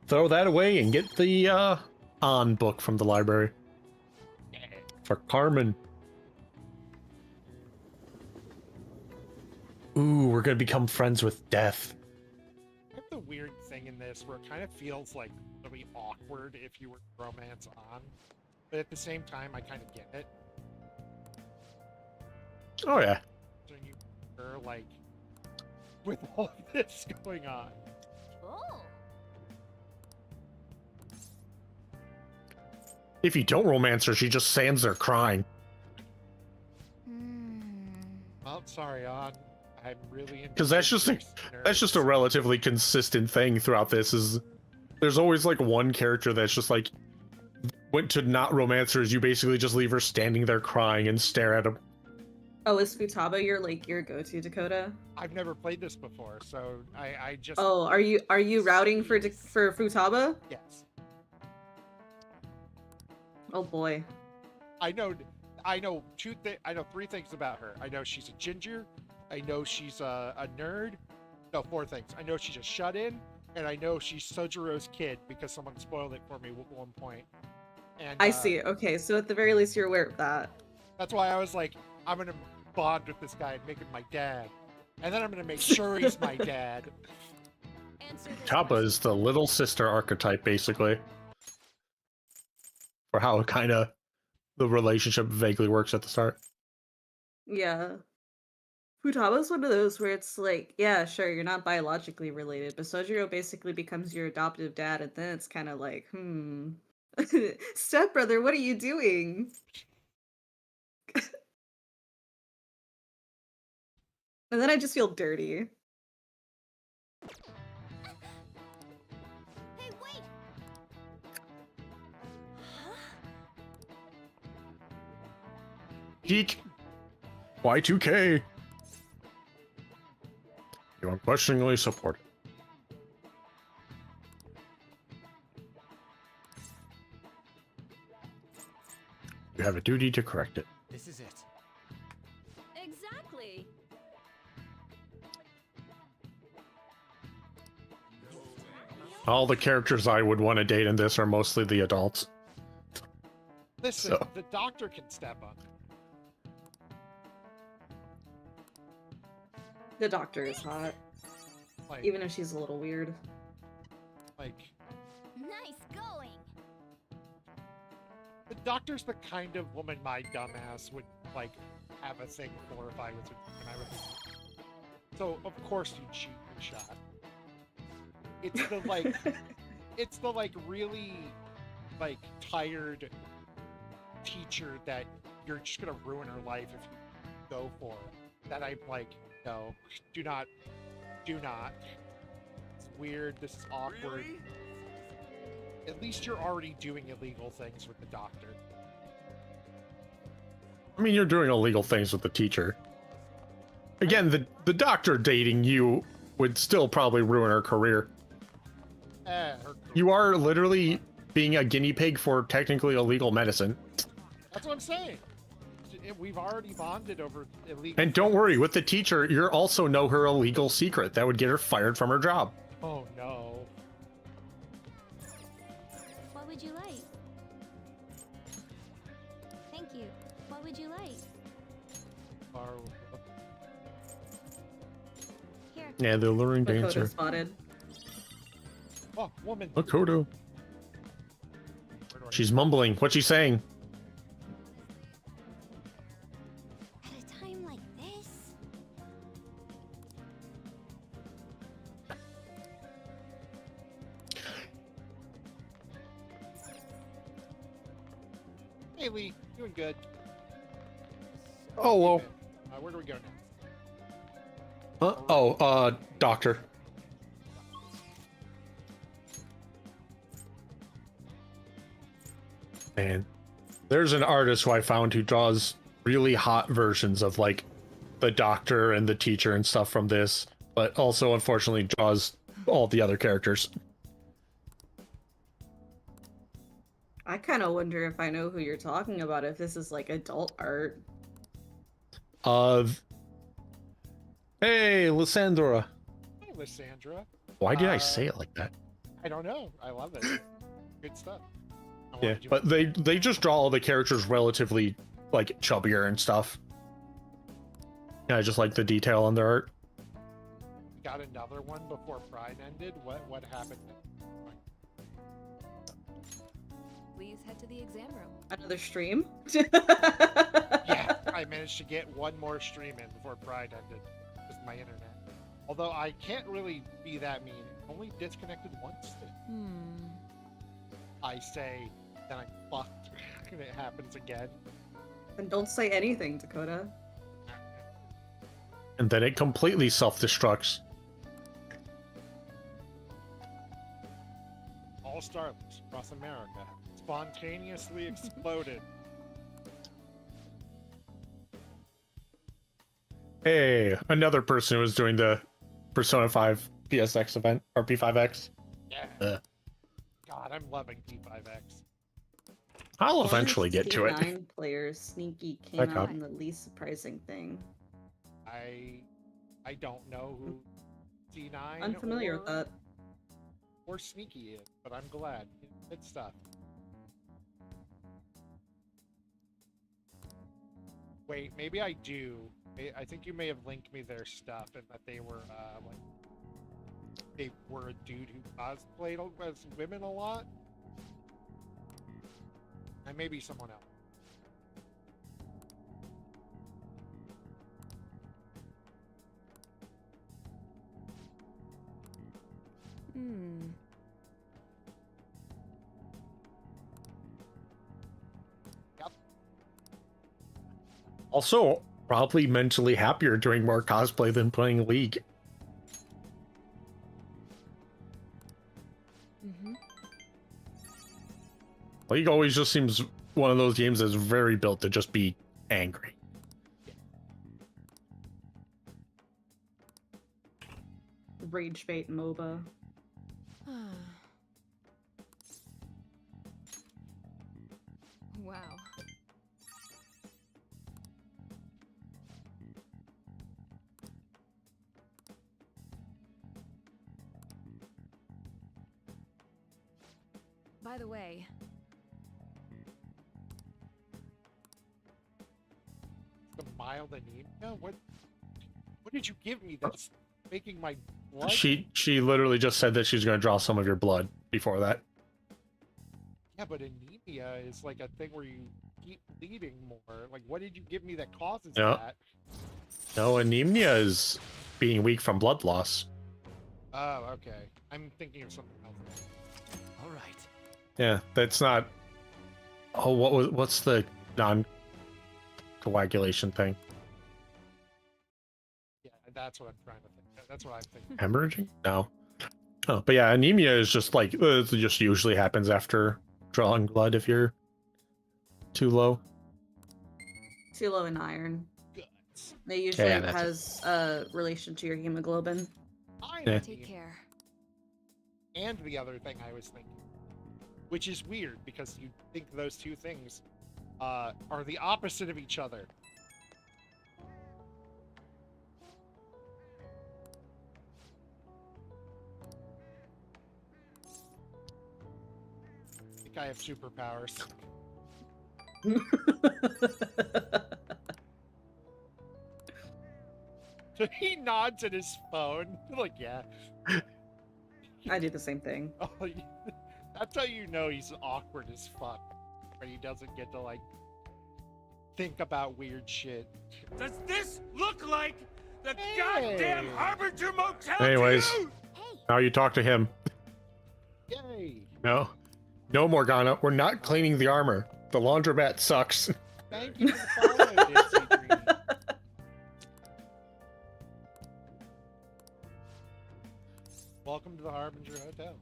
throw that away and get the on book from the library. For Carmen. Ooh, we're gonna become friends with Death. I have the weird thing in this where it kind of feels like really awkward if you were romance on, but at the same time, I kind of get it. Oh yeah. So you are like, with all of this going on. Oh. If you don't romance her, she just stands there crying. Well, sorry, On. I'm really into Because that's just a relatively consistent thing throughout this. Is there's always like one character that's just like went to not romance her, is you basically just leave her standing there crying and stare at him. Oh, is Futaba your go-to, Dakota? I've never played this before, so I just. Oh, are you routing for Futaba? Yes. Oh boy. I know three things about her. I know she's a ginger. I know she's a nerd. No, four things. I know she's a shut-in, and I know she's Sojiro's kid because someone spoiled it for me at one point. And I see. Okay, so at the very least, you're aware of that. That's why I was like, I'm gonna bond with this guy and make him my dad, and then I'm gonna make sure he's my dad. Kappa is the little sister archetype, basically. For how kind of the relationship vaguely works at the start. Yeah. Futaba's one of those where it's like, yeah, sure, you're not biologically related, but Sojiro basically becomes your adoptive dad, and then it's kind of like, stepbrother, what are you doing? And then I just feel dirty. Hey, wait! Geek! Y2K! You unquestioningly support it. You have a duty to correct it. This is it. Exactly. All the characters I would want to date in this are mostly the adults. Listen, So. the doctor can step on it. The doctor is hot. Like, Even if she's a little weird. like, Nice going. the doctor's the kind of woman my dumbass would, like, have a thing for if I was when I was So, of course you cheat and shot. It's the, like, it's the, like, really, like, tired teacher that you're just gonna ruin her life if you go for it. That I'm like, no, do not. It's weird, this is awkward. Really? At least you're already doing illegal things with the doctor. I mean, you're doing illegal things with the teacher. Again, the doctor dating you would still probably ruin her career. You are literally being a guinea pig for technically illegal medicine. That's what I'm saying. We've already bonded over illegal. And don't worry, with the teacher, you also know her illegal secret that would get her fired from her job. Oh no. What would you like? Thank you. What would you like? Here. Yeah, the alluring Makoto dancer. spotted. Oh, woman. Makoto. She's mumbling. What's she saying? At a time like this? Hey Lee, doing good. Oh, well. Where do we go now? Doctor. Man, there's an artist who I found who draws really hot versions of like the doctor and the teacher and stuff from this, but also unfortunately draws all the other characters. I kind of wonder if I know who you're talking about, if this is like adult art. Hey, Lysandra. Hey, Lysandra. Why did I say it like that? I don't know. I love it. Good stuff. Yeah, but they just draw all the characters relatively like chubbier and stuff. Yeah, I just like the detail on their art. Got another one before Pride ended. What happened? Please head to the exam room. Another stream? Yeah, I managed to get one more stream in before Pride ended with my internet. Although I can't really be that mean. Only disconnected once. I say, then I'm fucked, and it happens again. And don't say anything, Dakota. And then it completely self-destructs. All Starlings across America spontaneously exploded. Hey, another person who was doing the Persona 5 PSX event, or P5X. Yeah. God, I'm loving P5X. I'll eventually get to it. 9 players sneaky came Okay. out in the least surprising thing. I don't know who C9 Unfamiliar with that. or Sneaky is, but I'm glad. Good stuff. Wait, maybe I do. I think you may have linked me their stuff and that they were they were a dude who cosplayed as women a lot. And maybe someone else. Yep. Also, probably mentally happier doing more cosplay than playing League. League always just seems one of those games that's very built to just be angry. Rage bait MOBA. Wow. By the way, The mild anemia? What did you give me that's making my blood? She literally just said that she's going to draw some of your blood before that. Yeah, but anemia is like a thing where you keep bleeding more. Like, what did you give me that causes Yeah. that? No, anemia is being weak from blood loss. Oh, okay. I'm thinking of something else. All right. Yeah, that's not. Oh, what's the non-coagulation thing? Yeah, that's what I'm trying to think. That's what I'm thinking. Hemorrhaging? No. Oh, but yeah, anemia is just like it just usually happens after drawing blood if you're too low. Too low in iron. Guts. It usually Yeah, that's has a relation to your hemoglobin. Yeah. take care. And the other thing I was thinking, which is weird because you think those two things are the opposite of each other. I think I have superpowers. So he nods at his phone. Like, yeah. I do the same thing. Oh, that's how you know he's awkward as fuck. When he doesn't get to, like, think about weird shit. Does this look like the goddamn Harbinger Motel? Anyways, now you talk to him. Yay! No, Morgana, we're not cleaning the armor. The laundromat sucks. Thank you for the follow, Dizzy Green. welcome to the Harbinger Hotel.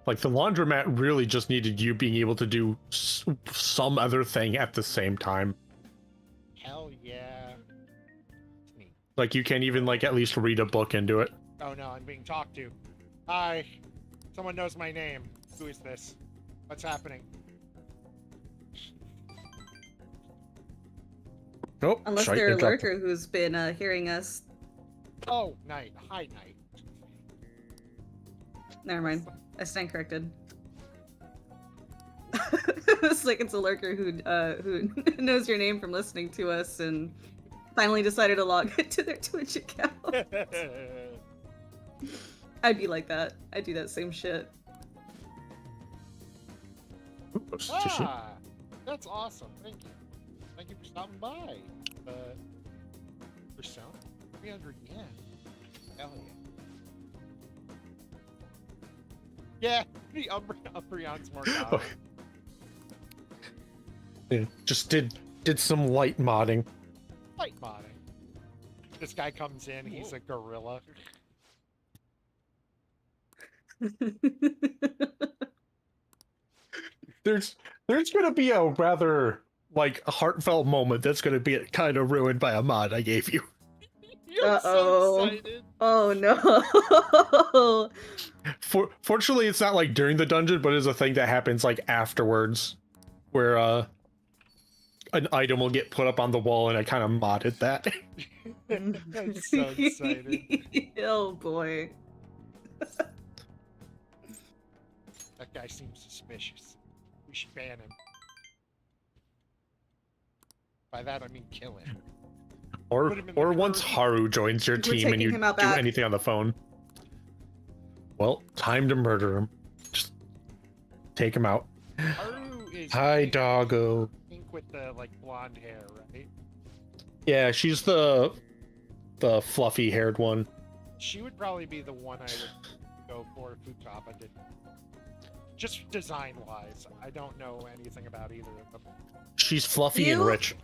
Like, the laundromat really just needed you being able to do some other thing at the same time. Hell yeah. It's neat. Like, you can't even, like, at least read a book and do it. Oh no, I'm being talked to. Hi. Someone knows my name. Who is this? What's happening? Nope. Unless they're a lurker who's been hearing us. Oh, Knight. Hi, Knight. Never mind. I stand corrected. It's like it's a lurker who knows your name from listening to us and finally decided to log into their Twitch account. I'd be like that. I do that same shit. Ah, that's awesome. Thank you. Thank you for stopping by. Persona? 300 yen. Hell yeah. Yeah, the Umbreon's more common. Yeah, just did some light modding. Light modding. This guy comes in, he's a gorilla. There's gonna be a rather like heartfelt moment that's gonna be kind of ruined by a mod I gave you. You're so excited. Oh no. Fortunately, it's not like during the dungeon, but it's a thing that happens like afterwards, where an item will get put up on the wall, and I kind of modded that. I'm so excited. Oh boy. That guy seems suspicious. We should ban him. By that I mean kill him. Or once Haru joins your team and you do anything on the phone. Well, time to murder him. Just take him out. Haru is Hi, doggo. Pink with the like blonde hair, right? Yeah, she's the fluffy haired one. She would probably be the one I would go for if Futaba didn't. Just design wise, I don't know anything about either of them. She's fluffy and rich.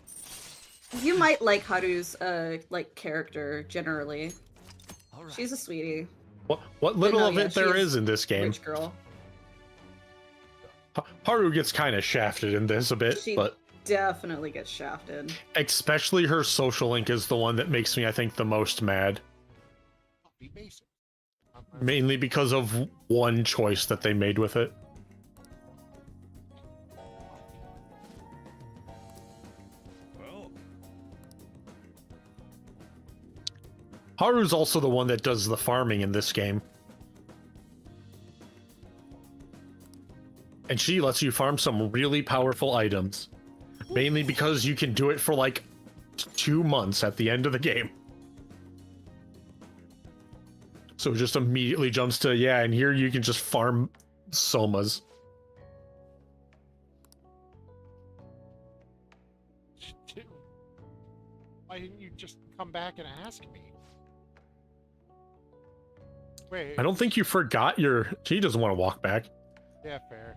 You might like Haru's like character generally. She's a sweetie. What little of it there is in this game. Rich girl. Haru gets kind of shafted in this a bit, She but definitely gets shafted. especially her social link is the one that makes me, I think, the most mad. Be basic. Mainly because of one choice that they made with it. Well, Haru's also the one that does the farming in this game. And she lets you farm some really powerful items. Mainly because you can do it for like 2 months at the end of the game. So it just immediately jumps to, yeah, and here you can just farm somas. Why didn't you just come back and ask me? Wait. I don't think you forgot she doesn't want to walk back. Yeah, fair.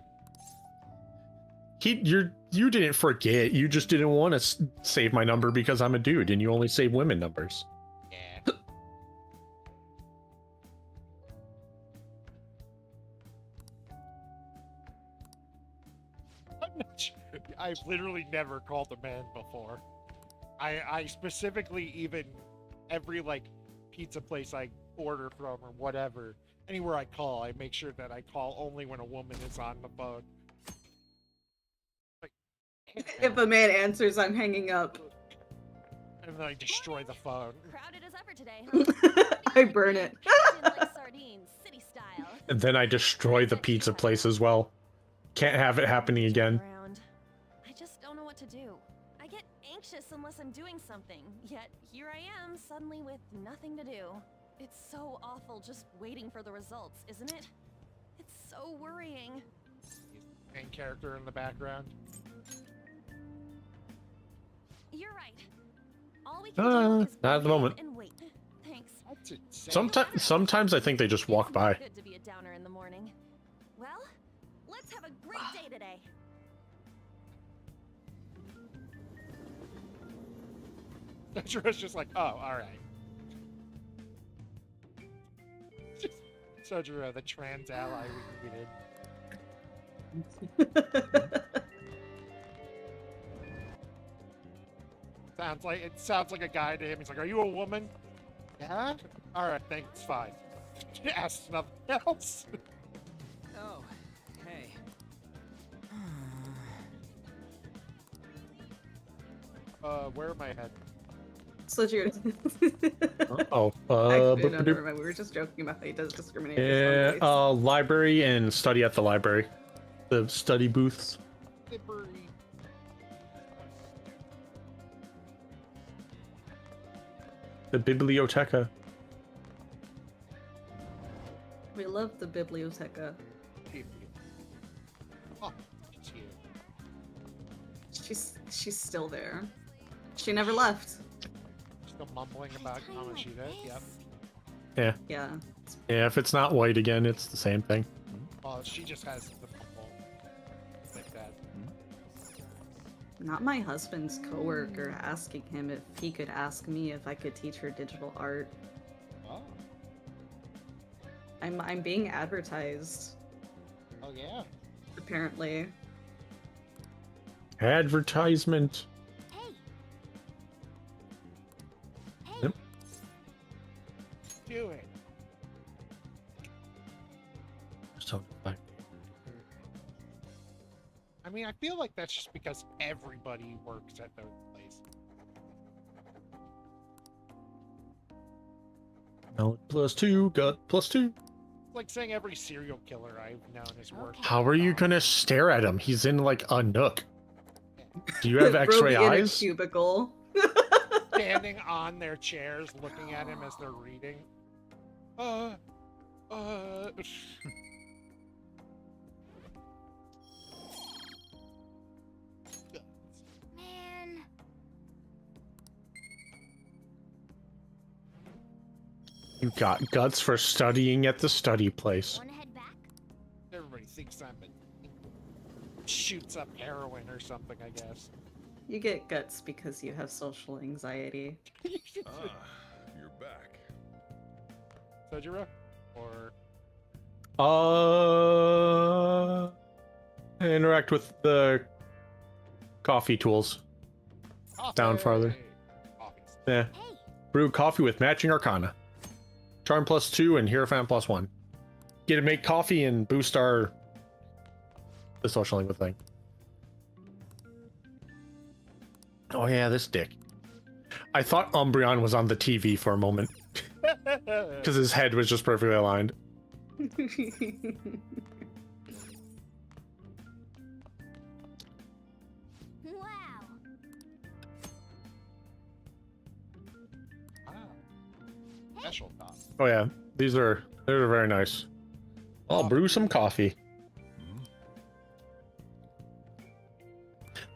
You didn't forget. You just didn't want to save my number because I'm a dude and you only save women numbers. Yeah. I've literally never called a man before. I specifically even every like pizza place I order from or whatever, anywhere I call, I make sure that I call only when a woman is on the phone. Like, If a man answers, I'm hanging up. and then I destroy the phone. Crowded as ever today. I burn it. Like sardines, city style. And then I destroy the pizza place as well. Can't have it happening again. I just don't know what to do. I get anxious unless I'm doing something, yet here I am suddenly with nothing to do. It's so awful just waiting for the results, isn't it? It's so worrying. Main character in the background. You're right. All we can do is Not at the moment. and wait. Thanks. Sometimes I think they just walk by. Good to be a downer in the morning. Well, let's have a great day today. That's just like, oh, all right. Sojiro, the trans ally we needed. Sounds like a guy to him. He's like, "Are you a woman?" Yeah. All right, thanks. Fine. Ask nothing else. Oh, hey. Where am I headed? Sojiro. Actually, no, never mind. We were just joking about how he does discriminate. based on voice. Library and study at the library. The study booths. Library. The biblioteca. We love the biblioteca. Oh, she's here. She's still there. She never left. Still mumbling about Kamoshida. Yep. Yeah. Yeah. Yeah, if it's not white again, it's the same thing. Well, she just has the mumble like that. Not my husband's coworker asking him if he could ask me if I could teach her digital art. Oh. I'm being advertised. Oh yeah. Apparently. Advertisement. Yep. Do it. So, I mean, I feel like that's just because everybody works at those places. no, +2, gut +2. It's like saying every serial killer I've known has worked. How are you gonna stare at him? He's in like a nook. Do you have Robe X-ray in a eyes? cubicle. Standing on their chairs, looking at him as they're reading. Man. You got guts for studying at the study place. Wanna head back? Everybody thinks I'm shoots up heroin or something, I guess. You get guts because you have social anxiety. You're back. Sojiro? Or Interact with the coffee tools. Down farther. Yeah. Brew coffee with matching arcana. Charm +2 and Hierophant +1. Get to make coffee and boost the social link thing. Oh yeah, this dick. I thought Umbreon was on the TV for a moment. Because his head was just perfectly aligned. Wow. Special coffee. Oh yeah, they're very nice. I'll brew some coffee.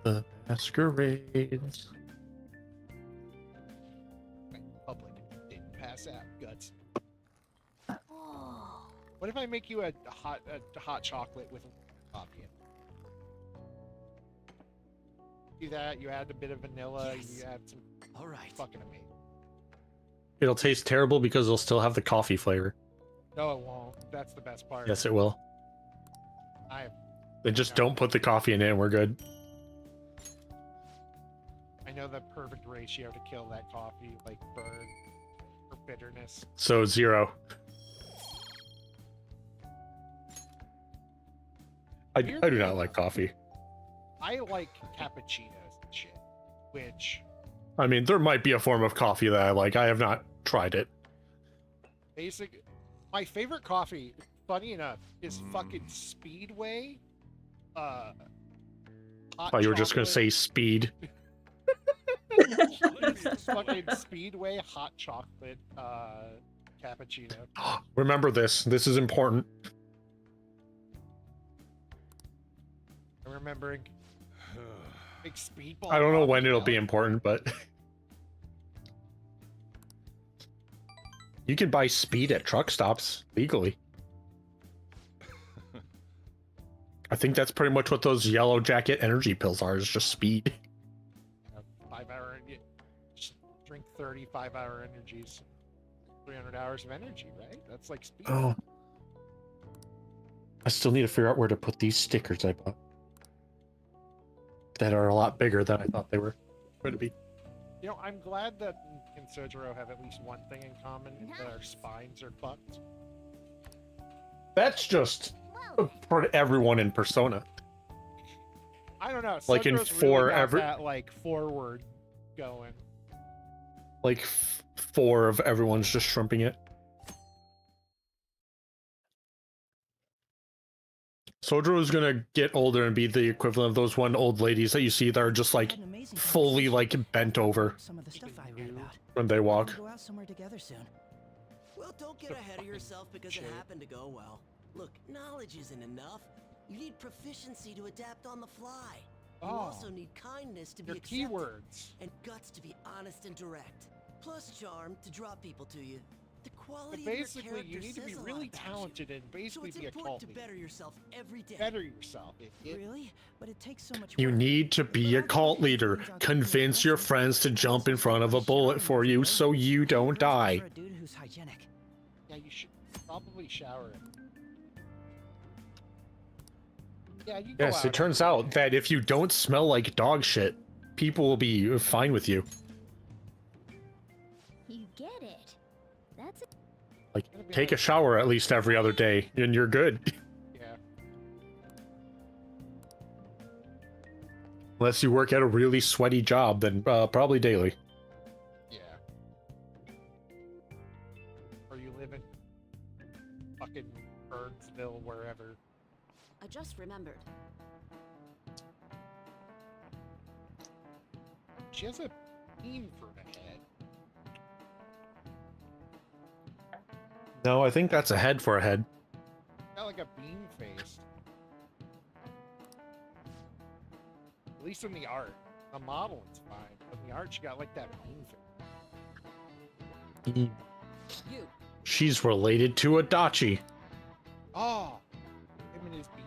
The masquerades. Public didn't pass out. Guts. What if I make you a hot chocolate with coffee in it? Do that. You add a bit of vanilla. You add some. All right. Fucking amazing. It'll taste terrible because it'll still have the coffee flavor. No, it won't. That's the best part. Yes, it will. I Then just don't put the coffee in it and we're good. know the perfect ratio to kill that coffee, like burn or bitterness. So 0. I do not like coffee. I like cappuccinos and shit, which I mean, there might be a form of coffee that I like. I have not tried it. my favorite coffee, funny enough, is fucking Speedway. Hot Oh, you were just gonna chocolate. say speed. It's fucking Speedway hot chocolate cappuccino. Remember this. This is important. I'm remembering big speedball. I don't know coffee when it'll now. be important, but you can buy speed at truck stops legally. I think that's pretty much what those yellow jacket energy pills are, is just speed. 5 hour, just drink 35 hour energies, 300 hours of energy, right? That's like speed. Oh, I still need to figure out where to put these stickers I bought. That are a lot bigger than I thought they were going to be. You know, I'm glad that me and Sojiro have at least one thing in common, and that our spines are fucked. That's just for everyone in Persona. I don't know. Like in Sojiro's four really got every- that like forward going. Like 4 of everyone's just shrimping it. Sojiro is gonna get older and be the equivalent of those one old ladies that you see that are just like fully like bent over Some of the stuff I read about. when they walk. We'll go out somewhere together soon. Well, don't get ahead of yourself because it happened to go well. Look, knowledge isn't enough. You need proficiency to adapt on the fly. You also need kindness to be Your accepted, keywords. and guts to be honest and direct. Plus charm to draw people to you. The quality But of your basically, character you need to says be a lot really about talented and so basically it's be a important cult to leader. better yourself every day. Better yourself. Really? But it takes so much You need to be a cult leader. Convince your friends to jump in front of a bullet for you so you don't die. For a dude who's hygienic. Yeah, you should probably shower it. Yeah, you go Yes, out it turns out that if you don't smell like dog shit, people will be fine with you. You get it. That's it. Like, take a shower at least every other day, and you're good. Yeah. Unless you work at a really sweaty job, then probably daily. Yeah. Or you live in fucking Burnsville, wherever. I just remembered. She has a beam for a head. No, I think that's a head for a head. Got like a beam face. At least in the art. The model it's fine. But in the art she got like that beam face. She's related to Adachi. Oh! Him and his beam.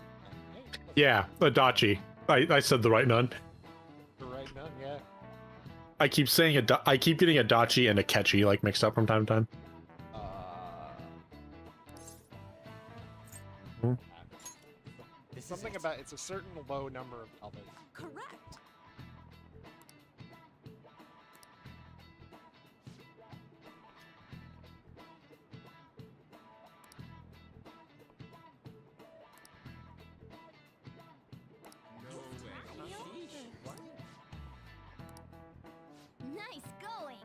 Yeah, Adachi. I said the right nun. The right nun, yeah. I keep saying I keep getting Adachi and Akechi like mixed up from time to time. Something about it's a certain low number of colors. Correct. Nice going.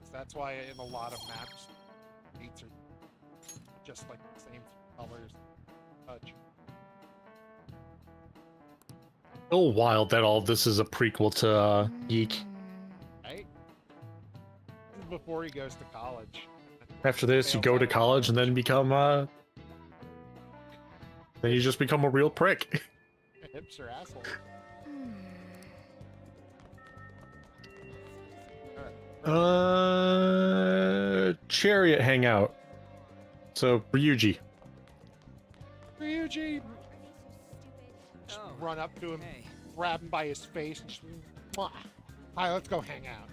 So that's why in a lot of maps, beats are just like the same colors. Touch. A little wild that all this is a prequel to Geek. Right? This is before he goes to college. After this, you go to college and then become then you just become a real prick. Hipster asshole. Chariot hangout. So Ryuji. Ryuji! Just run up to him, grab him by his face, and just, "Mwah. Hi, let's go hang out.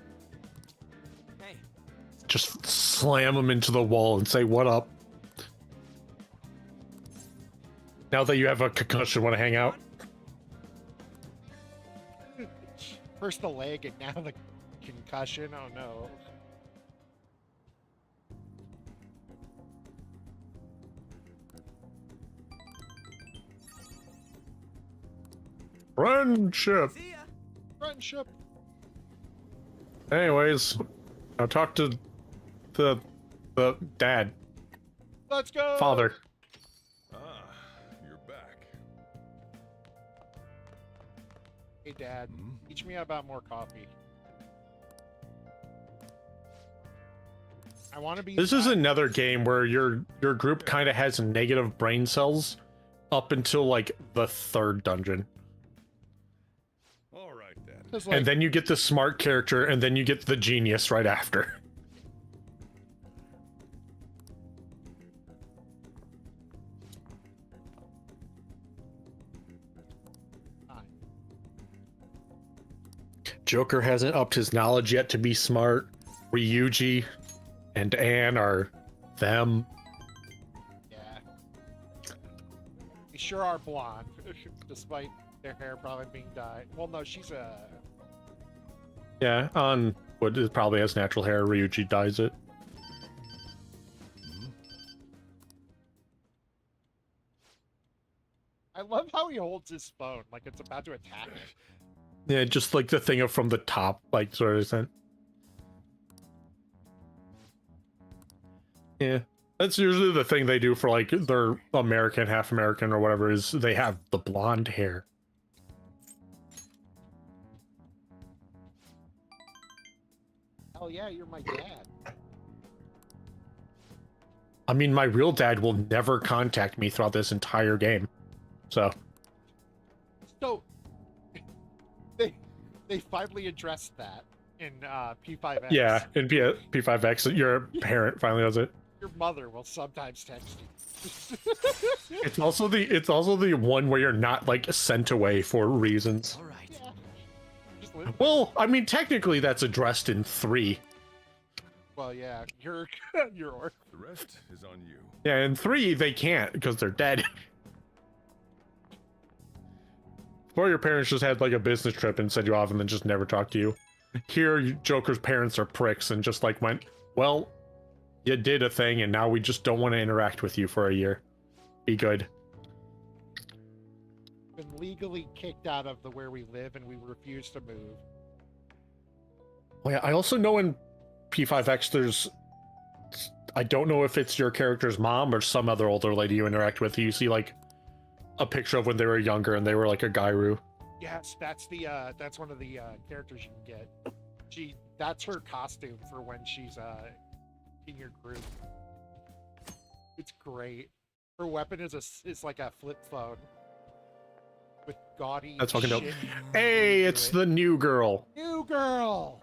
Hey. Just slam him into the wall and say, "What up?" Now that you have a concussion, want to hang out? First the leg, and now the concussion. Oh no. Friendship. Friendship. Anyways, I'll talk to the dad. Let's go. Father. Ah, you're back. Hey, Dad. Teach me about more coffee. I want to be. This is another game where your group kind of has negative brain cells up until like the 3rd dungeon. All right, Dad. And then you get the smart character, and then you get the genius right after. Joker hasn't upped his knowledge yet to be smart. Ryuji and Anne are them. sure are blonde, despite their hair probably being dyed. Well, no, she's a. Yeah, on what is probably has natural hair, Ryuji dyes it. I love how he holds his phone like it's about to attack him. Yeah, just like the thing from the top, like sort of thing. Yeah, that's usually the thing they do for like their American, half American or whatever, is they have the blonde hair. Hell yeah, you're my dad. I mean, my real dad will never contact me throughout this entire game. So they finally addressed that in P5X. yeah, in P5X, your parent finally does it. Your mother will sometimes text you. It's also the one where you're not like sent away for reasons. All right. Yeah. Well, I mean, technically that's addressed in 3. Well, yeah, you're The rest is on you. Yeah, in 3 they can't because they're dead. Or your parents just had like a business trip and sent you off and then just never talked to you. Here, Joker's parents are pricks and just like went, well, you did a thing and now we just don't want to interact with you for a year. Be good. been legally kicked out of the where we live and we refuse to move. Oh yeah, I also know in P5X there's, I don't know if it's your character's mom or some other older lady you interact with. You see like a picture of when they were younger and they were like a Gairu. Yes, that's that's one of the characters you can get. That's her costume for when she's in your group. It's great. Her weapon is like a flip phone with gaudy. That's fucking dope. shit. Hey, it's the new girl. New girl.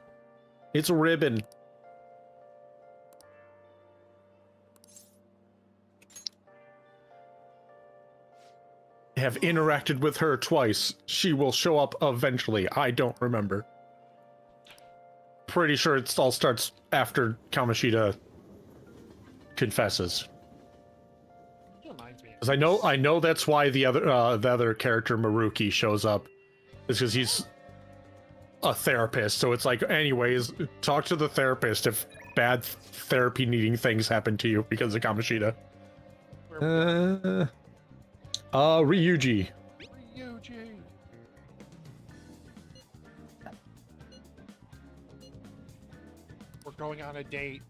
It's Ribbon. I have interacted with her twice. She will show up eventually. I don't remember. Pretty sure it all starts after Kamoshida confesses. Because I know that's why the other character Maruki shows up. Is because he's a therapist. So it's like, anyways, talk to the therapist if bad therapy needing things happen to you because of Kamoshida. Ryuji. Ryuji. We're going on a date.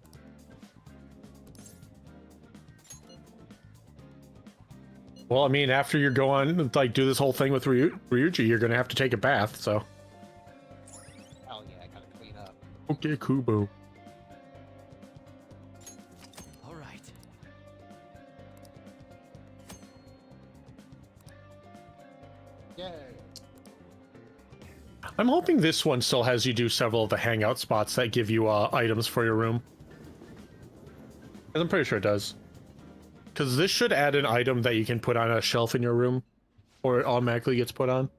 Well, I mean, after you go on, like, do this whole thing with Ryuji, you're gonna have to take a bath, so. Hell yeah, I gotta clean up. Okay, Kubo. All right. Yay. I'm hoping this one still has you do several of the hangout spots that give you items for your room. And I'm pretty sure it does. Because this should add an item that you can put on a shelf in your room, or it automatically gets put on.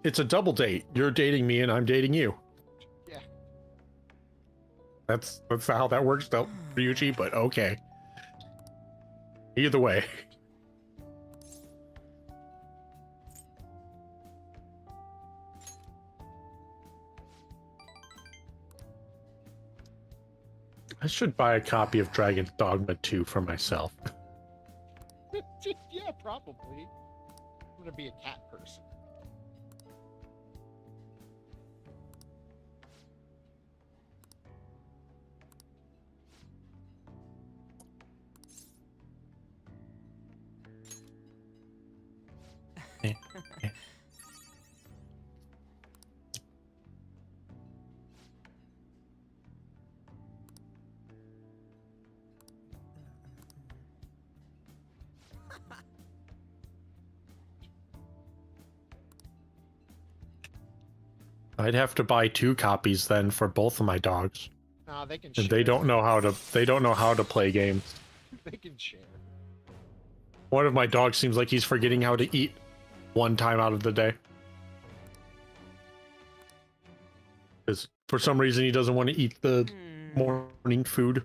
It's a double date. You're dating me and I'm dating you. Yeah. That's how that works though, Ryuji, but okay. Either way. I should buy a copy of Dragon's Dogma 2 for myself. Yeah, probably. I'm gonna be a cat person. I'd have to buy 2 copies then for both of my dogs. Nah, they can And share. they don't know how to play games. They can share. One of my dogs seems like he's forgetting how to eat one time out of the day. Because For some reason, he doesn't want to eat the morning food.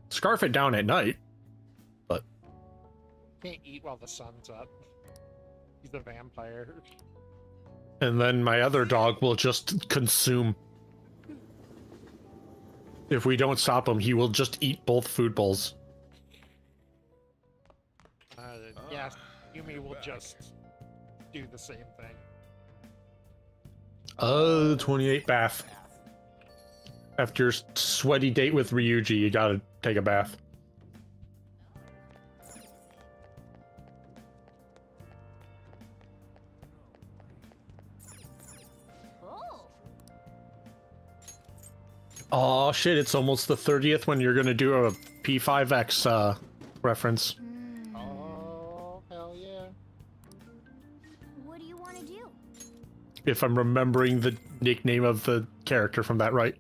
Scarf it down at night, but Can't eat while the sun's up. He's a vampire. and then my other dog will just consume. If we don't stop him, he will just eat both food bowls. Yeah, Yumi will just do the same thing. 28 bath. After your sweaty date with Ryuji, you gotta take a bath. Oh shit, it's almost the 30th when you're gonna do a P5X reference. Oh, hell yeah. What do you want to do? If I'm remembering the nickname of the character from that right.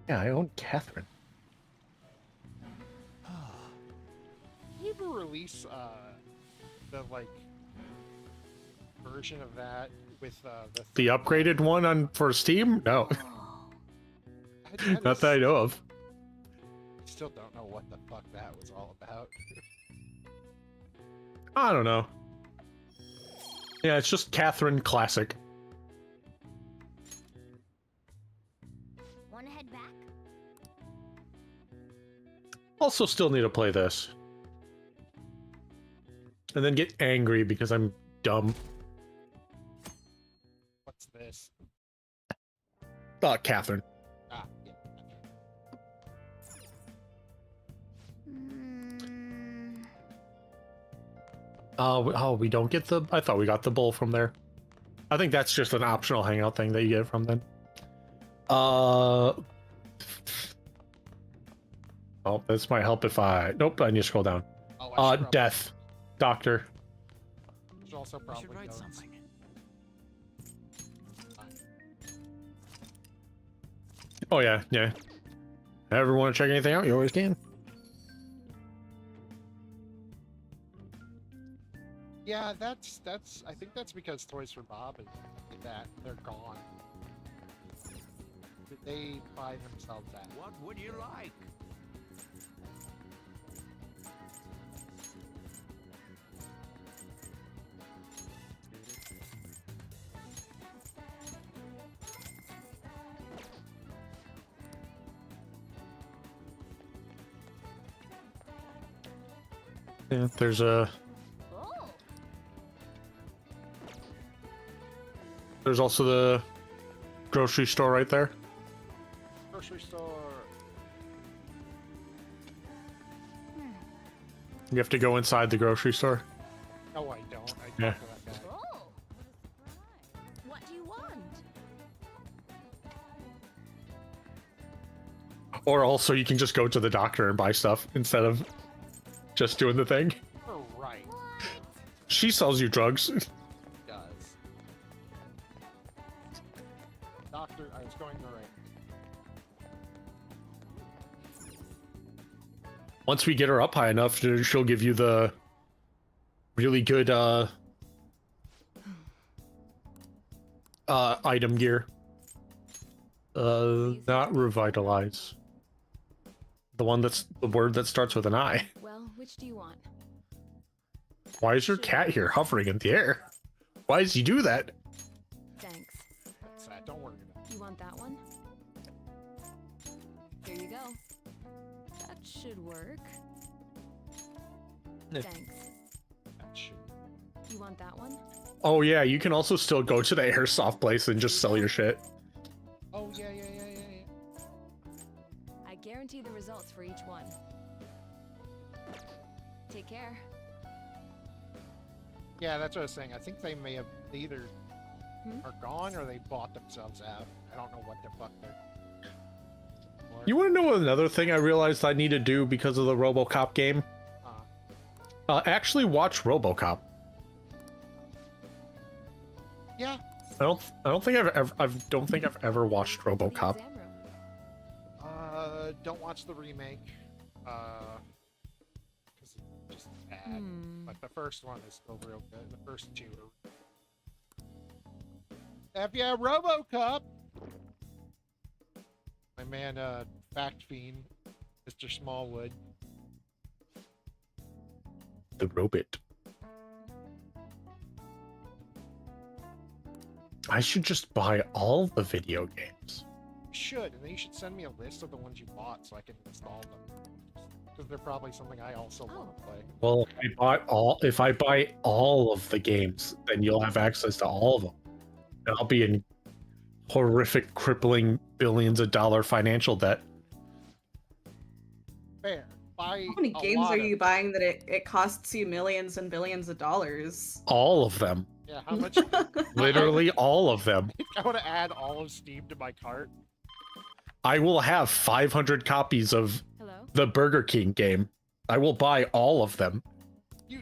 Yeah, I own Catherine. Did you ever release the like version of that with The upgraded one on for Steam? No. Not that I know of. Still don't know what the fuck that was all about. I don't know. Yeah, it's just Catherine Classic. Want to head back? Also still need to play this. And then get angry because I'm dumb. What's this? Catherine. Ah, yeah. Oh, we don't get the... I thought we got the bowl from there. I think that's just an optional hangout thing that you get from then. Oh, this might help if I... Nope, I need to scroll down. Oh, Death. Doctor. Should also probably write notes. something. Oh, yeah. Ever want to check anything out? You always can. Yeah, that's. I think that's because Toys for Bob is that they're gone. Did they buy themselves out? What would you like? Yeah, there's a... There's also the grocery store right there. Grocery store. You have to go inside the grocery store. No, I don't. I talked Yeah. to that guy. Oh. What do you want? Or also you can just go to the doctor and buy stuff instead of just doing the thing. Oh, right. She sells you drugs. Does. Doctor, I was going the right. Once we get her up high enough, she'll give you the really good item gear. Not revitalize. The one that's the word that starts with an I. Well, which do you want? Why is your cat here hovering in the air? Why does he do that? Thanks. That's that. Don't worry about it. You want that one? Here you go. That should work. Thanks. That should. You want that one? Oh yeah, you can also still go to the airsoft place and just sell your shit. Oh, yeah. I guarantee the results for each one. Take care. Yeah, that's what I was saying. I think they may have either are gone or they bought themselves out. I don't know what the fuck they're. You want to know another thing I realized I need to do because of the RoboCop game? Actually watch RoboCop. Yeah. I don't think I've ever watched RoboCop. Don't watch the remake. 'Cause just bad. But the first one is still real good. The first two are. F yeah, RoboCop! My man, Fact Fiend, Mr. Smallwood. The robot. I should just buy all the video games. You should, and then you should send me a list of the ones you bought so I can install them. Because they're probably something I also want to play. Well, if I buy all of the games, then you'll have access to all of them. And I'll be in horrific, crippling billions of dollar financial debt. Fair. Buy How many games are you buying that it costs you millions and billions of dollars? All of them. Yeah, how much? Literally all of them. I want to add all of Steam to my cart. I will have 500 copies of the Burger King game. I will buy all of them. You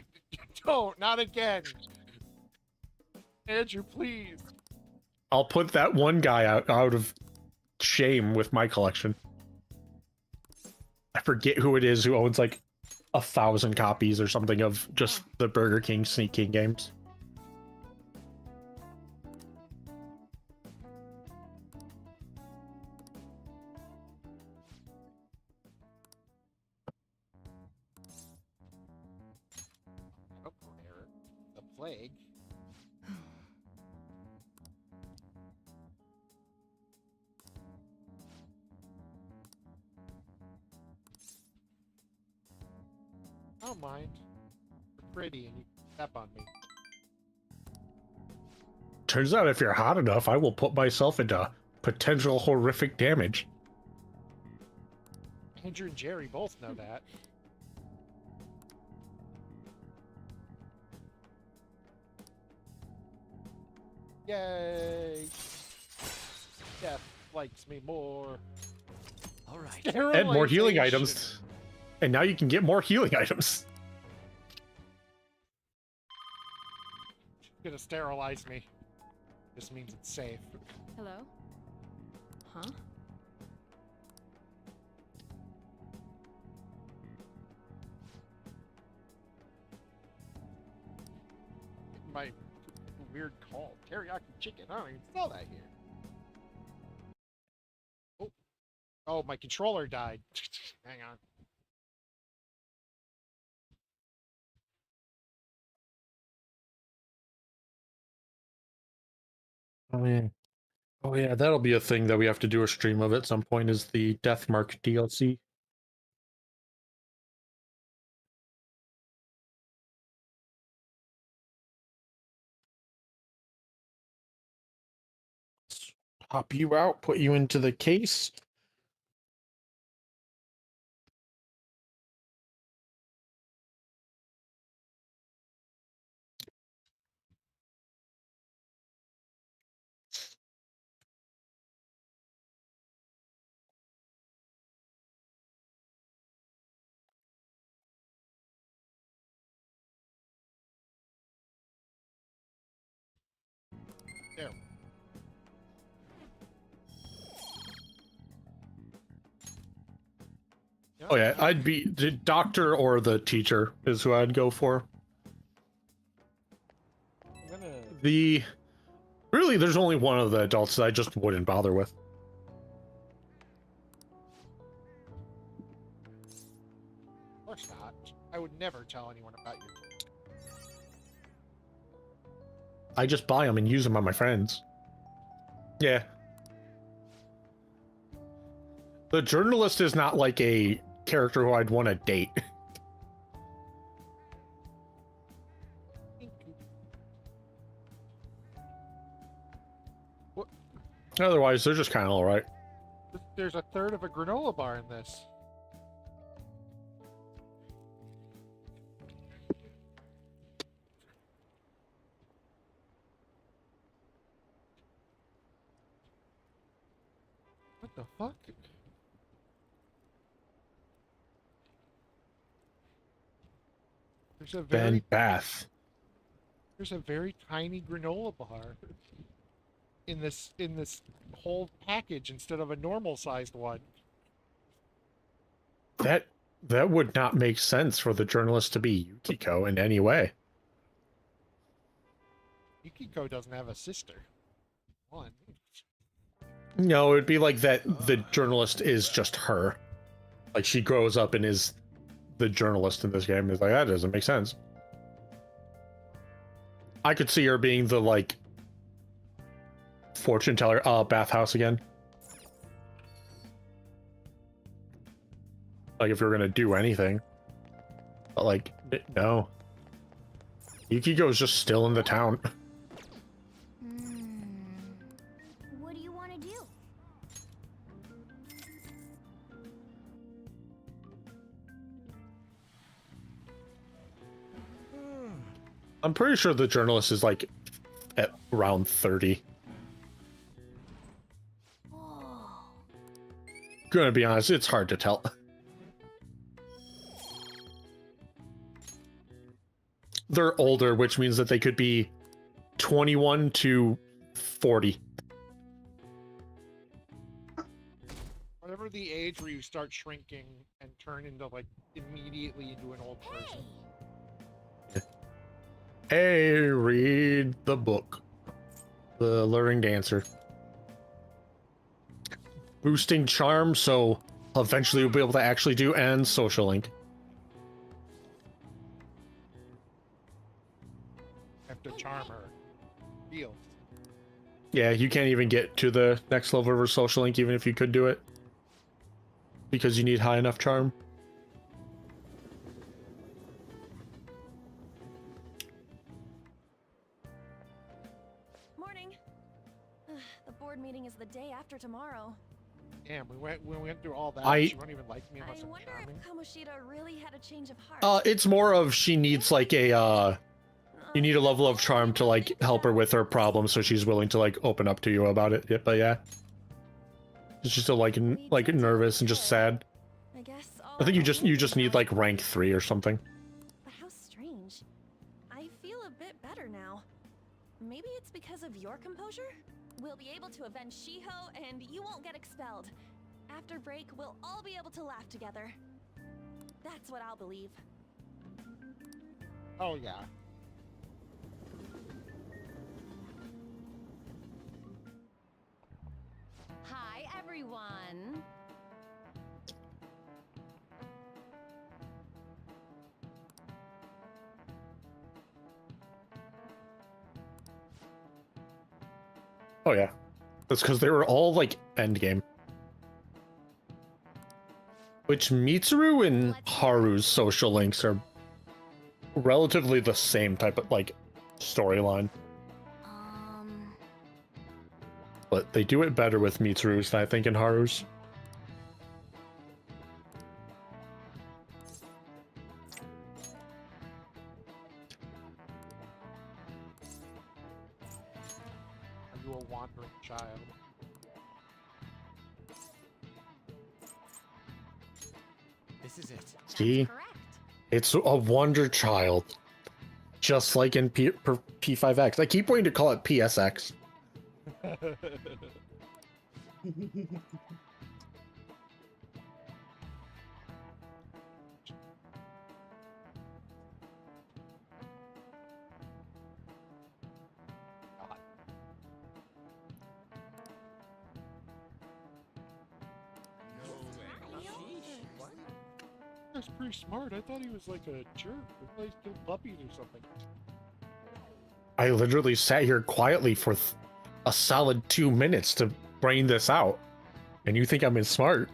don't, not again. Andrew, please. I'll put that one guy out of shame with my collection. I forget who it is who owns like 1,000 copies or something of just the Burger King Sneak King games. Oh, the plague. I don't mind. You're pretty and you step on me. Turns out if you're hot enough, I will put myself into potential horrific damage. Andrew and Jerry both know that. Yay! Death likes me more. All right. And more healing Sterilization. items. And now you can get more healing items. Gonna sterilize me. This means it's safe. Hello? Huh? My weird call. Teriyaki chicken. I don't even sell that here. Oh. Oh, my controller died. Hang on. Oh yeah. Oh yeah, that'll be a thing that we have to do a stream of at some point, is the Deathmark DLC. Pop you out, put you into the case. There. Oh yeah, I'd be the doctor or the teacher is who I'd go for. Really, there's only one of the adults that I just wouldn't bother with. Of course not. I would never tell anyone about you. I just buy them and use them on my friends. Yeah. The journalist is not like a character who I'd want to date. What? Otherwise, they're just kind of alright. There's a third of a granola bar in this. What the fuck? There's a very Ben Bath. There's a very tiny granola bar in this whole package instead of a normal sized one. That That would not make sense for the journalist to be Yukiko in any way. Yukiko doesn't have a sister. One. No, it'd be like that the journalist is just her. Like, she grows up and is the journalist in this game. It's like, that doesn't make sense. I could see her being the, like, fortune teller, bathhouse again. Like, if you're gonna do anything. But, like, no. Yukiko's just still in the town. What do you want to do? I'm pretty sure the journalist is, like, at around 30. Gonna be honest, it's hard to tell. They're older, which means that they could be 21 to 40. Whatever the age where you start shrinking and turn into, like, immediately into an old person. Hey, read the book. The Luring Dancer. Boosting charm, so eventually we'll be able to actually do and social link. Have to charm her. Deal. Yeah, you can't even get to the next level of her social link even if you could do it. Because you need high enough charm. Morning. The board meeting is the day after tomorrow. Damn, we went through all that. I- She won't even like me unless I I'm wonder charming. if Kamoshida really had a change of heart. It's more of she needs like a you need a level of charm to like help her with her problem, so she's willing to like open up to you about it. Yeah, but yeah, she's still like nervous and just sad. I guess I think you just need like rank 3 or something. But how strange. I feel a bit better now. Maybe it's because of your composure? We'll be able to avenge Shiho, and you won't get expelled. After break, we'll all be able to laugh together. That's what I'll believe. Oh, yeah. Hi, everyone. Oh yeah, that's because they were all like endgame. Which Mitsuru and Haru's social links are relatively the same type of like storyline. But they do it better with Mitsuru's than I think in Haru's. Are you a wandering child? This is it. See? It's a wonder child. Just like in P5X. I keep wanting to call it PSX. That's pretty smart. I thought he was like a jerk. I thought he killed puppies or something. I literally sat here quietly for a solid 2 minutes to brain this out. And you think I'm in smart?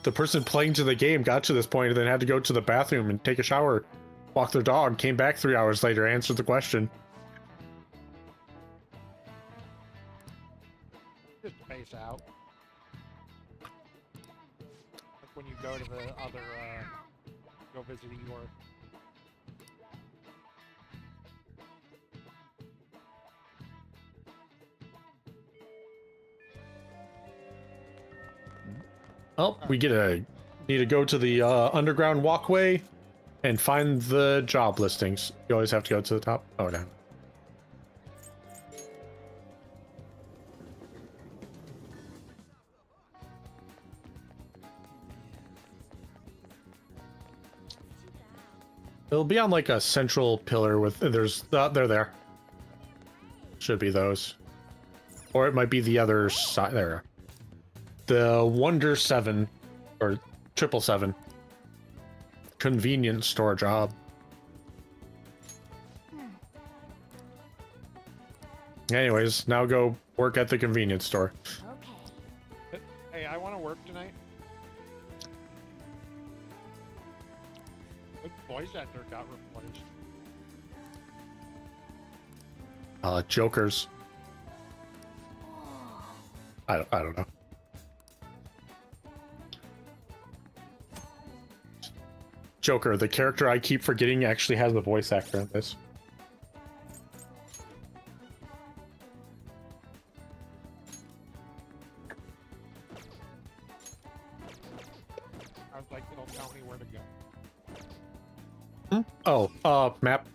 The person playing to the game got to this point and then had to go to the bathroom and take a shower, walk their dog, came back 3 hours later, answered the question. Just space out. Like when you go to the other, go visit Igor. Oh, we need to go to the underground walkway and find the job listings. You always have to go to the top. Oh, no. It'll be on like a central pillar with there's they're there. Should be those. Or it might be the other side there. The Wonder 7 or 777. Convenience store job. Anyways, now go work at the convenience store. Hey, I want to work tonight. What voice actor got replaced? Jokers. I don't know. Joker, the character I keep forgetting actually has a voice actor in this. I was like, it'll tell me where to go. Oh, map.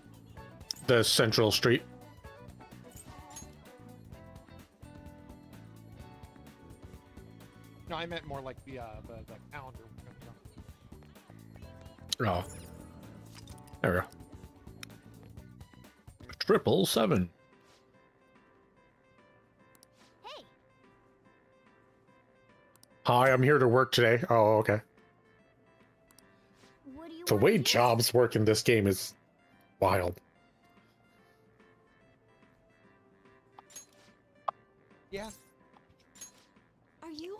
The central street. No, I meant more like the calendar. Oh. There we go. 777. Hey. Hi, I'm here to work today. Oh, okay. What do you The way jobs work in this game is wild. Yeah. Are you?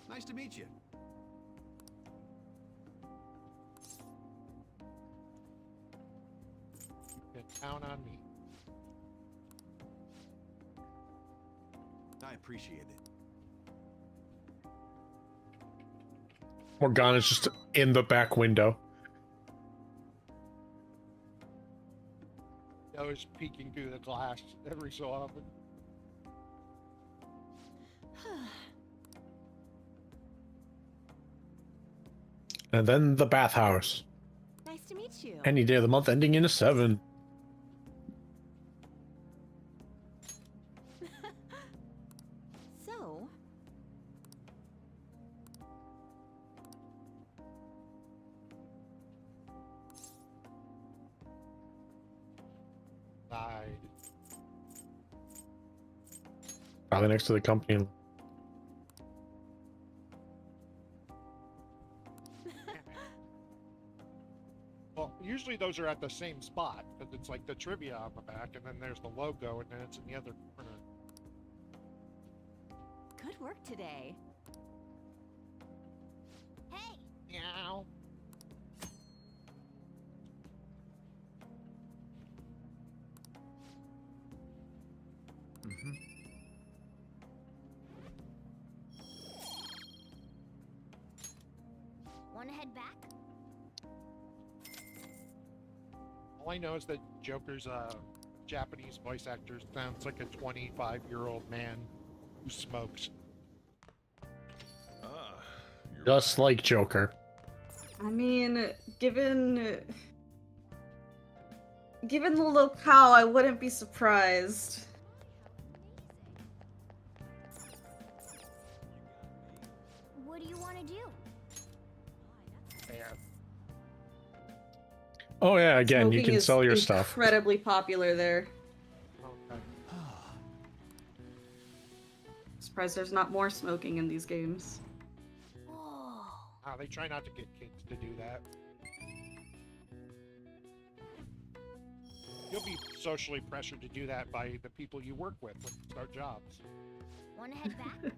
Nice to meet you. Get down on me. I appreciate it. Morgana's just in the back window. I was peeking through the glass every so often. And then the bathhouse. Nice to meet you. Any day of the month ending in a 7. So, Died. Probably next to the company. Well, usually those are at the same spot because it's like the trivia on the back, and then there's the logo, and then it's in the other corner. good work today. Hey. Meow. Wanna head back? All I know is that Joker's Japanese voice actor sounds like a 25-year-old man who smokes. Just like Joker. I mean, given the locale, I wouldn't be surprised. What do you want to do? Oh yeah, again, you Smoking can is sell your stuff. Incredibly popular there. Okay. Surprised there's not more smoking in these games. They try not to get kids to do that. You'll be socially pressured to do that by the people you work with when you start jobs. Wanna head back?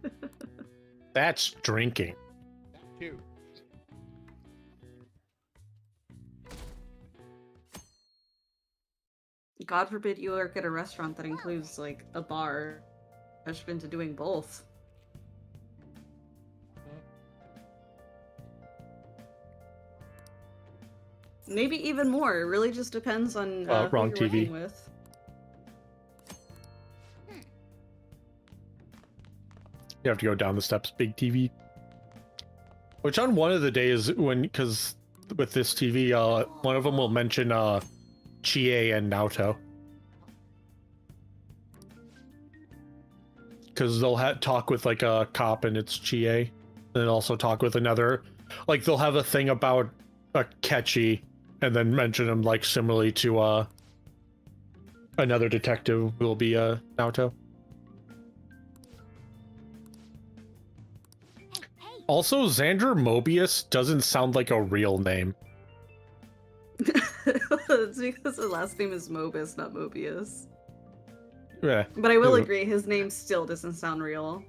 That's drinking. That too. God forbid you work at a restaurant that includes, like, a bar. I've been to doing both. Maybe even more. It really just depends on who wrong you're working TV. with. You have to go down the steps, big TV. Which on one of the days because with this TV, one of them will mention Chie and Naoto. Because they'll talk with like a cop and it's Chie. and also talk with another. Like they'll have a thing about a Ketchy, and then mention him like similarly to another detective who will be Naoto. Also, Xander Mobius doesn't sound like a real name. It's because the last name is Mobius, not Mobius. Yeah. But I will agree, his name still doesn't sound real.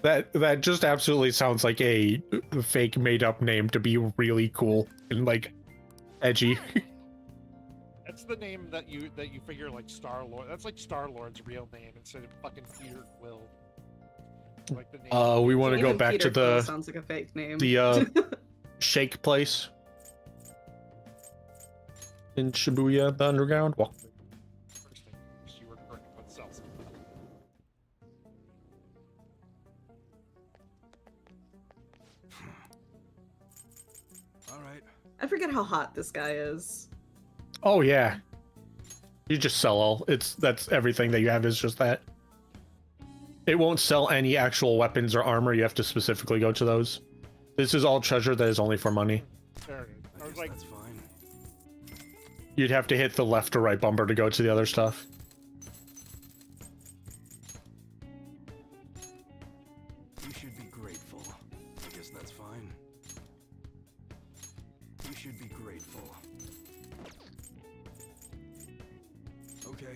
That just absolutely sounds like a fake made up name to be really cool and like edgy. That's the name that you figure like Star-Lord. That's like Star-Lord's real name instead of fucking Peter Quill. Like the name. We want to go back Peter to Quill the sounds like a fake name. shake place in Shibuya, the underground. Well, First thing, you were correct with cells. All right. I forget how hot this guy is. oh yeah, you just sell all. That's everything that you have is just that. It won't sell any actual weapons or armor. You have to specifically go to those. This is all treasure that is only for money. There it is. I was like, That's fine. You'd have to hit the left or right bumper to go to the other stuff. You should be grateful. I guess that's fine. You should be grateful. Okay.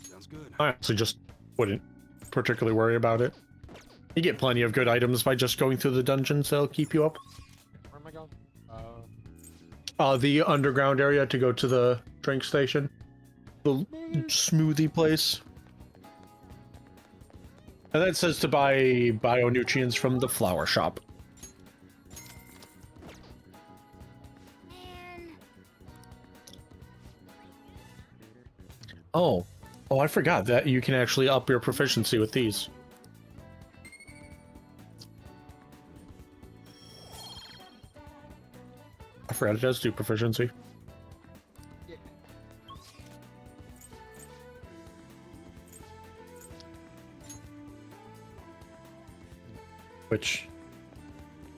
Sounds good. I honestly just wouldn't particularly worry about it. You get plenty of good items by just going through the dungeons that'll keep you up. where am I going? The underground area to go to the drink station. The smoothie place. And that says to buy bio-nutrients from the flower shop. Oh, I forgot that you can actually up your proficiency with these. I forgot it does do proficiency. Yeah. Which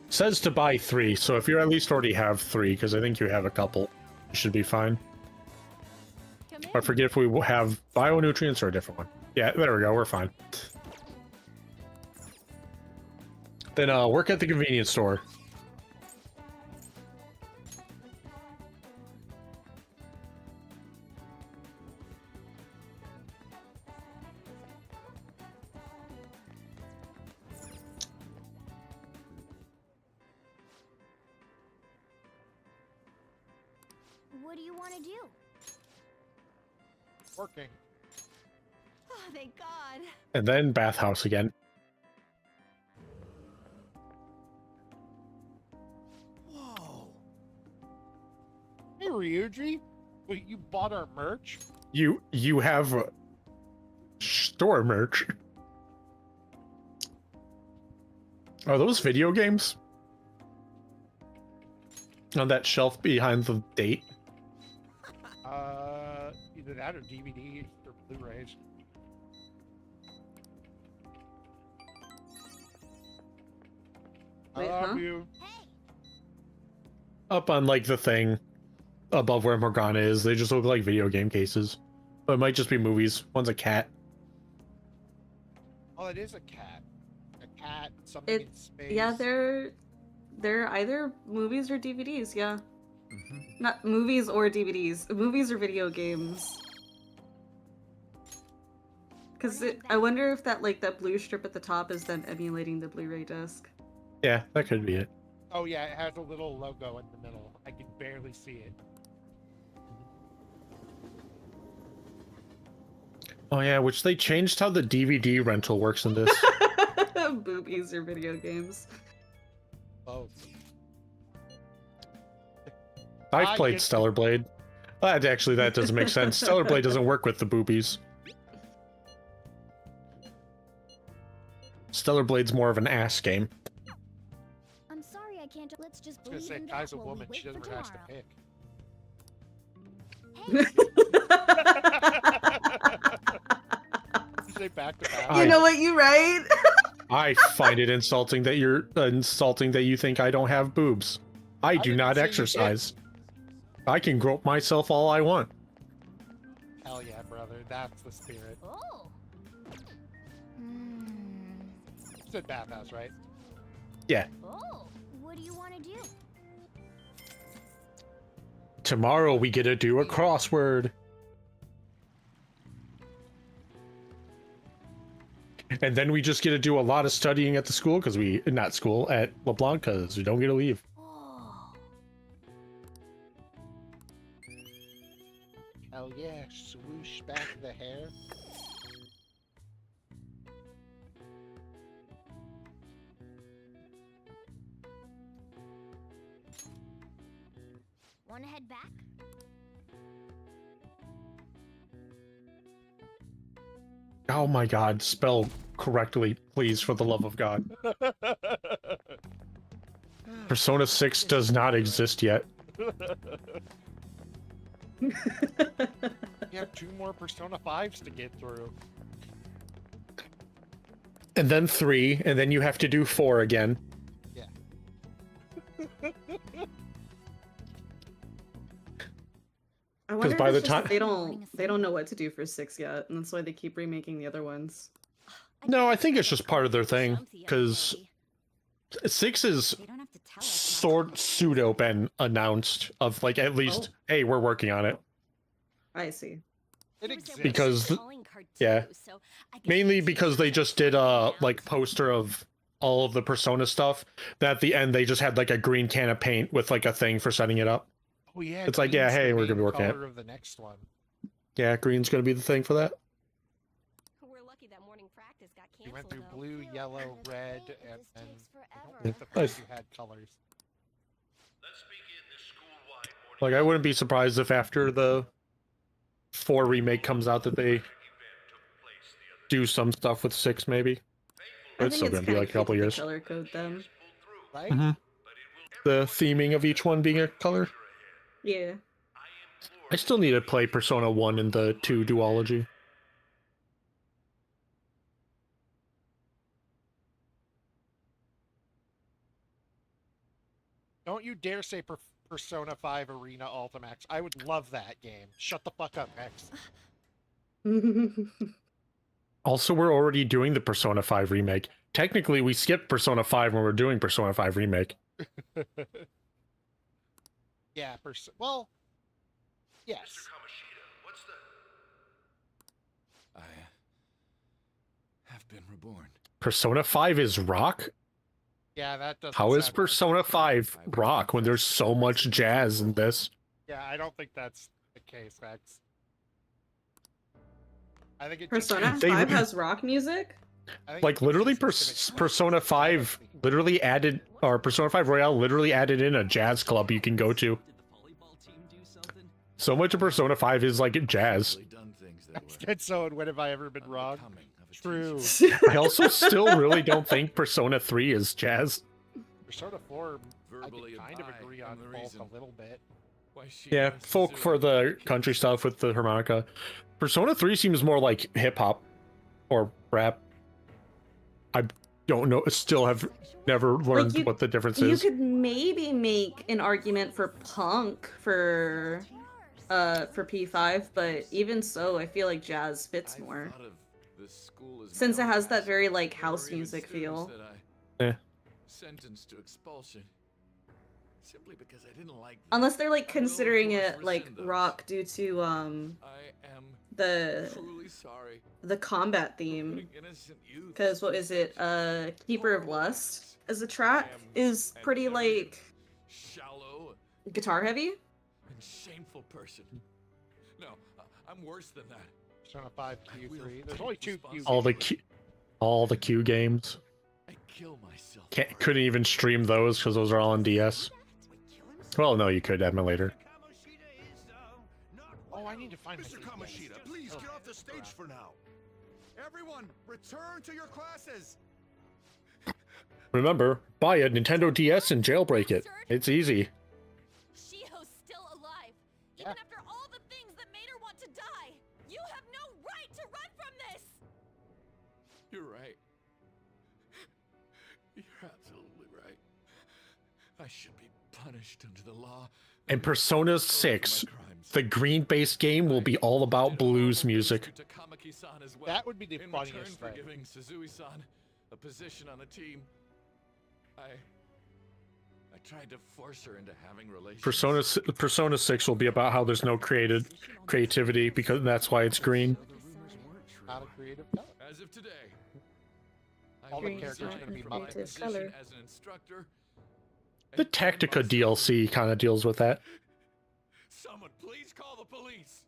says to buy 3, so if you at least already have 3, because I think you have a couple, you should be fine. I forget if we have bio-nutrients or a different one. Yeah, there we go, we're fine. Then work at the convenience store. What do you want to do? Working. Oh, thank God. And then bathhouse again. Whoa. Hey, Ryuji. Wait, you bought our merch? You have store merch. Are those video games? On that shelf behind the date? Either that or DVD or Blu-rays. Wait, I love huh? you. Up on like the thing above where Morgana is, they just look like video game cases. But it might just be movies. One's a cat. Oh, it is a cat. A cat, something in space. Yeah, they're either movies or DVDs, yeah. Not movies or DVDs. Movies or video games. Because I wonder if that that blue strip at the top is them emulating the Blu-ray disc. Yeah, that could be it. Oh yeah, it has a little logo in the middle. I can barely see it. Oh yeah, which they changed how the DVD rental works in this. Boobies or video games. Both. I've played Stellar Blade. That doesn't make sense. Stellar Blade doesn't work with the boobies. Stellar Blade's more of an ass game. I'm sorry I can't. Let's just I was believe gonna say, in Kai's that a while we woman. wait She for never has to tomorrow. pick. You say back to back. You know what? You right? I find it insulting that you think I don't have boobs. I do didn't not say you exercise. I can grope myself all I want. Hell yeah, brother. That's the spirit. Oh. You said bathhouse, right? Yeah. Oh. What do you want to do? Tomorrow we get to do a crossword. And then we just get to do a lot of studying at the school because not school, at LeBlanc because we don't get to leave. Oh. Hell yeah, swoosh back the hair. Want to head back? Oh my god, spell correctly, please, for the love of God. Persona 6 does not exist yet. You have 2 more Persona 5s to get through. And then 3, and then you have to do 4 again. Yeah. I wonder by if the it's just time- they don't know what to do for 6 yet, and that's why they keep remaking the other ones. No, I think it's just part of their thing, because 6 is pseudo been announced of like at least, hey, we're working on it. I see. It exists. Because yeah, mainly because they just did a like poster of all of the Persona stuff that at the end they just had like a green can of paint with like a thing for setting it up. Oh yeah, it's like, yeah, green's hey, the we're gonna be main working color it. of the next one. Yeah, green's gonna be the thing for that. We're lucky that morning practice got You went canceled. through blue, yellow, red, and then Yeah, the nice. first you had colors. Like I wouldn't be surprised if after the 4 remake comes out that they do some stuff with 6 maybe. But I it's think still it's gonna be kind like of a couple cute years. to color code them. Right? The theming of each one being a color. Yeah. I still need to play Persona 1 and the 2 duology. Don't you dare say Persona 5 Arena Ultimax. I would love that game. Shut the fuck up, X. Also, we're already doing the Persona 5 remake. Technically, we skipped Persona 5 when we're doing Persona 5 remake. Yeah, well, yes. I have been reborn. Persona 5 is rock? Yeah, that doesn't How is sound- Persona 5 rock when there's so much jazz in this? Yeah, I don't think that's the case, X. I think it Persona They- 5 has rock music? Like, literally, Persona 5 literally added, or Persona 5 Royale literally added in a jazz club you can go to. So much of Persona 5 is like jazz. Good, so when have I ever been wrong? True. I also still really don't think Persona 3 is jazz. Persona 4, I can kind of agree on both a little bit. Yeah, folk for the country stuff with the harmonica. Persona 3 seems more like hip-hop or rap. I don't know, still have never learned what the difference You is. could maybe make an argument for punk for P5, but even so, I feel like jazz fits more. Since it has that very like house music feel. Yeah. Sentenced to expulsion. Simply because I didn't like Unless they're like considering it like rock due to the combat theme. Because what is it? Keeper of Lust as a track is pretty like shallow guitar heavy. and shameful person. No, I'm worse than that. Persona 5 Q3. There's only 2 Q. All the Q games. I kill myself. Couldn't even stream those because those are all on DS. Well, no, you could emulator. Oh, I need to find Mr. Kamoshida, please get off the stage for now. Everyone, return to your classes. Remember, buy a Nintendo DS and jailbreak it. It's easy. Shiho's still alive, even after all the things that made her want to die. You have no right to run from this. You're right. I should be punished under the law. And Persona 6, the green-based game, will be all about blues music. That would be the In funniest return for thing. giving Suzui-san a position on the team, I tried to force her into having relations. Persona 6 will be about how there's no creativity, because that's why it's green. Not a creative color. As of today, All the will characters are resign gonna be from my Muppets. position Color. as an instructor. The Tactica DLC kind of deals with that. Someone please call the police.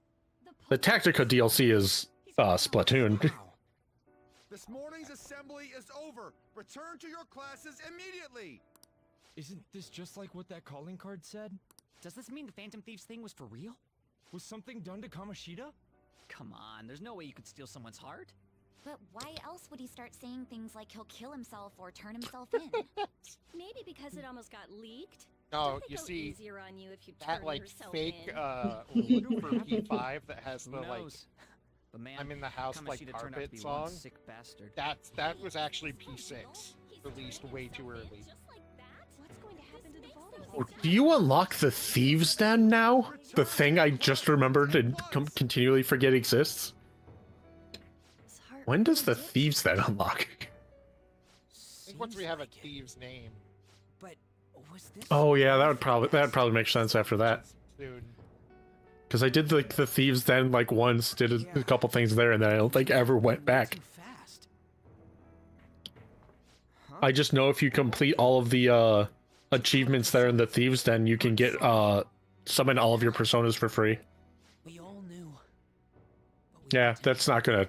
The Tactica DLC is Splatoon. This morning's assembly is over. Return to your classes immediately. Isn't this just like what that calling card said? Does this mean the Phantom Thieves thing was for real? Was something done to Kamoshida? Come on, there's no way you could steal someone's heart. But why else would he start saying things like he'll kill himself or turn himself in? Maybe because it almost got leaked. No, Does it you go see, easier on you if you that turn like yourself fake in? loop for P5 that has the Who like knows? But man, I'm in the house like Kamoshida turned out to carpet be song. one sick bastard. That was actually P6, released way too early. What's going to happen to the vault? Oh, do you unlock the Thieves' Den now? The thing I just remembered and continually forget exists? When does the Thieves' Den unlock? I think once we have a thieve's name. But was this Oh yeah, that'd probably make sense after that. Soon. Because I did like the Thieves' Den like once, did a couple things there, and then I don't think ever went back. I just know if you complete all of the achievements there in the Thieves' Den, you can get summon all of your personas for free. We all knew. Yeah, that's not gonna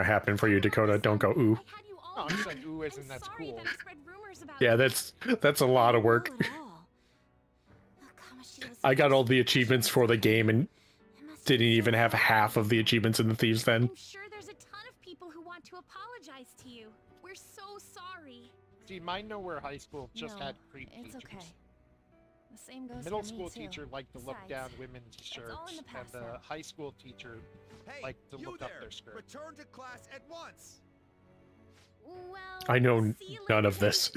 happen for you, Dakota. Don't go ooh. Oh, I'm just like, ooh, isn't that's cool? Yeah, that's a lot of work. I got all the achievements for the game and didn't even have half of the achievements in the Thieves' Den. I'm sure there's a ton of people who want to apologize to you. We're so sorry. See, mine nowhere high school just No, had creep it's teachers. okay. The same goes Middle for me, school too. teacher liked to look Besides, down women's it's shirts, all in the and past the now. high school teacher Hey, liked to you look there. up their skirt. Return to class at once. Well, I know see you none later of this.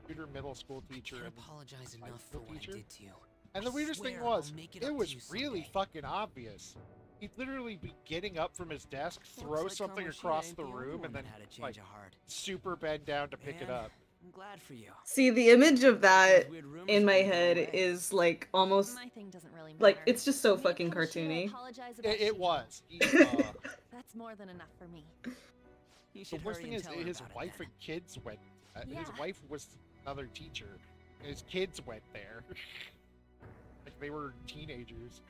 Computer middle school teacher Can't and apologize high enough school for what I teacher. did to you. And the I weirdest thing swear I'll was, make it it up to was you really someday. fucking obvious. He'd literally be getting up from his desk, throw like something Kamoshida across ain't the the only room, one and then that had a change like of heart. super bend down to pick it Man, up. I'm glad for you. See, the image of that Weird rumors in my going head away. is like almost My thing doesn't really matter. like it's just so Made fucking Kamoshida cartoony. apologize about It Shiho. was. That's more than enough for me. You The should worst hurry thing and is, tell her his about it wife then. and kids went. His Yeah. wife was another teacher. And his kids went there. Like they were teenagers.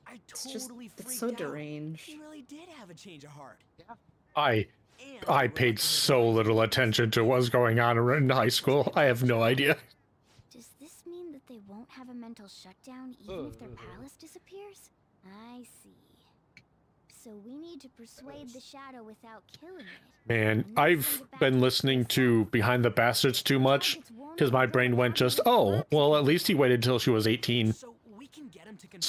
I It's just totally it's freaked so out. deranged. He really did have a change of heart. Yeah. I paid so little attention to what's going on in high school. I have no idea. Does this mean that they won't have a mental shutdown even if their palace disappears? I see. So we need to persuade the shadow without killing it. Man, I've been listening to Behind the Bastards too much because my brain went just, oh, well, at least he waited till she was 18. So we can get him to confess.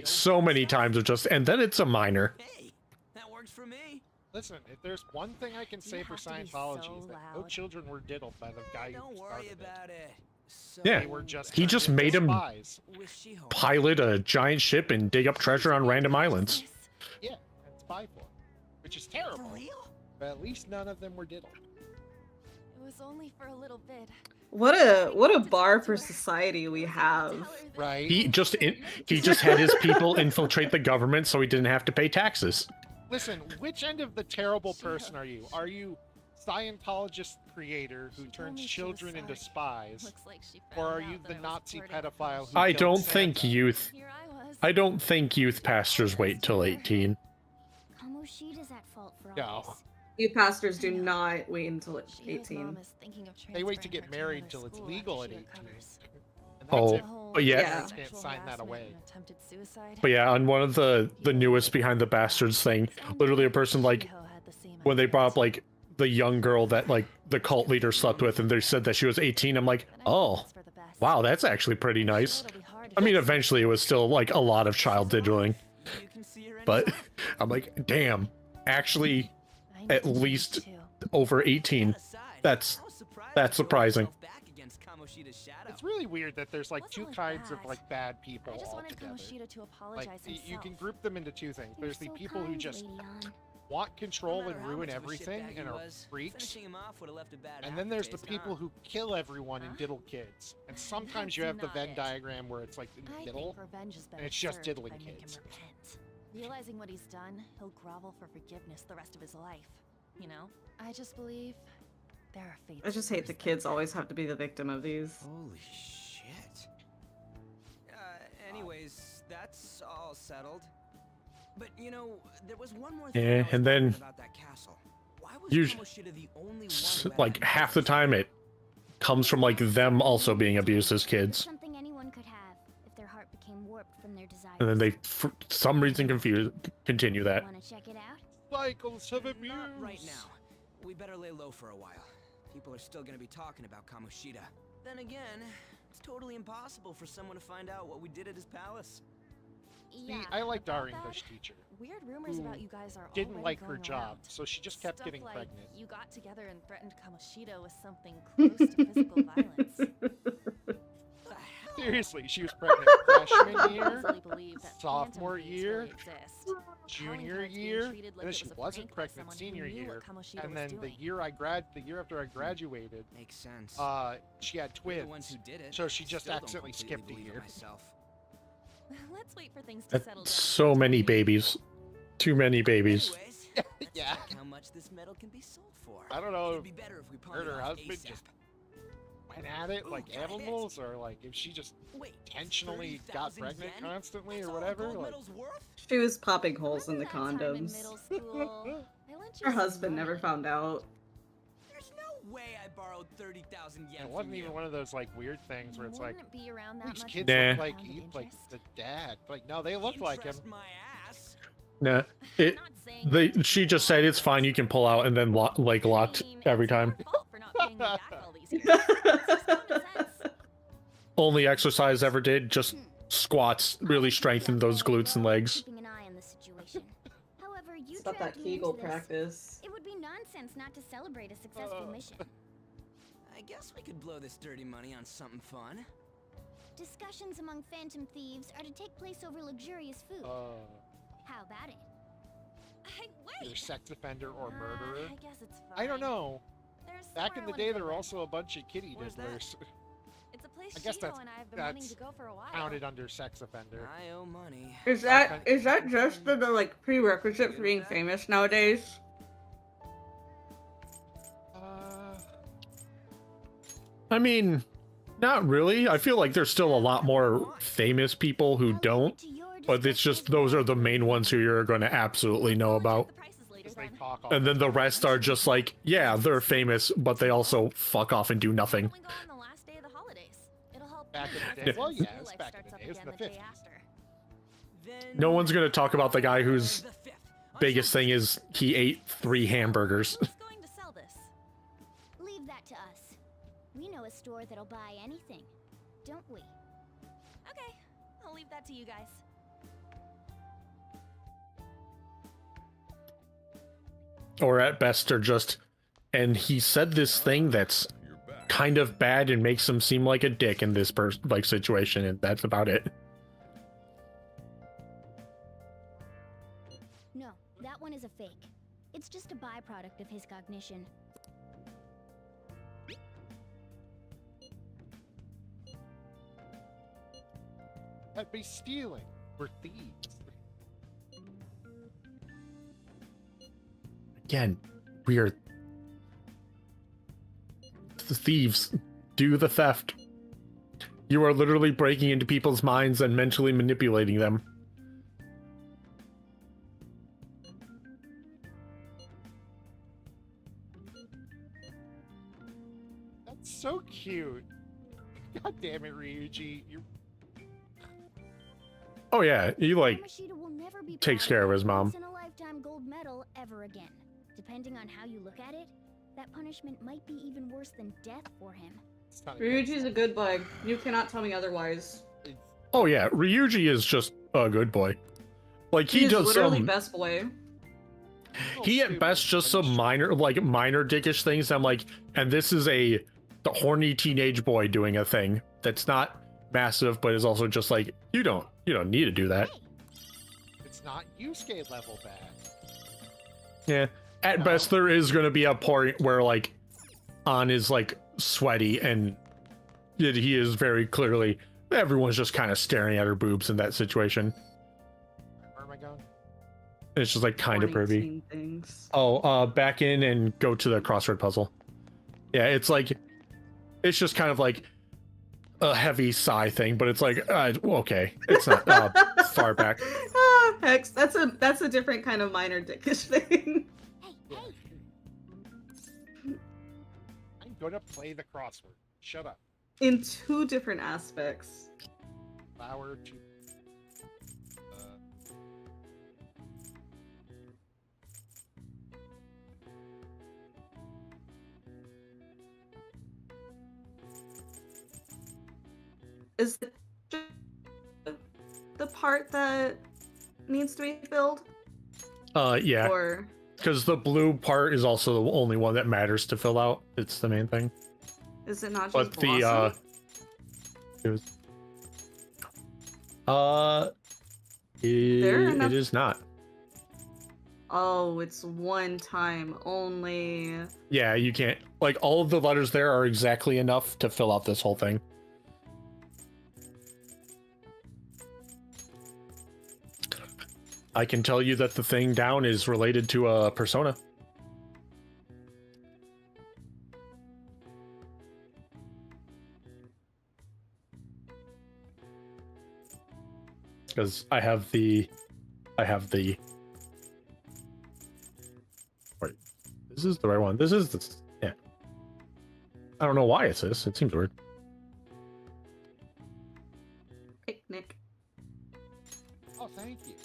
So many times of just, and then it's a minor. Hey, that works for me. Listen, if there's one thing I can say for Scientology is that no children were diddled by the guy Don't who worry started about it. So Yeah, They were just he just turned made into him spies. with Shiho. pilot a giant ship and dig up treasure on random islands. Yeah, and spy for him, which is terrible. For real? But at least none of them were diddled. It was only for a little bit. What a bar for society we have. Right? He just had his people infiltrate the government so he didn't have to pay taxes. Listen, which end of the terrible person are you? Are you Scientologist creator who turns me she was children into sorry. spies? Looks like she Or found are out you that the I was Nazi flirting with pedophile who I killed don't Santa? think youth Here I was. I don't think youth pastors wait till 18. Kamoshida's at fault for all No. this. You pastors do not wait until it's Shiho's 18. mom is thinking of They wait to transferring get her married another till it's school legal after at she 18. recovers. And Oh, that's it. The whole but yeah. Yeah. Can't sexual sign that harassment away. and attempted suicide. But yeah, on one of the newest Behind the Bastards thing, literally a person like Shiho had the same when they ideas. brought up like the young girl that like the cult leader slept with and they said that she was 18, I'm like, And I think oh, it's for the best. wow, that's actually pretty nice. It'll be hard to I mean, get eventually it was still like a lot of child diddling, You can see her but anytime. I'm like, damn, actually I need at to change least too. over 18. That aside, That's surprising. It's really weird that there's like two kinds of like bad people I just wanted altogether. Kamoshida to apologize Like himself. you can group them into two things. There's the so people who kind, just Lady Ann. want control and matter how ruin much of a everything shitbag he and are was, freaks. finishing him off would've left a bad And then there's the aftertaste, people huh? who kill everyone and diddle kids. And sometimes you That's have the not Venn it. diagram where it's like in the I middle, think revenge is and better it's just served diddling by making kids. him repent. Realizing what he's done, he'll grovel for forgiveness the rest of his life. You know? I just believe there are fates. I just hate the kids always have to be the victim of these. Holy shit. Anyways, that's all settled. But you know, there was one more thing I Yeah, was and then wondering about that castle. Why was usually, Kamoshida the only one who had like half the time, it comes from like them also being abused as It's kids, something anyone could have if their heart became warped from their desires. and then they, for some reason, continue that. Want to check it out? Cycles of abuse. Not right now. We better lay low for a while. People are still gonna be talking about Kamoshida. Then again, it's totally impossible for someone to find out what we did at his palace. See, I liked our English teacher. Weird rumors who about you guys are didn't already like her going job, around. so she just kept Stuff getting like pregnant. You got together and threatened Kamoshida with something close to physical violence. Seriously, she was pregnant freshman year, Easily believe that sophomore phantom thieves year, really exist. junior Calling cards being year, treated and like then it she was a wasn't prank by pregnant someone who senior knew year, what Kamoshida and was then the doing. year after I graduated, Makes sense. she had We're twins, the ones who did it. so she just Still don't accidentally completely skipped a believe it year. myself. Let's wait for things to settle down. That's so many babies, too many babies. Anyways, let's Yeah. check how much this metal can be sold for. I don't know It'd if be better if we her and pawned it her off husband ASAP. just went at it like Ooh, got hit. animals, or like if she just Wait, intentionally got 30,000 pregnant yen? constantly That's or all a whatever. gold Like, medal's worth? She was popping holes in the Remember that time in condoms. middle school? I lent you Her some husband never money. found out. There's no way I borrowed 30,000 yen it from wasn't you. even one of those like weird things where it's like Wouldn't it be around that these much kids Nah. look like compounded like interest? the dad. Like no, they look like him. Interest my ass. Nah, it. Not saying She just said it's fine. You can pull out, and then locked every time. Your fault for not paying me back all these years. It's just common sense. Only exercise ever did just squats. Really strengthened those glutes and legs. Keeping an eye on the situation. However, you Stop that dragged me Kegel into this. practice. It would be nonsense not to celebrate a successful mission. I guess we could blow this dirty money on something fun. Discussions among phantom thieves are to take place over luxurious food. How about it? Hey, Either wait. sex offender or murderer. I guess it's fine. I don't know. There's Back in somewhere the I day, wanna there go were with. also a bunch of kitty Where's that? diddlers. It's a place I guess Shido that's- and I have been wanting to that's go for a while. Counted under sex offender. I owe money. Is that just the like prerequisite for being famous nowadays? I mean, not really. I feel like there's still a lot more famous people who don't, but it's just those are the main ones who you're going to absolutely know about. They talk all And then the rest are just like, yeah, they're famous, but they also fuck off and do nothing. We go on the last day of the holidays. It'll help. Back in the me day. Well, since yeah, school it's life back in starts the up day. It was again the the day 50s. after. No one's going to talk about the guy whose biggest thing is he ate 3 hamburgers. Who's going to sell this? Leave that to us. We know a store that'll buy anything, don't we? Okay, I'll leave that to you guys. Or at best are just, and he said this thing that's kind of bad and makes him seem like a dick in this situation, and that's about it. No, that one is a fake. It's just a byproduct of his cognition. That'd be stealing. We're thieves. Again, we're the thieves. Do the theft. You are literally breaking into people's minds and mentally manipulating them. That's so cute. God damn it, Ryuji. You're Oh yeah, he like Kamoshida will never be takes proud care of his a mom. once-in-a-lifetime gold medal ever again. Depending on how you look at it, that punishment might be even worse than death for him. Ryuji's a good boy. You cannot tell me otherwise. Oh yeah, Ryuji is just a good boy. Like he He's does literally some best boy. He at best just some minor dickish things. I'm like, and this is the horny teenage boy doing a thing that's not massive, but is also just like, you don't need to do that. It's not Yusuke level bad. Yeah. At best, there is going to be a point where like An is like sweaty and he is very clearly, everyone's just kind of staring at her boobs in that situation. Where am I going? It's just like kind of pervy. Things. Oh, back in and go to the crossword puzzle. Yeah, it's like, it's just kind of like a heavy sigh thing, but it's like, okay, it's not far back. Hex, that's a different kind of minor dickish thing. I'm gonna play the crossword. Shut up. In two different aspects. Flower to. Is the part that needs to be filled? Yeah. Or because the blue part is also the only one that matters to fill out. It's the main thing. Is it not But just Blossom? It is not. Oh, it's one time only. Yeah, you can't. Like, all of the letters there are exactly enough to fill out this whole thing. I can tell you that the thing down is related to a persona. Because I have the wait, this is the right one. This is the, yeah. I don't know why it's this. It seems weird. Picnic. Oh, thank you.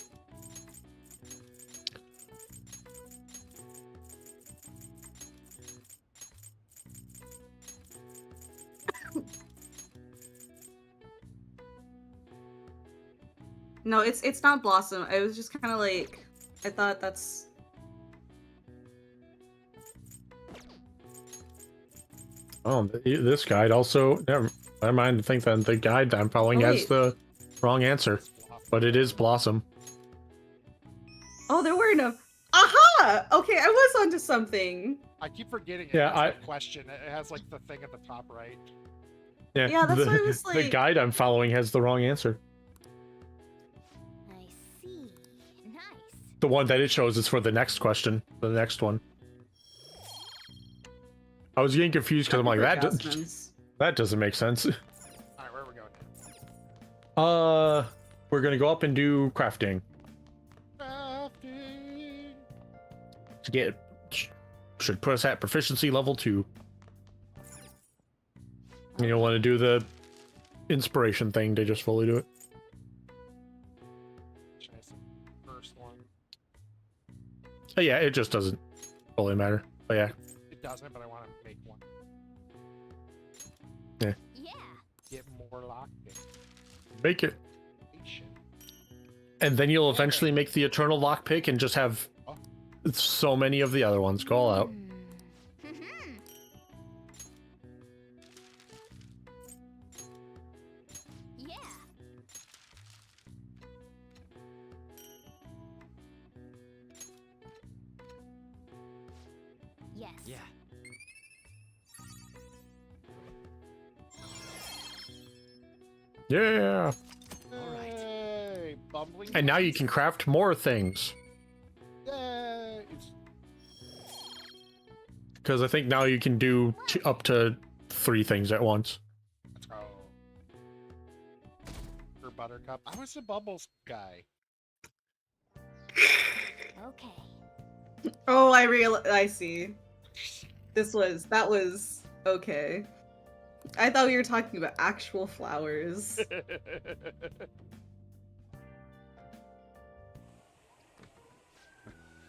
No, it's not Blossom. I was just kind of like, I thought that's. Oh, this guide also. Never mind. I think that the guide I'm following has the wrong answer, but it is Blossom. Oh, there were enough. Aha! Okay, I was onto something. I keep forgetting. Yeah, it has that question. It has like the thing at the top right. Yeah, that's why I was The like- guide I'm following has the wrong answer. I see. Nice. The one that it shows is for the next question. The next one. I was getting confused because I'm like, that doesn't make sense. Alright, where are we going? We're gonna go up and do crafting. Crafting. To get, should put us at proficiency level 2. And you'll want to do the inspiration thing to just fully do it. Should I say first one? Oh, yeah, it just doesn't fully matter. But yeah. It doesn't, but I want to make one. Yeah. Yeah. Get more locked in. Make it. And then you'll eventually make the eternal lockpick and just have so many of the other ones. Go all out. Yeah. Yes. Yeah. Yeah. Hey, bumbling. And now you can craft more things. Yay! Because I think now you can do up to 3 things at once. Let's go. For Buttercup. I was a Bubbles guy. Okay. Oh, I see. That was okay. I thought we were talking about actual flowers.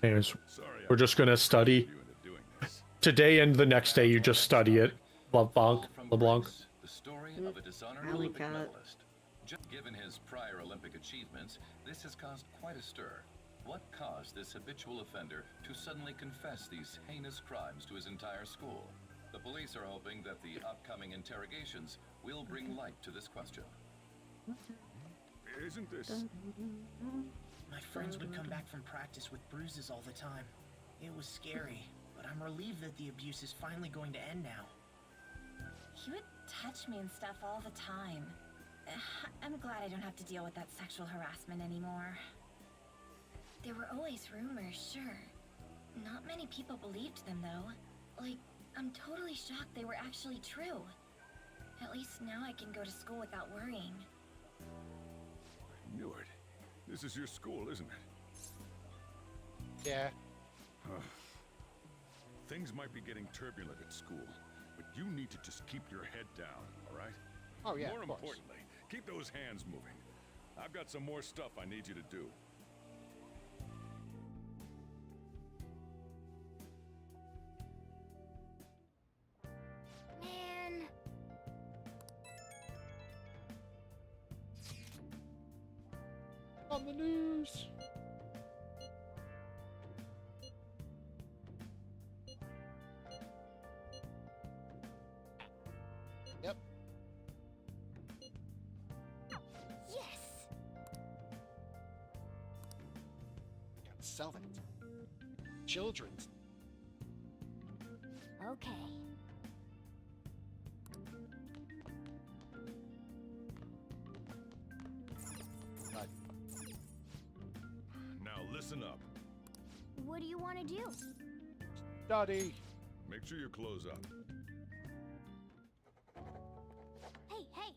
Anyways, we're just gonna study. Today and the next day you just study it. LeBlanc. The story Mm. of a dishonored Alley Olympic cat. medalist. Given his prior Olympic achievements, this has caused quite a stir. What caused this habitual offender to suddenly confess these heinous crimes to his entire school? The police are hoping that the upcoming interrogations will bring light to this question. Isn't this... My friends would come back from practice with bruises all the time. It was scary, but I'm relieved that the abuse is finally going to end now. He would touch me and stuff all the time. I'm glad I don't have to deal with that sexual harassment anymore. There were always rumors, sure. Not many people believed them, though. Like, I'm totally shocked they were actually true. At least now I can go to school without worrying. I knew it. This is your school, isn't it? Yeah. Things might be getting turbulent at school, but you need to just keep your head down, all right? Oh, yeah, More of course. importantly, keep those hands moving. I've got some more stuff I need you to do. Man. On the news. Yep. Yes. Gotta sell it. Children's. Okay. Now listen up. What do you want to do? Study. Make sure you close up. Hey, hey.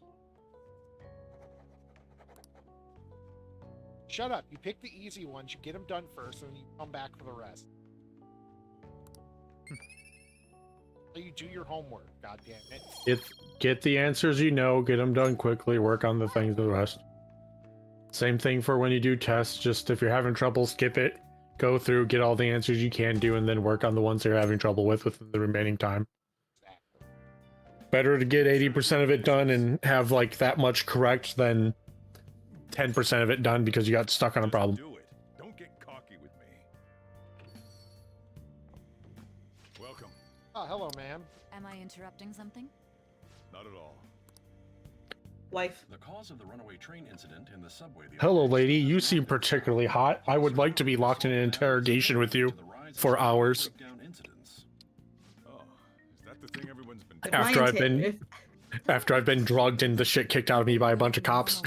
Shut up. You pick the easy ones, you get them done first, and then you come back for the rest. So you do your homework, god damn it. Get the answers you know, get them done quickly, work on the things the rest. Same thing for when you do tests, just if you're having trouble, skip it, go through, get all the answers you can do, and then work on the ones you're having trouble with within the remaining time. Better to get 80% of it done and have like that much correct than 10% of it done because you got stuck on a problem. Do it. Don't get cocky with me. Welcome. Oh, hello, ma'am. Am I interrupting something? Not at all. Wife. The cause of the runaway train incident in the subway. Hello, lady. You seem particularly hot. I would like to be locked in an interrogation with you for hours. Oh, is that the thing everyone's been After I've been drugged and the shit kicked out of me by a bunch of cops.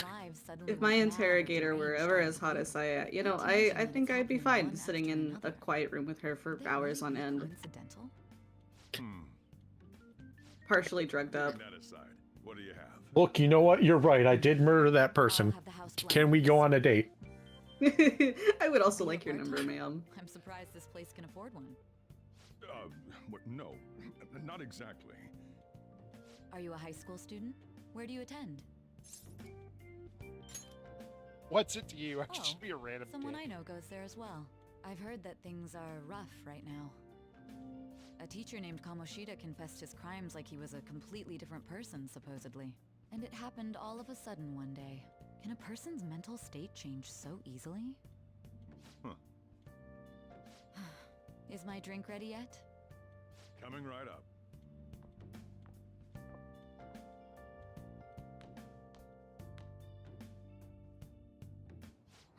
If my interrogator were ever as hot as I, I think I'd be fine sitting in a quiet room with her for hours on end. Partially drugged up. that aside. What do you have? Look, you know what? You're right. I did murder that person. Can we go on a date? I would also like your number, ma'am. I'm surprised this place can afford one. No, not exactly. Are you a high school student? Where do you attend? What's it to you? I should just be a random Someone dick. I know goes there as well. I've heard that things are rough right now. A teacher named Kamoshida confessed his crimes like he was a completely different person, supposedly. And it happened all of a sudden one day. Can a person's mental state change so easily? Huh. Is my drink ready yet? Coming right up.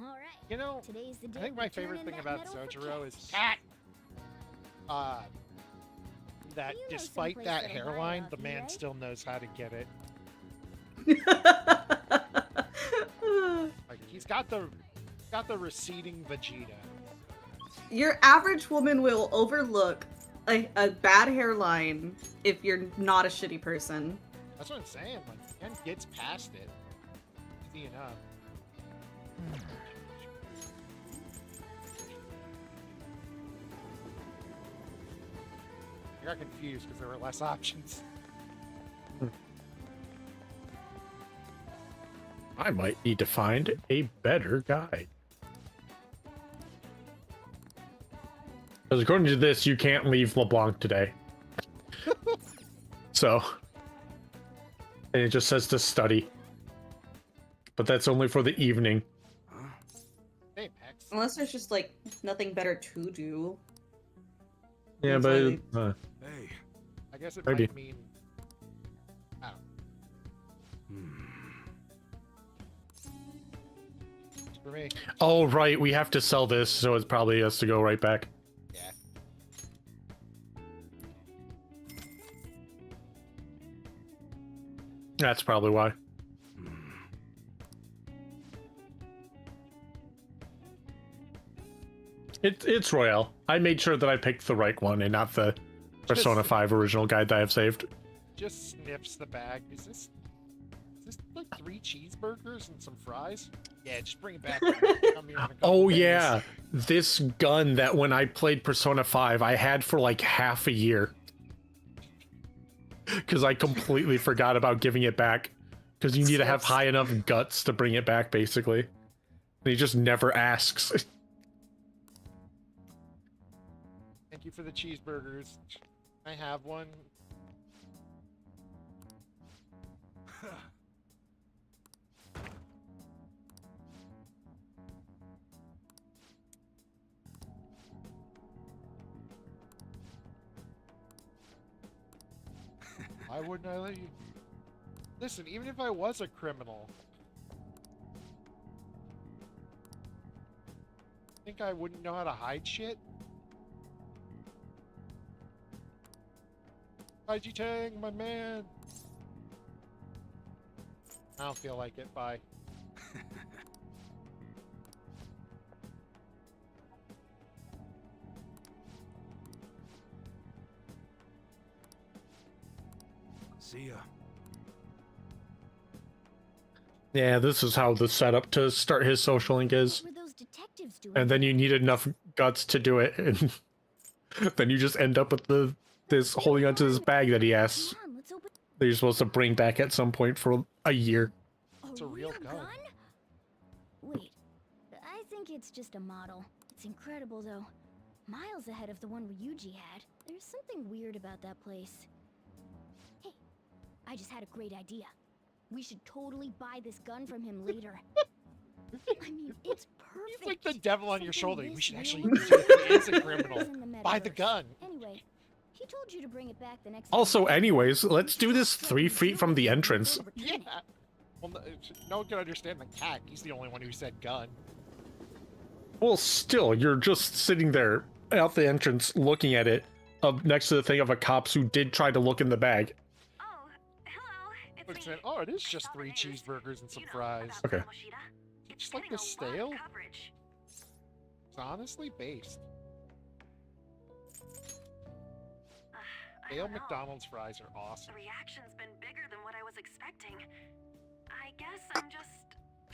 All right. You know, Today's the day I think we my turn favorite in thing that about medal for Sojiro is cash. that You know despite someplace that that'll buy it hairline, off the you, man right? still knows how to get it. Like he's got the receding Vegeta. Your average woman will overlook a bad hairline if you're not a shitty person. That's what I'm saying. Like, man gets past it. Easy enough. I got confused because there were less options. I might need to find a better guide. Because according to this, you can't leave LeBlanc today. So, and it just says to study. But that's only for the evening. Hey, Max. Unless there's just like nothing better to do. Yeah, It's but like- Hey. I guess it Maybe. might mean. I don't know. It's for me. oh right, we have to sell this, so it probably has to go right back. Yeah. That's probably why. It's Royale. I made sure that I picked the right one and not the Persona 5 original guide that I have saved. Just sniffs the bag. Is this like 3 cheeseburgers and some fries? Yeah, just bring it back. Come here in a couple Oh days. yeah, this gun that when I played Persona 5 I had for like half a year. Because I completely forgot about giving it back. Because you need to have high enough guts to bring it back, basically. And he just never asks. Thank you for the cheeseburgers. I have one. Why wouldn't I let you? Listen, even if I was a criminal, think I wouldn't know how to hide shit? Haiji Tang, my man. I don't feel like it. Bye. See ya. Yeah, this is how the setup to start his social link is. What were those detectives doing? And then you need enough guts to do it, and then you just end up with this holding onto this bag that he asks that you're supposed to bring back at some point for a year. It's a real gun. Wait, I think it's just a model. It's incredible though. Miles ahead of the one Ryuji had. There's something weird about that place. Hey, I just had a great idea. We should totally buy this gun from him later. I mean, it's perfect. He's like the devil on your shoulder. Something We should this actually real use it if he is a criminal. in the Buy the metaverse. gun. Anyway, he told you to bring it back the next Also, anyways, let's do this 3 feet from the entrance. Yeah. Well, no one can understand the cat. He's the only one who said gun. Well, still, you're just sitting there out the entrance looking at it, up next to the thing of a cops who did try to look in the bag. Looks at, oh, it is just 3 cheeseburgers and some fries. Okay. Just like the stale. It's honestly based. Stale McDonald's fries are awesome. The reaction's been bigger than what I was expecting. I guess I'm just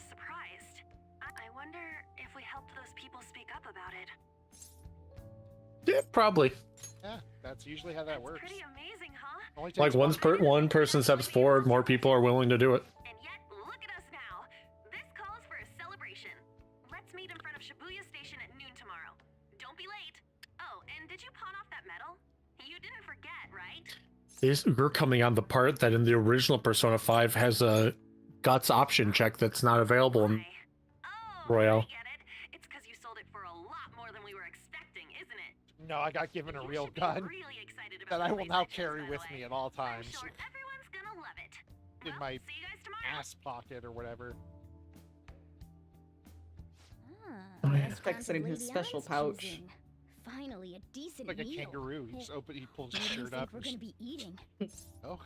surprised. I wonder if we helped those people speak up about it. Yeah, probably. Yeah, that's usually how that works. Pretty amazing, huh? Only Like takes one person steps forward, more people are willing to do it. And yet, look at us now. This calls for a celebration. Let's meet in front of Shibuya Station at noon tomorrow. Don't be late. Oh, and did you pawn off that medal? You didn't forget, right? We're coming on the part that in the original Persona 5 has a guts option check that's not available in Royale. It's because you sold it for a lot more than we were expecting, isn't it? No, I got given a real gun that I will now carry with me at all times. Everyone's gonna love it. In my ass pocket or whatever. Oh, yeah. Specs it in his special pouch. Finally, a decent Like a meal. kangaroo. He just he pulls his What do you shirt think up. we're gonna be eating? Oh.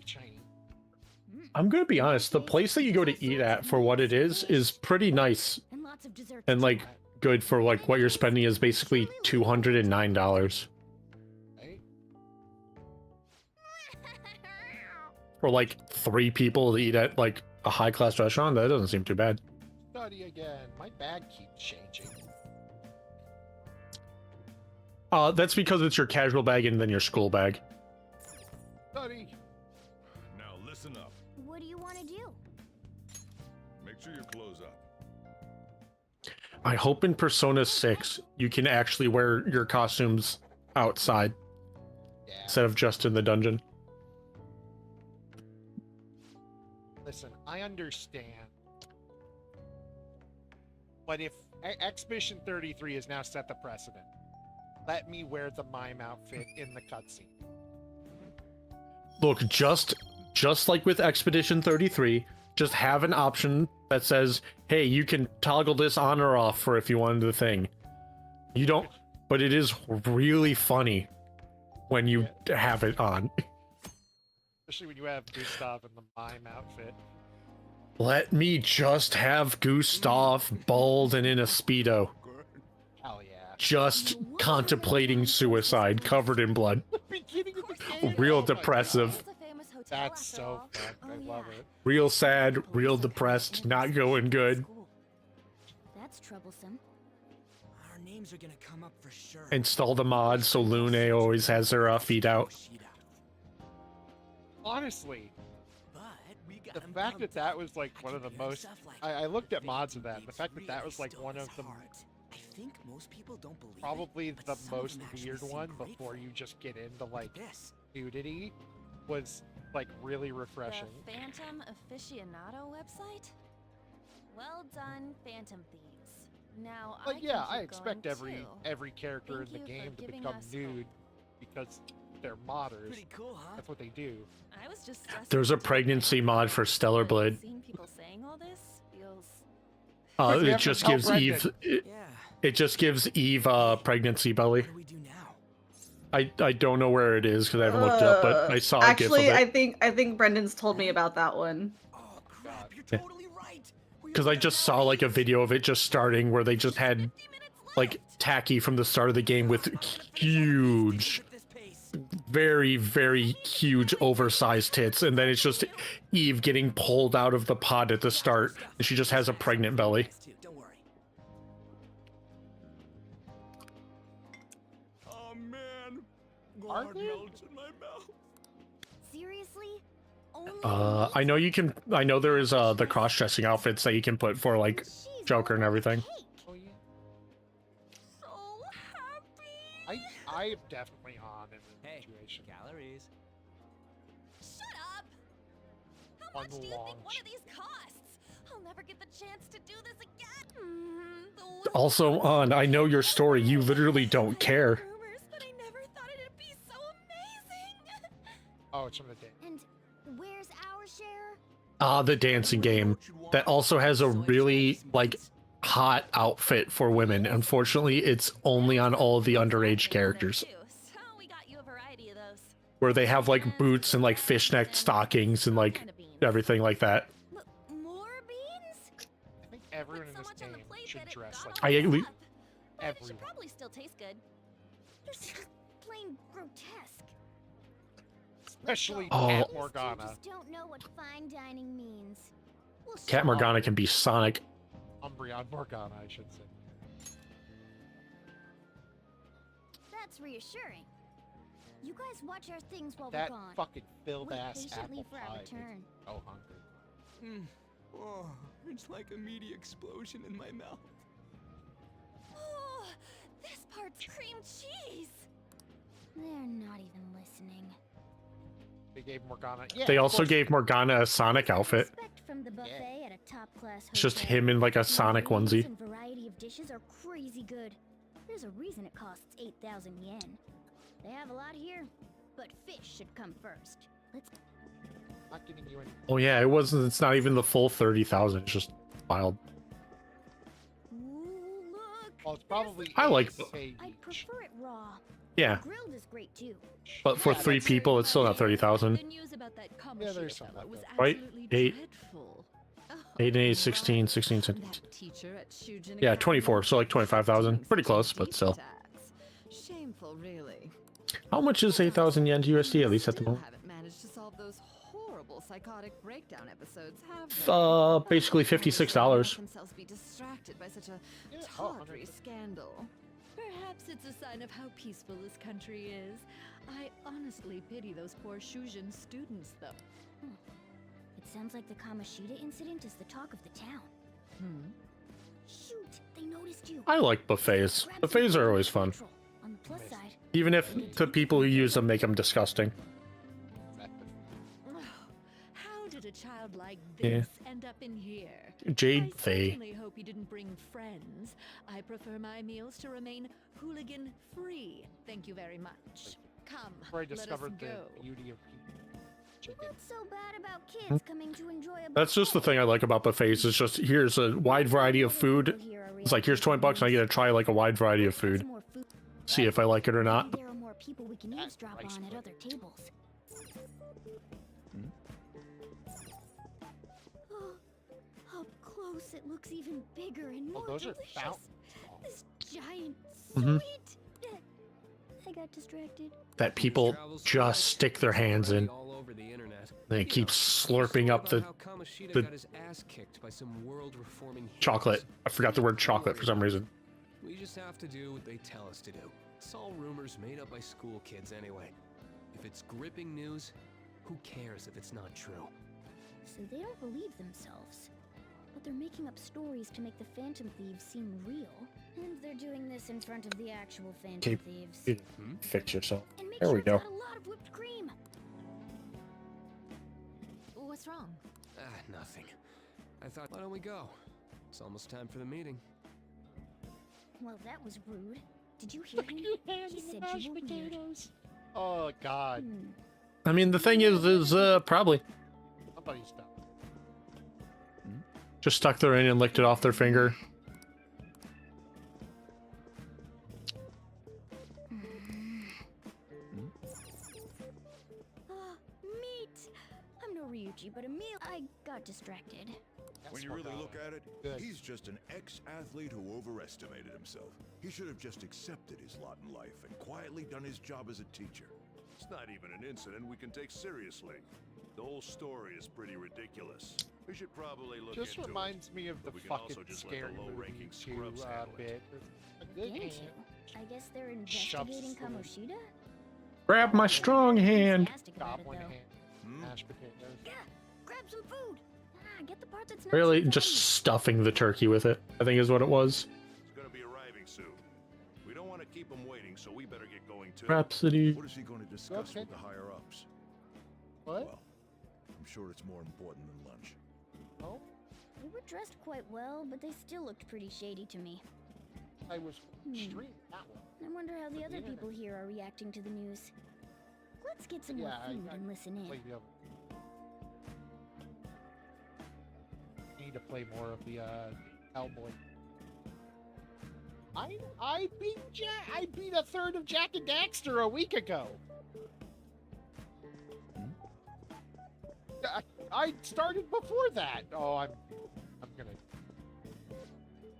Shiny. I'm gonna be honest, the place that you go to eat at for what it is pretty nice. And lots of dessert. And like good for like what you're spending is basically $209. For like 3 people to eat at like a high class restaurant, that doesn't seem too bad. Study again. My bag keeps changing. That's because it's your casual bag and then your school bag. Study. Now listen up. What do you want to do? Make sure your clothes up. I hope in Persona 6 you can actually wear your costumes outside instead of just in the dungeon. Listen, I understand But if Expedition 33 has now set the precedent, let me wear the mime outfit in the cutscene. Look, just like with Expedition 33, just have an option that says, hey, you can toggle this on or off for if you wanted the thing. You don't, but it is really funny when you have it on. Especially when you have Gustav in the mime outfit. Let me just have Gustav bald and in a Speedo. Hell yeah. Just contemplating suicide, covered in blood. Real depressive. That's so fun. I love it. Real sad, real depressed, not going good. That's troublesome. Our names are gonna come up for sure. Install the mod so Lune always has her feet out. Honestly, the fact that that was like one of the most... I looked at mods of that. The fact that that was like one of the... I think most people don't believe probably the most weird one before you just get into like nudity was like really refreshing. The Phantom Aficionado website? Well done, Phantom Thieves. Now But I yeah, can I keep expect going, every character Thank in the you for game to giving become us nude because they're modders. Pretty cool, huh? That's what they do. I was just stressing There's a to do pregnancy mod for Stellar Blade. Seeing people saying all this feels It just gives Eve. It just gives Eve pregnancy belly. I don't know where it is because I haven't looked it up, but I saw a gif of Actually, it. I think Brendan's told me about that one. Because I just saw like a video of it just starting where they just had like Tacky from the start of the game with huge, very, very huge oversized tits, and then it's just Eve getting pulled out of the pod at the start, and she just has a pregnant belly. Oh man, blood melts in my mouth. Seriously? I know you can. I know there is the cross-dressing outfits that you can put for like Joker and everything. Oh yeah. I'm definitely on in this situation. Calories. Shut up! How much do you think one of these costs? I'll never get the chance to do this again. Also, on I know your story. You literally don't care. Oh, it's from the day. And where's our share? The dancing game that also has a really like hot outfit for women. Unfortunately, it's only on all the underage characters. Where they have like boots and like fishnet stockings and like everything like that. I think everyone in this game should dress like Everyone. It should probably still taste good. They're just plain grotesque. Especially Oh. Cat You Morgana. just don't know what fine dining means. Well, Cat Morgana can be Sonic. Umbreon Morgana, I should say. that's reassuring. You guys watch our things while That we're gone. fucking filled Wait ass patiently apple for our pie. return. Oh, hungry. Oh, it's like a meaty explosion in my mouth. Oh, this part's cream cheese. They're not even listening. They gave Morgana. Yeah, They of also course. gave Morgana a Sonic outfit. Expect from the buffet at a top-class It's just hotel. him in like a The Sonic menus onesie. and variety of dishes are crazy good. There's a reason it costs 8,000 yen. They have a lot here, but fish should come first. Let's. Not getting you any. Oh yeah, it wasn't. It's not even the full 30,000. It's just wild. Well, it's probably. I like- I'd prefer it raw. Yeah, Grilled is great too. but for 3 people, it's still not 30,000. Yeah, there's some like that. Right? 8, 8 and 8, 16, 16, 17. Yeah, 24. So like 25,000. Pretty close, but still. Shameful, really. How much is 8,000 yen to USD at least at the moment? Haven't managed to solve those horrible psychotic breakdown episodes, have they? Basically $56. Themselves be distracted by such a oh, tawdry scandal. Perhaps it's a sign of how peaceful this country is. I honestly pity those poor Shujin students, though. It sounds like the Kamoshida incident is the talk of the town. Shoot, they noticed you. I like buffets. Buffets are always fun. On the plus side, Even if the people who use them make them disgusting. did a child like Yeah. this end up in here? Jade I Faye. certainly hope you didn't bring friends. I prefer my meals to remain hooligan-free. Thank you very much. Come, Before I let us discovered the go. beauty of chicken. What's so bad about kids coming to enjoy a That's just the thing I like about buffets. It's just here's a wide variety of food. It's like here's $20 and I get to try like a wide variety of food. See if I like it or not. There are more people we can eavesdrop on at other tables. Oh, up close it looks even bigger and more those are delicious. fountains. This giant Mhm. sweet. I got distracted. That people just stick their hands in. Then it keeps slurping up the got his ass kicked by some world-reforming chocolate. I forgot the word chocolate for some reason. We just have to do what they tell us to do. It's all rumors made up by school kids anyway. If it's gripping news, who cares if it's not true? So they don't believe themselves. But they're making up stories to make the Phantom Thieves seem real. And they're doing this in front of the actual Phantom Okay, Thieves. fix yourself. And make There sure we it's go. got a lot of whipped cream. What's wrong? Nothing. I thought, why don't we go? It's almost time for the meeting. Well, that was rude. Did you hear him? He said you were weird. Oh God. I mean, the thing is probably Somebody's done. just stuck their in and licked it off their finger. Meat! I'm no Ryuji, but a meal. I got distracted. When you really look at it, he's just an ex-athlete who overestimated himself. He should have just accepted his lot in life and quietly done his job as a teacher. It's not even an incident we can take seriously. The whole story is pretty ridiculous. We should probably look Just into reminds it. me of the But we can fucking also just let scary the low-ranking movie scrubs too, handle bit. it. A good Into? hand. I guess they're Shoves investigating the- Kamoshida? Grab my strong hand. Enthusiastic about it, Goblin though. hand. Mashed potatoes. Yeah, grab some food. Get the part that's not Really, so just fatty. stuffing the turkey with it, I think is what it was. He's gonna be arriving soon. We don't want to keep him waiting, so we better get going too. Rhapsody. What is he going to discuss Okay. with the higher-ups? What? Well, I'm sure it's more important than lunch. Oh, They were dressed quite well, but they still looked pretty shady to me. I was streaming that one. I wonder how the the other internet. people here are reacting to the news. Let's get some more Yeah, food I and listen in. played the other. Need to play more of the Hellboy. I beat a third of Jack and Daxter a week ago. I started before that. Oh, I'm gonna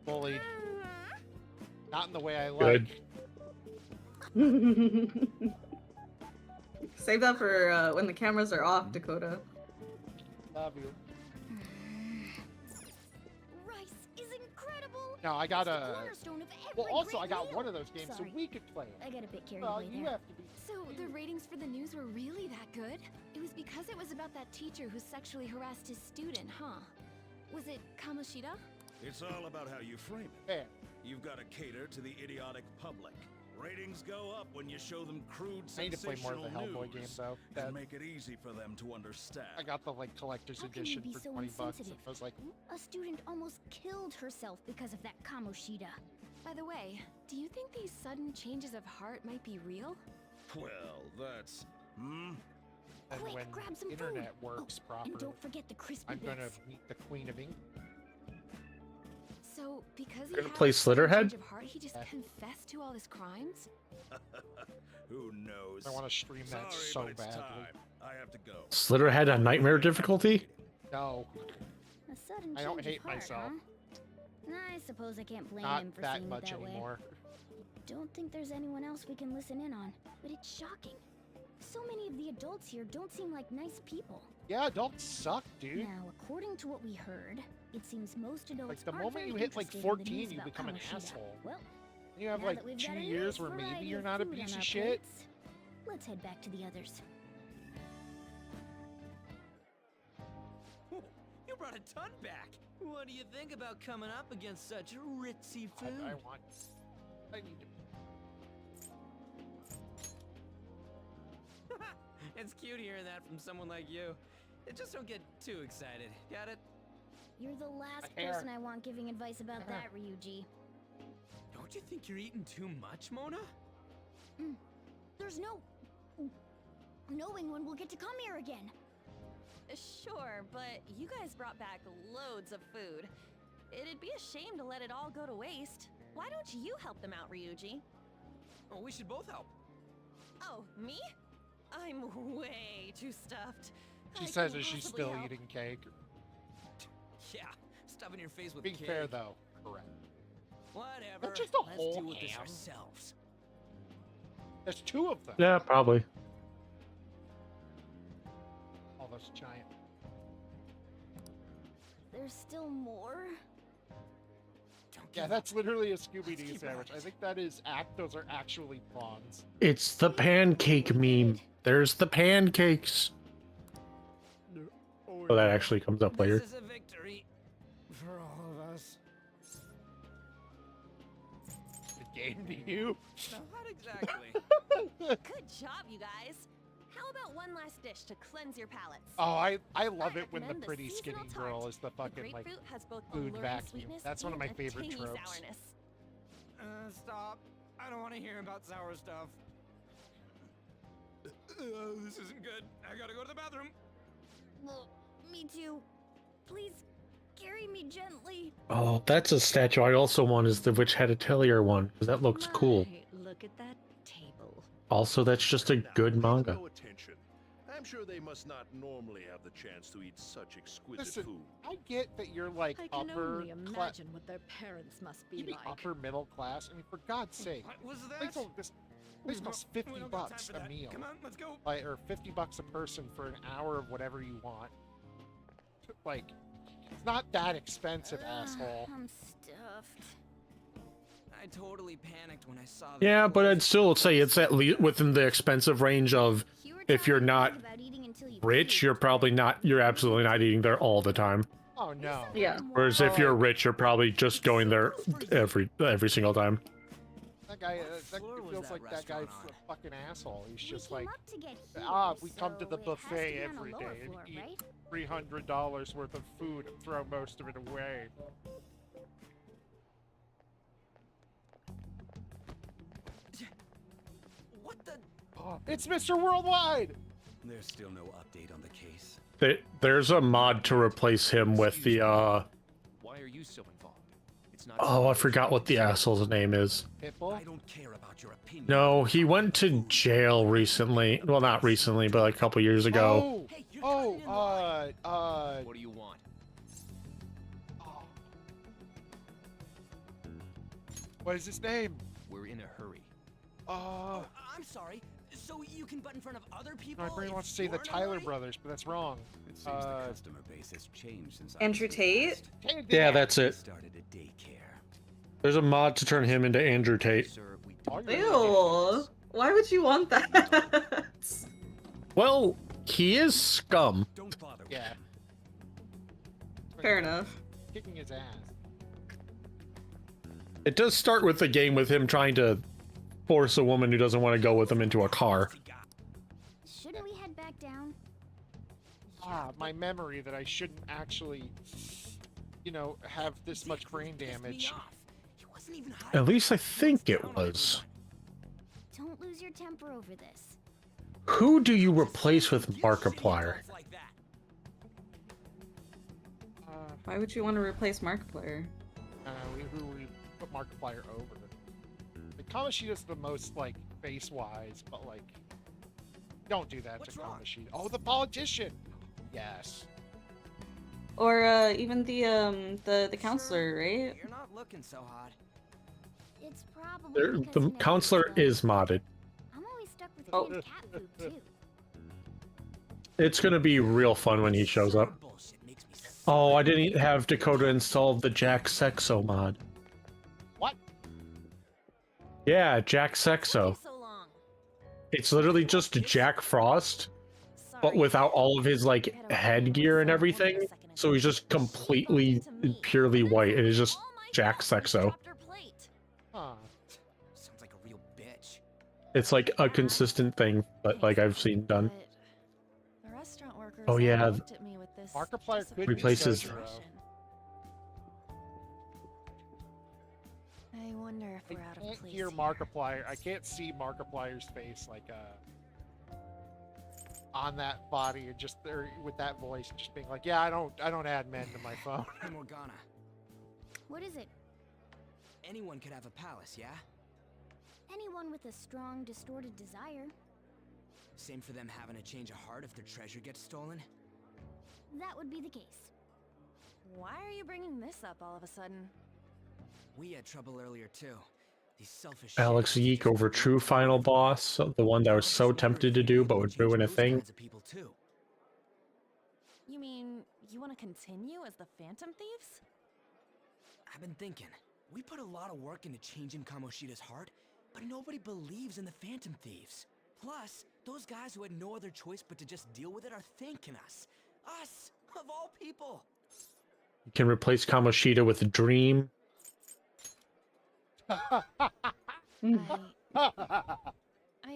bullied. Not in the way I like. Good. Save that for when the cameras are off, Dakota. Love you. Rice is incredible. No, I got It's the a. cornerstone of every Well, also great I got meal. one of those games, Sorry. so we could play it. I got a bit carried Well, away you there. have to be. So the ratings for the news were really that good? It was because it was about that teacher who sexually harassed his student, huh? Was it Kamoshida? It's all about how you frame it. Fair. You've got to cater to the idiotic public. Ratings go up when you show them crude, I need to play more of the sensational Hellboy game news though. and make it easy for them to understand. I got the collector's How can you edition be for so 20 bucks. insensitive? I was like, A student almost killed herself because of that Kamoshida. By the way, do you think these sudden changes of heart might be real? Well, that's... and Quick, when grab some internet food. works And properly, don't forget the crispy I'm gonna bits. meet the Queen of England. So because he Gonna had play a sudden Slitterhead? change of heart, he just confessed to all his crimes? Who knows? I want to stream that so but it's badly. time. I have to go. Slitterhead on nightmare difficulty? No, A sudden I don't change hate of heart, myself. Huh? I suppose I can't blame Not him for that seeing much it that anymore. way. Don't think there's anyone else we can listen in on, but it's shocking. So many of the adults here don't seem like nice people. Yeah, adults suck, dude. Now, according to what we heard, it seems most adults Like the aren't moment very you hit like interested in the 14, news you about become an Kamoshida. asshole. Well, You have now like that we've 2 got a years nice where maybe variety you're of not a food on piece our of shit. plates, let's head back to the others. You brought a ton back. What do you think about coming up against such ritzy food? I need to. It's cute hearing that from someone like you. Just don't get too excited. Got it? You're the last hair. person I want giving advice about that, Ryuji. Don't you think you're eating too much, Mona? There's no knowing when we'll get to come here again. Sure, but you guys brought back loads of food. It'd be a shame to let it all go to waste. Why don't you help them out, Ryuji? Oh, we should both help. Oh, me? I'm way too stuffed. She I says can't as she's possibly still help. eating cake. Yeah, stuffing your face with Being cake. fair though, correct. Whatever. That's just a Let's whole deal with this ham. ourselves. There's 2 of them. Yeah, probably. Oh, that's giant. There's still more. Yeah, that's literally a Scooby-Doo sandwich. I think that is those are actually prawns. It's the pancake meme. There's the pancakes. Oh, that actually comes up later. This is a victory for all of us. The game to you? No, not exactly. Good job, you guys. How about one last dish to cleanse your palates? Oh, I love it when the recommend the pretty skinny seasonal girl tart. is the fucking like grapefruit has both food alluring vacuum. sweetness That's one of my and a favorite tangy tropes. sourness. Stop. I don't want to hear about sour stuff. This isn't good. I gotta go to the bathroom. Well, me too. Please carry me gently. Oh, that's a statue I also want, is the Witch Head Atelier one, because that looks cool. Look at that table. Also, that's just a good manga. No attention. I'm sure they must not normally have the chance to eat such exquisite Listen, food. I get that you're like I can upper only imagine what their parents must be you mean like. upper middle class? I mean, for God's sake. What was that? This costs $50 We don't got time for a that. meal. Come on, let's go. Like, or $50 a person for an hour of whatever you want. Like, it's not that expensive, asshole. I'm stuffed. I totally panicked when I saw that. Yeah, but I'd still say it's at least within the expensive range of, if you're not rich, you're absolutely not eating there all the time. Oh no. Yeah. Whereas if you're rich, you're probably just going there every single time. That guy, that floor was feels that like that guy's restaurant a fucking asshole. He's just came like, up to get here, we come to so the it has to buffet be on a every lower day and floor, eat right? $300 worth of food and throw most of it away. What the? Oh, it's Mr. Worldwide! There's still no update on the case. There's a mod to replace him with the, Why are you so involved? It's not. oh, I forgot what the asshole's name is. Pitbull? I don't care about your opinion. No, he went to jail recently. Well, not recently, but like a couple years ago. What do you want? What is his name? We're in a hurry. I'm sorry. So you can butt in front of other people? My brain if wants to say the you're in a Tyler hurry? brothers, but that's wrong. It seems the customer base has changed since Andrew Tate? Yeah, that's it. Started a daycare. There's a mod to turn him into Andrew Tate. Sir, we Ew. Why would you want that? Well, he is scum. Don't bother. Yeah. Fair enough. Kicking his ass. It does start with the game with him trying to force a woman who doesn't want to go with him into a car. Shouldn't we head back down? My memory that I shouldn't actually, have this much brain damage. At least I think it was. Don't lose your temper over this. Who do you replace with Markiplier? Why would you want to replace Markiplier? Who we put Markiplier over? Like, Kamoshida's the most, face-wise, but, don't do that to Kamoshida. Oh, the politician! Yes. Or even the counselor, right? You're not looking so hot. It's probably The because Meg counselor is is modded. I'm always stuck with Oh. canned cat food too. It's gonna be real fun when he shows up. Oh, I didn't have Dakota install the Jack Sexo mod. What? Yeah, Jack Sexo. It's literally just Jack Frost, but without all of his headgear and everything. So he's just completely purely white. It is just Jack Sexo. Huh. Sounds like a real bitch. It's like a consistent thing, but I've seen done. The restaurant workers Oh yeah, looked at me with this Markiplier could replaces- be Sojiro. I wonder if we're out I of can't place hear here. Markiplier. I can't see Markiplier's face like on that body and just there with that voice, just being like, "Yeah, I don't add men to my phone." Hey, Morgana. What is it? Anyone could have a palace, yeah? Anyone with a strong, distorted desire. Same for them having a change of heart if their treasure gets stolen? That would be the case. Why are you bringing this up all of a sudden? We had trouble earlier too. These selfish Alex Yeek over True Final Boss, the one that I was so tempted to do but would ruin a thing. kinds of people too. You mean you want to continue as the Phantom Thieves? I've been thinking. We put a lot of work into changing Kamoshida's heart, but nobody believes in the Phantom Thieves. Plus, those guys who had no other choice but to just deal with it are thanking us. Us, of all people. You can replace Kamoshida with Dream. I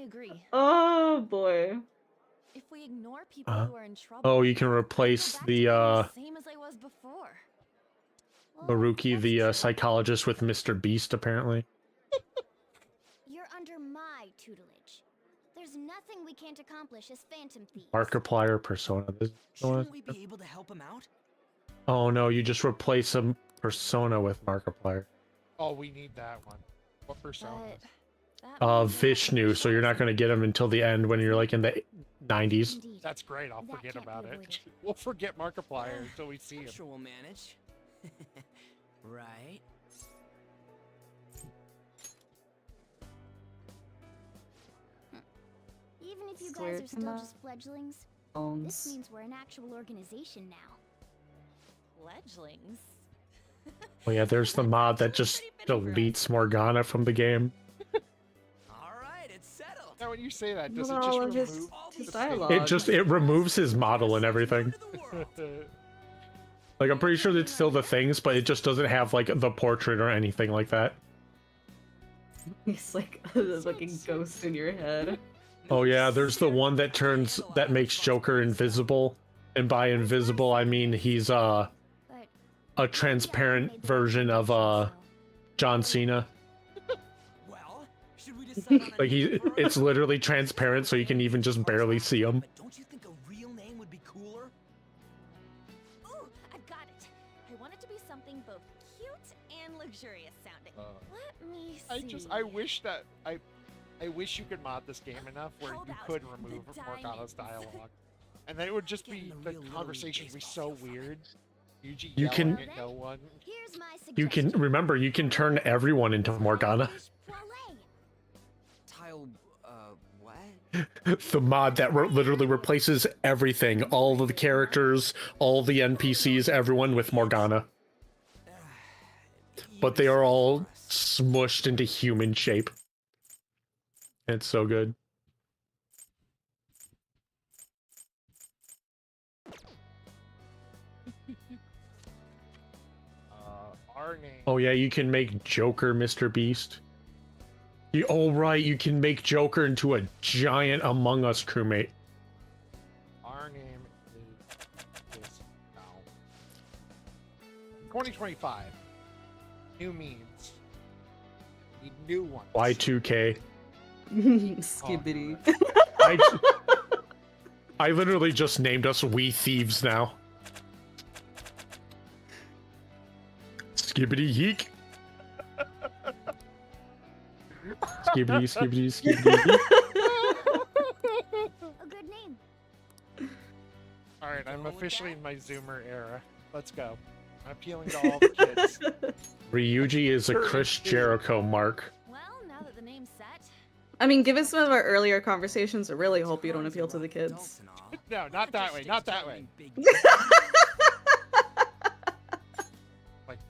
agree. Oh boy. If we ignore people who are in trouble, Oh, you can replace the same as I was before. Maruki, the psychologist, with Mr. Beast, apparently. You're under my tutelage. There's nothing we can't accomplish as Phantom Thieves. Markiplier Persona. This is the one. Shouldn't we be able to help him out? Oh no, you just replace a Persona with Markiplier. Oh, we need that one. What persona? Vishnu, so you're not going to get him until the end when you're like in the 90s. That's great. I'll forget about it. We'll forget Markiplier until we see him. I'm sure we'll manage. Right? Even if you Swear guys are to still God. just fledglings, this Bones. means we're an actual organization now. Fledglings. Oh yeah, there's the mod that just deletes Morgana from the game. Alright, it's settled. Now when you say that, does Well, it just all of remove his the dialogue. It removes his model and everything. Like I'm pretty sure it's still the things, but it just doesn't have like the portrait or anything like that. He's like a fucking ghost in your head. Oh yeah, there's the one that makes Joker invisible, and by invisible I mean he's a transparent version of John Cena. Well, should we decide on Like it's literally transparent, so you can even just barely see him. Don't you think a real name would be cooler? Ooh, I've got it. I want it to be something both cute and luxurious sounding. Let me see. I wish that I wish you could mod this game enough where Hold you out could the remove Morgana's diamonds. dialogue, and then it would just be the conversation would be so weird. Yuji You yelling can- at no one. Here's my You can remember you can turn everyone into Morgana. Tile, what? The mod that literally replaces everything, all of the characters, all the NPCs, everyone with Morgana. But they are all smushed into human shape. It's so good. Our name. Oh yeah, you can make Joker Mr. Beast. Oh right, you can make Joker into a giant Among Us crewmate. Our name is now 2025. New means need new ones. Y2K. Skibbity. I literally just named us We Thieves now. Skibbity yeek. Skibbity, skibbity, skibbity yeek. A good name. All right, I'm officially in my Zoomer era. Let's go. I'm appealing to all the kids. Ryuji is a Chris Jericho mark. Well, now that the name's set, I mean, given some of our earlier conversations, I really hope you don't appeal to the kids. No, not that way. Not that way.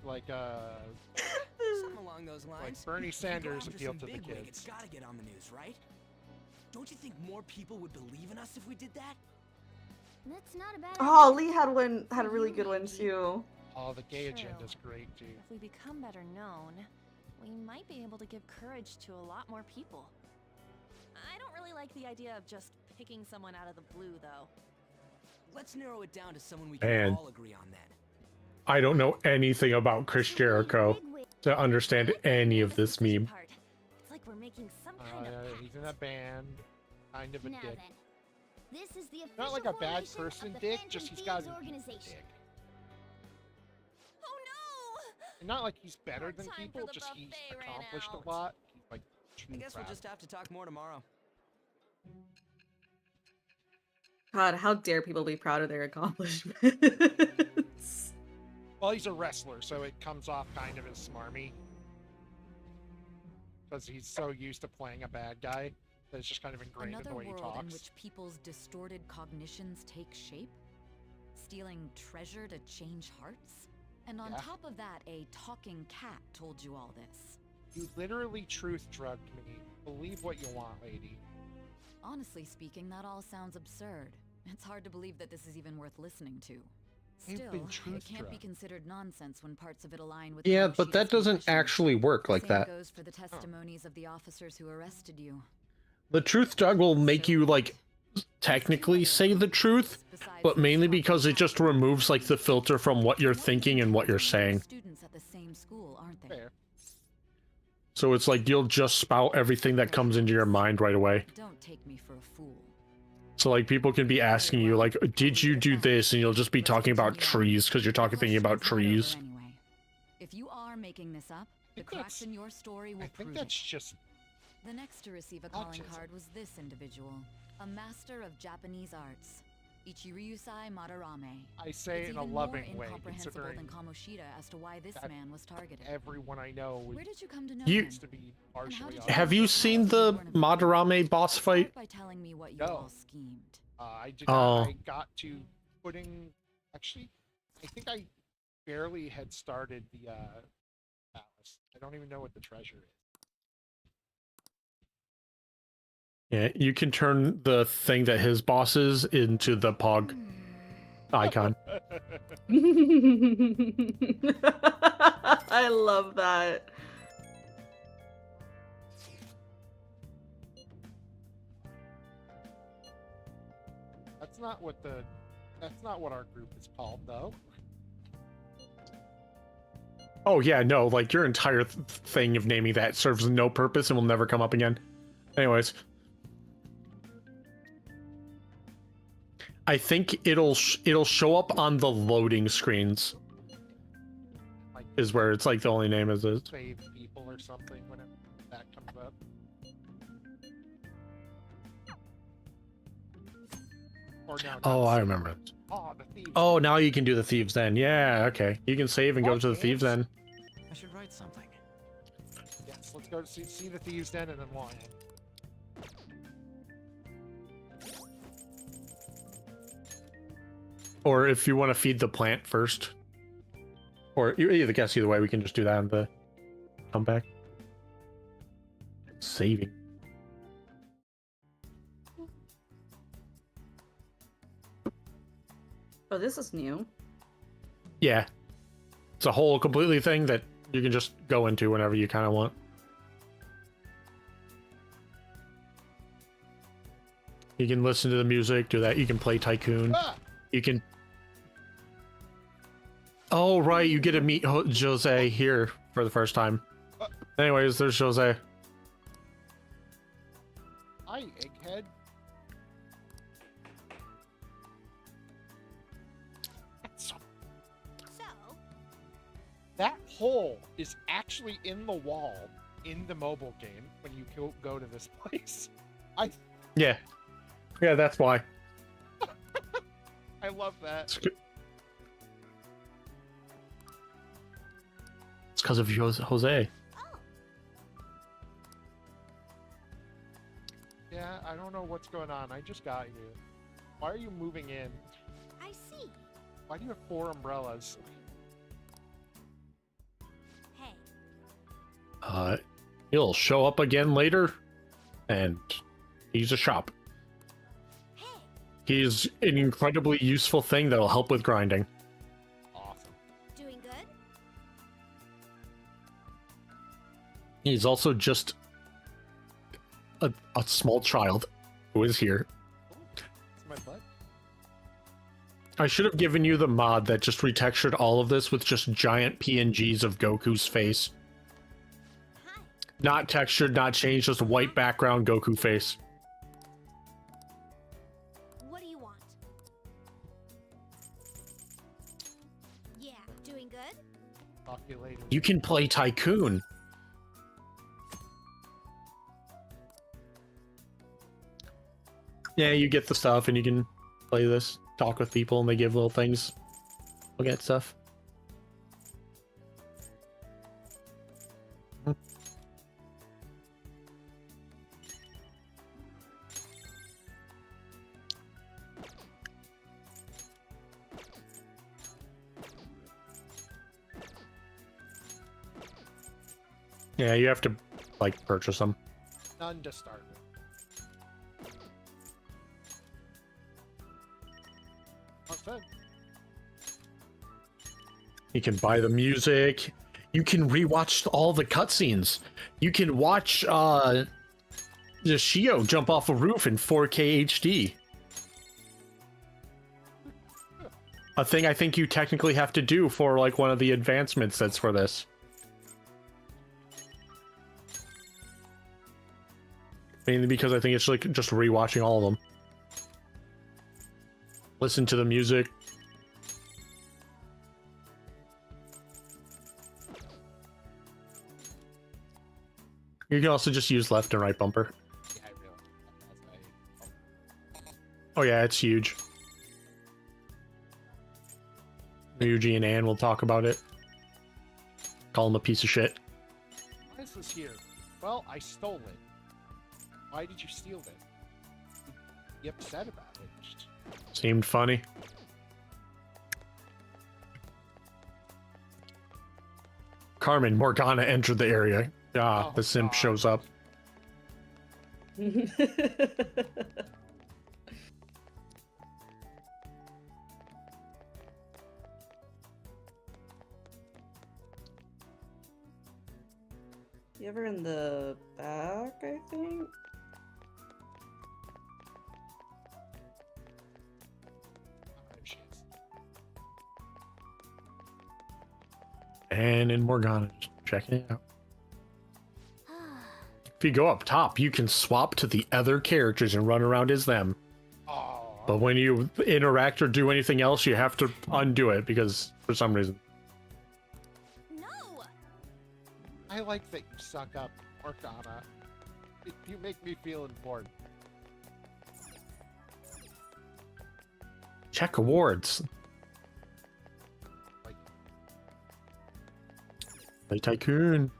like Something along those lines. like Bernie If we go Sanders after appealed some to the bigwig, kids. It's gotta get on the news, right? Don't you think more people would believe in us if we did that? That's not a bad Oh, idea. Lee had a really good one too. Oh, the gay True. agenda's great too. if we become better known, we might be able to give courage to a lot more people. I don't really like the idea of just picking someone out of the blue, though. Let's narrow it down to someone we Man. can all agree on then. I don't know anything about Chris Jericho to understand any of this meme. It's like we're making some kind of He's in a band, kind of a Now dick. then, this is the official Not like a bad formation person of the dick, Phantom just he's got Thieves a organization. dick. And not like he's better than people, just he's accomplished a lot. He's like I guess we'll just have to talk more tomorrow. God, how dare people be proud of their accomplishments? Well, he's a wrestler, so it comes off kind of as smarmy. Because he's so used to playing a bad guy that it's just kind of ingrained in the way he Another world in talks. which people's distorted cognitions take shape? Stealing treasure to change hearts? And on Yeah. top of that, a talking cat told you all this. You literally truth drugged me. Believe what you want, lady. Honestly speaking, that all sounds absurd. It's hard to believe that this is even worth listening to. You've Still, been it truth can't be drugged. considered nonsense when parts of it align with Yeah, Kamoshida's but that doesn't condition. actually work like Same that. goes for the testimonies of the officers who arrested you. The truth drug will make you, like, technically say the truth, but mainly because it just removes, like, the filter from what you're thinking and what you're saying. Students at the same school, aren't they? Fair. So it's like you'll just spout everything that comes into your mind right away. Don't take me for a fool. So, like, people can be asking you, like, did you do this? And you'll just be talking about trees because you're thinking about trees. Anyway, if you are making this up, the cracks in your story will I think prove that's it. just The next to receive a calling autism. card was this individual, a master of Japanese arts, Ichiryusai Madarame. I say It's in a even loving more way, incomprehensible considering than Kamoshida as to why this that man was targeted. everyone I know would Where did you come to know You- him? to be partially Have you seen the Madarame boss fight? By telling me what you No. all schemed. I did Oh. not. I got to putting. Actually, I think I barely had started the palace. I don't even know what the treasure is. Yeah, you can turn the thing that his boss is into the Pog icon. I love that. That's not what the. That's not what our group is called, though. Oh yeah, no, like your entire thing of naming that serves no purpose and will never come up again. Anyways. I think it'll show up on the loading screens. Like, is where it's like the only name is this. Save people or something whenever that comes up. Or now. Oh, I remember. Oh, the thieves. Oh, now you can do the thieves then. Yeah, okay. You can save and go to the thieves then. I should write something. Yes, let's go see the thieves den and then log in. Or if you want to feed the plant first. Or either guess either way, we can just do that on the comeback. Saving. Oh, this is new. Yeah. It's a whole completely thing that you can just go into whenever you kind of want. You can listen to the music, do that. You can play Tycoon. Ah! You can... Oh, right. You get to meet Jose here for the first time. Anyways, there's Jose. Hi, egghead. So, that hole is actually in the wall in the mobile game when you go to this place. Yeah. Yeah, that's why. I love that. It's because of Jose. Yeah, I don't know what's going on. I just got you. Why are you moving in? I see. Why do you have 4 umbrellas? Hey. He'll show up again later, and he's a shop. He's an incredibly useful thing that'll help with grinding. Awesome. Doing good? He's also just a small child who is here. It's my butt. I should have given you the mod that just retextured all of this with just giant PNGs of Goku's face. Not textured, not changed, just white background Goku face. What do you want? Yeah, doing good? Talk to you later. You can play Tycoon. Yeah, you get the stuff and you can play this, talk with people, and they give little things. Look at stuff. Yeah, you have to, like, purchase them. None to start with. Fun. You can buy the music. You can rewatch all the cutscenes. You can watch the Shio jump off a roof in 4K HD. A thing I think you technically have to do for like one of the advancements that's for this. Mainly because I think it's like just rewatching all of them. Listen to the music. You can also just use left and right bumper. Yeah, I realize. Oh yeah, it's huge. Ryuji and Ann will talk about it. Call him a piece of shit. Why is this here? Well, I stole it. Why did you steal it? You upset about it? Seemed funny. Carmen, Morgana entered the area. Ah, the simp shows up. You ever in the back, I think? And in Morgana, just checking it out. If you go up top, you can swap to the other characters and run around as them. But when you interact or do anything else, you have to undo it because for some reason. No! I like that you suck up, Morgana. You make me feel important. Check awards. Play Tycoon.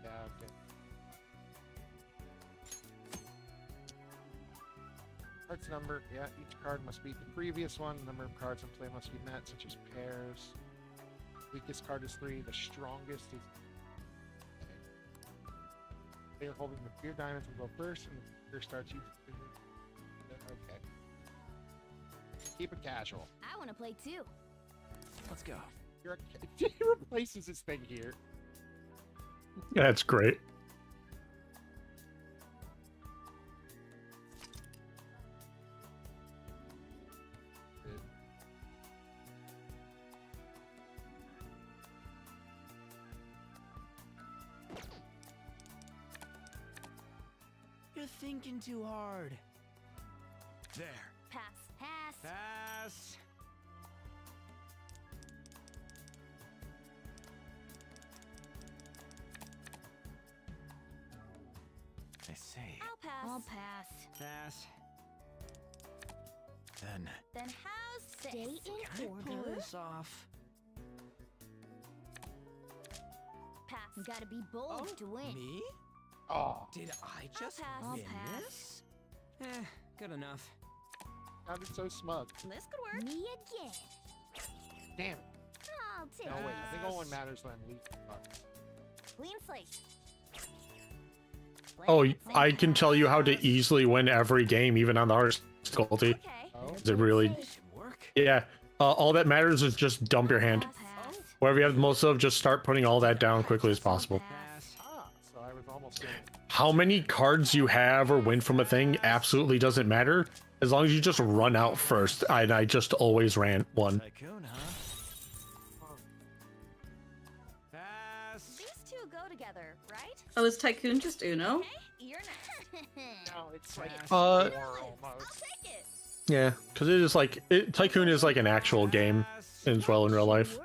Yeah, okay. Cards number, yeah, each card must beat the previous one. The number of cards in play must be met, such as pairs. Weakest card is 3, the strongest is... Okay. Player holding the clear diamonds will go first, and the player starts using... Okay. Keep it casual. I want to play too. Let's go. He replaces his thing here. That's great. You're thinking too hard. There. Pass. Pass. Pass. I say. I'll pass. I'll pass. Pass. Then how's stay in Pull order? this off. Pass. Gotta be bold to win. Me? Oh. Did I just I'll win pass. this? Good enough. Sounded so smug. This could work. Me again. Damn it. I'll take No, wait, I think this. only matters when we Clean slate. Oh, I can tell you how to easily win every game, even on the hardest difficulty. Is it really? Yeah. All that matters is just dump your hand. Whatever you have the most of, just start putting all that down quickly as possible. Ah, so I was almost how many cards you have or win from a thing absolutely doesn't matter as long as you just run out first. And I just always ran one. Tycoon, huh? These two go together, right? Oh, is Tycoon just Uno? Okay, you're next. No, it's like Uh, almost. Take it. Yeah, because it is like Tycoon is like an actual game as well in real life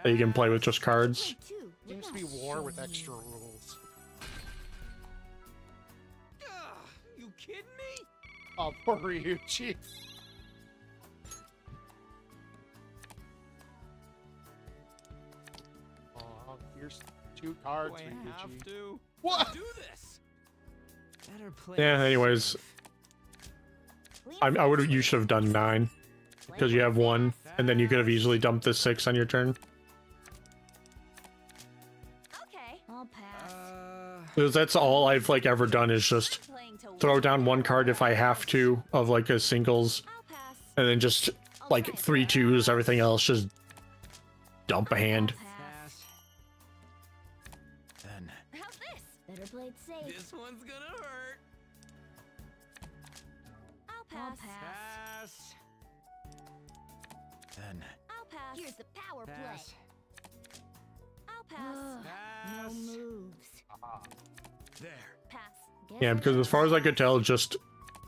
that you can play with just cards. Seems to be war with extra rules. You kidding me? Oh, poor Ryuji. Oh, here's 2 cards, Do I have Ryuji. to What? do this? Better play. Yeah. Anyways, I would. You should have done 9 because you have 1, and then you could have easily dumped this 6 on your turn. Okay, I'll pass. Because that's all I've like ever done is just throw down 1 card if I have to of like a singles, and then just like 3 2s. Everything else just dump a hand. Then How's this? Better play it safe. This one's gonna hurt. I'll pass. Pass. then I'll pass. Here's the power play. Pass. I'll pass. No moves. there. Pass. Yeah, because as far as I could tell, just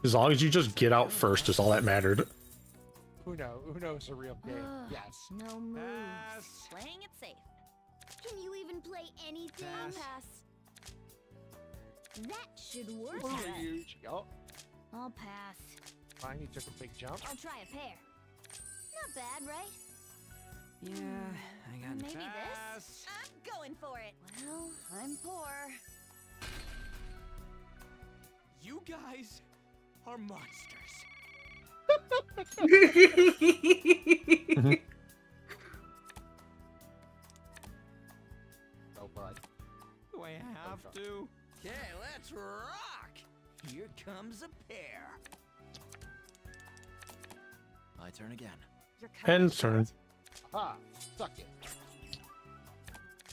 as long as you just get out first is all that mattered. Uno's a real game. Yes. No moves. Pass. Playing it safe. Can you even play anything? I'll pass. That should work. Poor Ryuji. Oh, I'll pass. fine, he took a big jump. I'll try a pair. Not bad, right? Yeah, I got Maybe Pass. this? I'm going for it. Well, I'm poor. You guys are monsters. Oh, bud. Do I have to? Okay, let's rock! Here comes a pair. My turn again. You're cutting End it turn. short. Ah, suck it.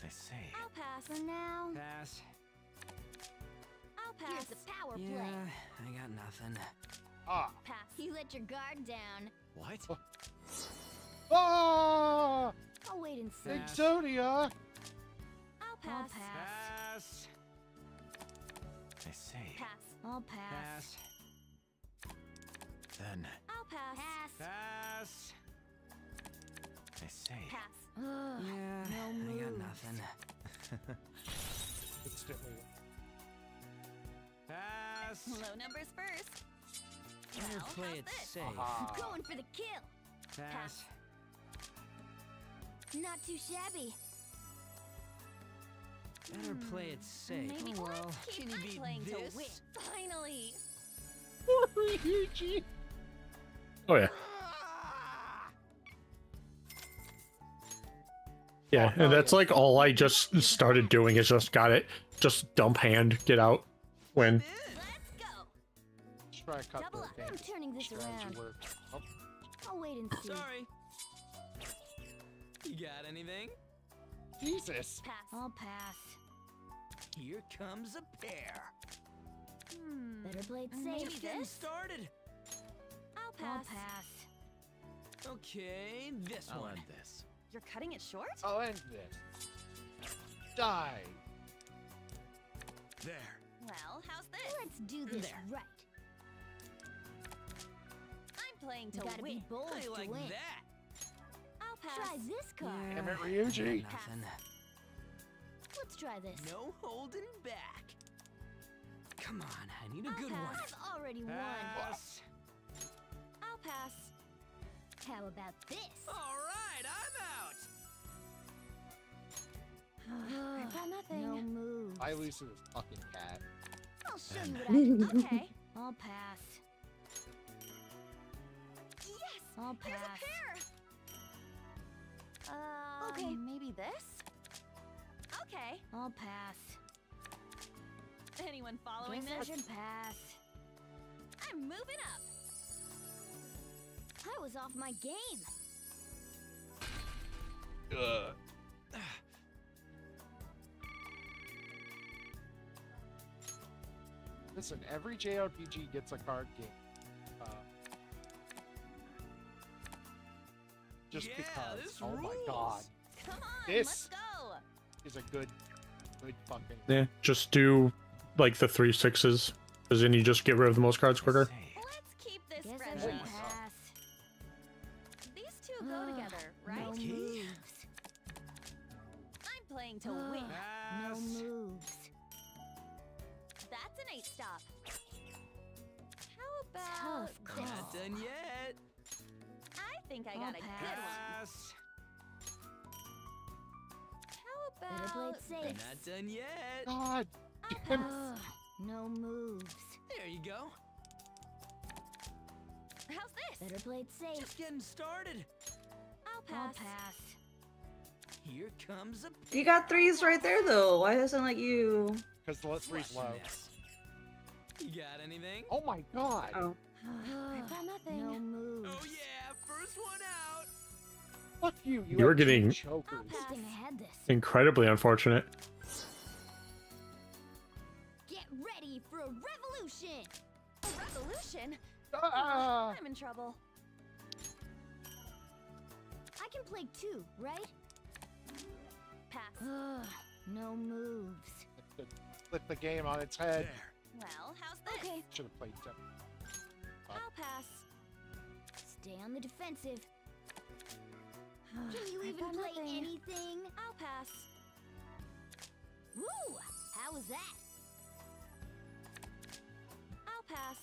I say. I'll pass. For now, Pass. I'll here's pass. the power Yeah, play. I got nothing. Ah. Pass. You let your guard down. What? Ah! I'll wait and see. Exodia! I'll pass. Pass. I say. Pass. I'll pass. Pass. Then I'll pass. Pass. Pass. I say. Pass. Yeah, no I got moves. nothing. Instantly. Pass. Low numbers first. Better Well, play how's it this? safe. Ah. Going for the kill. Pass. Not too shabby. Better play it safe. Maybe Oh, well. Keep Can you beat playing this? to win. Finally. Poor Ryuji! Oh yeah. Yeah, and that's like all I just started doing is just got it. Just dump hand, get out, win. Let's go. Try to cut Double the up. game. I'm turning this Strategy around. work. Oh, I'll wait and see. Sorry. You got anything? Jesus! Pass. I'll pass. Here comes a pair. Better play it Maybe safe. Getting this? started. I'll I'll pass. pass. Okay, this I'll one. end this. You're cutting it short? I'll end this. Die! There. Well, how's this? Let's do this There. right. I'm playing You to gotta win. be bold I to like win. that. I'll pass. Try this card. Yeah, Damn it, I Ryuji. got nothing. Let's try this. No holding back. Come on, I need a I'll good pass. one. I've already won. Pass. I'll pass. How about this? All right, I'm out. I've got nothing. No moves. I lose to this fucking cat. I'll show you what I can do. Okay. I'll pass. Yes! I'll Here's pass. a pair! Okay. Maybe this? Okay. I'll pass. Anyone following Guess I this? should pass. I'm moving up. I was off my game. Listen, every JRPG gets a card game. Just because. This Oh my rules. god. Come on, This let's go. is a good fucking. Yeah, just do like the 3 6s, because then you just get rid of the most cards quicker. Let's keep this Guess I friendly. should pass. These two go together, right? No moves. I'm playing to win. No moves. That's an 8-stop. How about Tough call. Not done yet. I think I got a good one. Pass. How Better play about it safe. Not done yet. God. I'll pass. No moves. There you go. How's this? Better play it safe. Just getting started. I'll I'll pass. pass. Here comes a. You got 3s right there though. Why doesn't like you? Because the three's low. Flushing this. You got anything? Oh my god. Oh. I've got nothing. No moves. Oh yeah, first one out. Fuck you. You were have two getting- chokers. I think I had this. Incredibly unfortunate. Get ready for a revolution. A revolution? Ah. I'm in trouble. I can play 2, right? Pass. No moves. Flip the game on its head. Well, how's this? Okay. Should have played 7. I'll pass. Stay on the defensive. Can you I've even got play nothing. anything? I'll pass. Woo! How was that? I'll pass.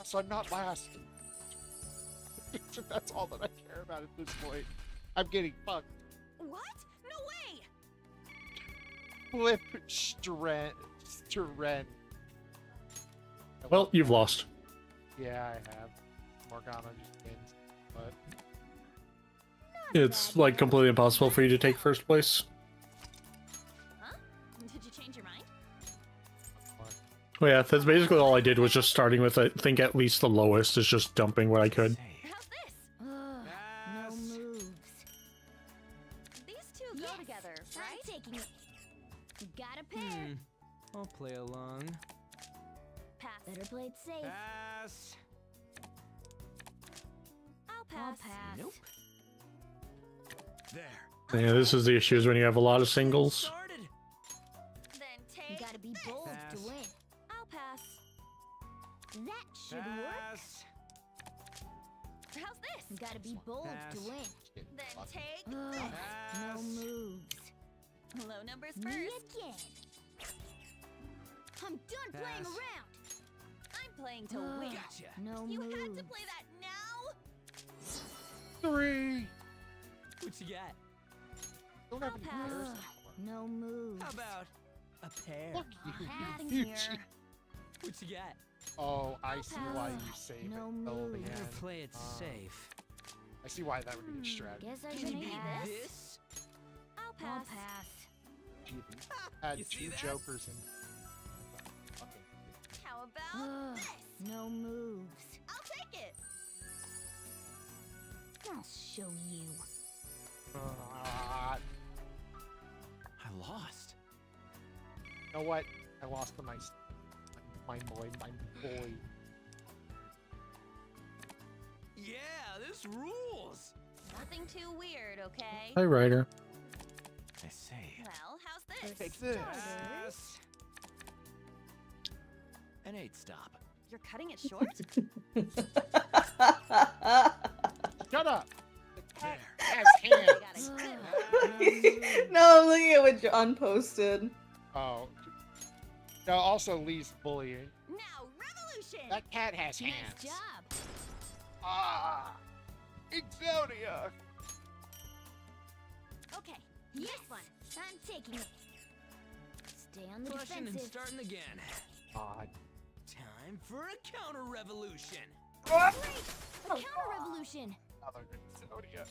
So I'm not last. That's all that I care about at this point. I'm getting fucked. What? No way! Flip Stren. Well, you've lost. Yeah, I have. Morgana just wins. But It's like completely impossible for you to take first place. Huh? Did you change your mind? Well, yeah, that's basically all I did was just starting with, I think, at least the lowest is just dumping what I could. How's this? No moves. These two go together, right? I'm taking it. Got a pair. I'll play along. Pass. Better play it safe. Pass. I'll I'll pass. pass. Nope. There. Yeah, this is the issue is when you have a lot of singles. Started. Then You take. gotta be bold Pass. to win. I'll pass. That should work. Pass. How's this? You gotta be bold Pass. to win. Then take. No Pass. moves. Low numbers Me first. again. I'm done playing Pass. around. I'm playing to win. Gotcha. No You moves. had to play that now? 3. What you got? Don't have I'll any pass. pairs. No moves. How about a pair? Fuck you. Nothing you here. cheat. What you got? Oh, I see why you pass. save No it. Oh, moves. man. Better play it Uh, safe. I see why that would be a strategy. Guess I Can should you beat pass. this? I'll I'll pass. pass. Had You see 2 that? jokers in. Okay. How about this? No moves. I'll take it. I'll show you. I lost. You know what? I lost to my boy. Yeah, this rules. Nothing too weird, okay? Hi, Ryder. I say. Well, how's this? Take this. Pass. An 8-stop. You're cutting it short? Shut up. The cat has I hands. got a good one. No, I'm looking at what John posted. Oh. No, also Lee's bullying. Now, revolution! That cat has Nice hands. job. Ah. Exodia. Okay. This one. I'm taking it. Stay on the Flushing and defensive. starting again. God. Time for a counter revolution. Great! A counter revolution. Another Exodia.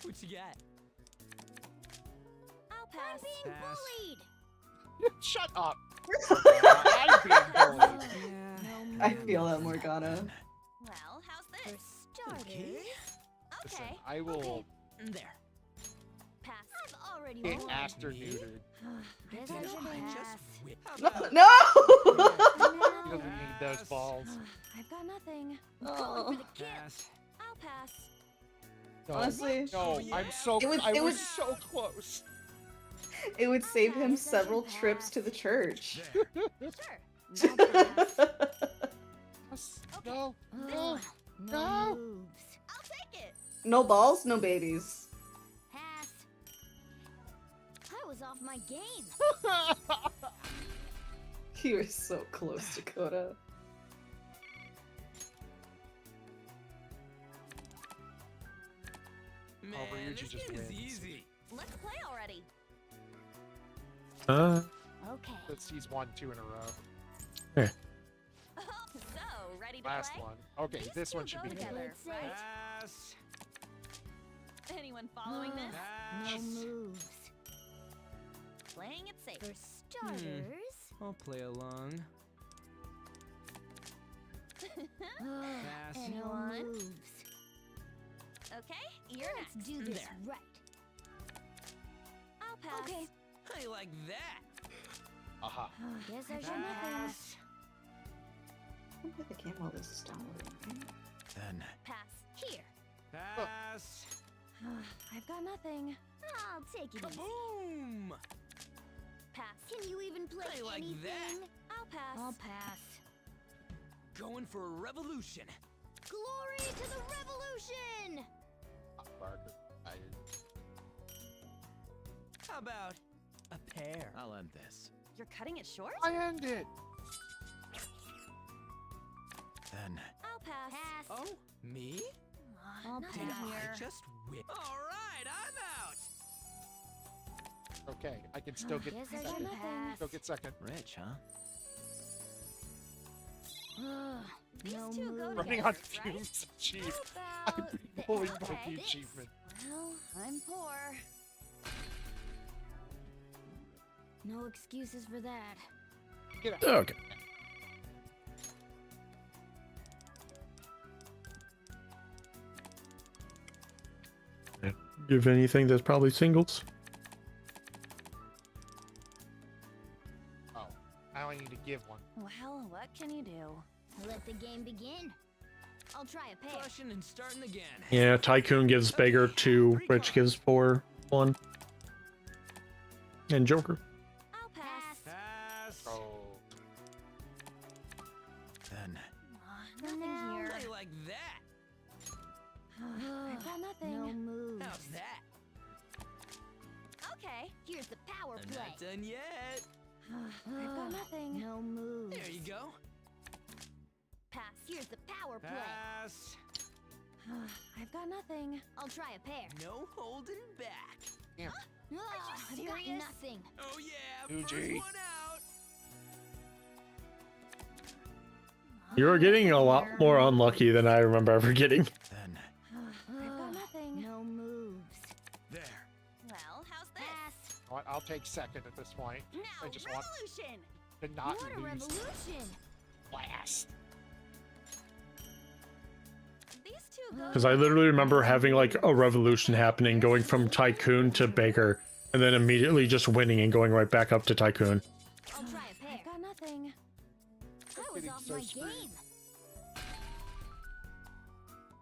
What you got? I'll I'm pass. being Pass. bullied. Shut up. I'm being bullied. Yeah. I feel that, Morgana. Well, how's For this? starters, Listen, Okay. I will. There. Pass. I've already already Get won. asked or neutered. Guess I should pass. No! He doesn't need those balls. I've got nothing. Oh. Going for the kiss. I'll pass. No, Honestly, no, I'm so. I it was would- so close. It would save him several trips to the church. Sure. No, No no. moves. I'll take it. No balls, no babies. Pass. I was off my game. You were so close, Dakota. Man, Ryuji this just game is wins. easy. Let's play already. Okay. He's won 2 in a row. Oh, So, ready to Last play? one. Okay, These this two one should go be together, good. right? Pass. Anyone following this? No Pass. moves. Playing it safe. For starters. I'll play along. Pass. No Anyone? moves. Okay, you're Let's next. do this There. right. I'll pass. Okay. I like that. Aha. Guess I should Pass. Don't play the game while this is downloading. Then Pass. Here. Pass. I've got nothing. I'll take it easy. Boom. Pass. Can you even play I like anything? that. I'll pass. I'll pass. Going for a revolution. Glory to the revolution! Barker. How about a pair? I'll end this. You're cutting it short? I end it. Then I'll pass. Pass. Oh, me? I'll nothing pass. here. I just win. All right, I'm out. Okay, I can still get Guess I second. should pass. Still get second. rich, huh? These No two go moves. Running together, on right? fumes achieved. How I'm about pulling this? by the This. achievement. Well, I'm poor. No excuses for that. Get out. Okay. Give anything that's probably singles. Oh, I only need to give one. Well, what can you do? Let the game begin. I'll try a pair. Flushing and starting again. Yeah, Tycoon gives Beggar 2, Rich gives 4, 1. And Joker. I'll pass. Pass. Oh, Then Nothing Now. here. I like that. I've got nothing. No moves. How's that? Okay. Here's the power I'm play. not done yet. I've got nothing. No moves. There you go. Pass. Here's the power play. Pass. I've got nothing. I'll try a pair. No holding back. damn. I've got serious? nothing. Oh yeah, Fuji. first one out. You're getting a lot more unlucky than I remember ever getting. then I've got nothing. No moves. There. Well, how's this? Pass. You know what? I'll take second at this point. Now, I just want revolution. to not What a lose revolution. last. These two go. Because I literally remember having like a revolution happening, going from Tycoon to Baker, and then immediately just winning and going right back up to Tycoon. I'll try a pair. I've got nothing. I was getting off so my screwed. game.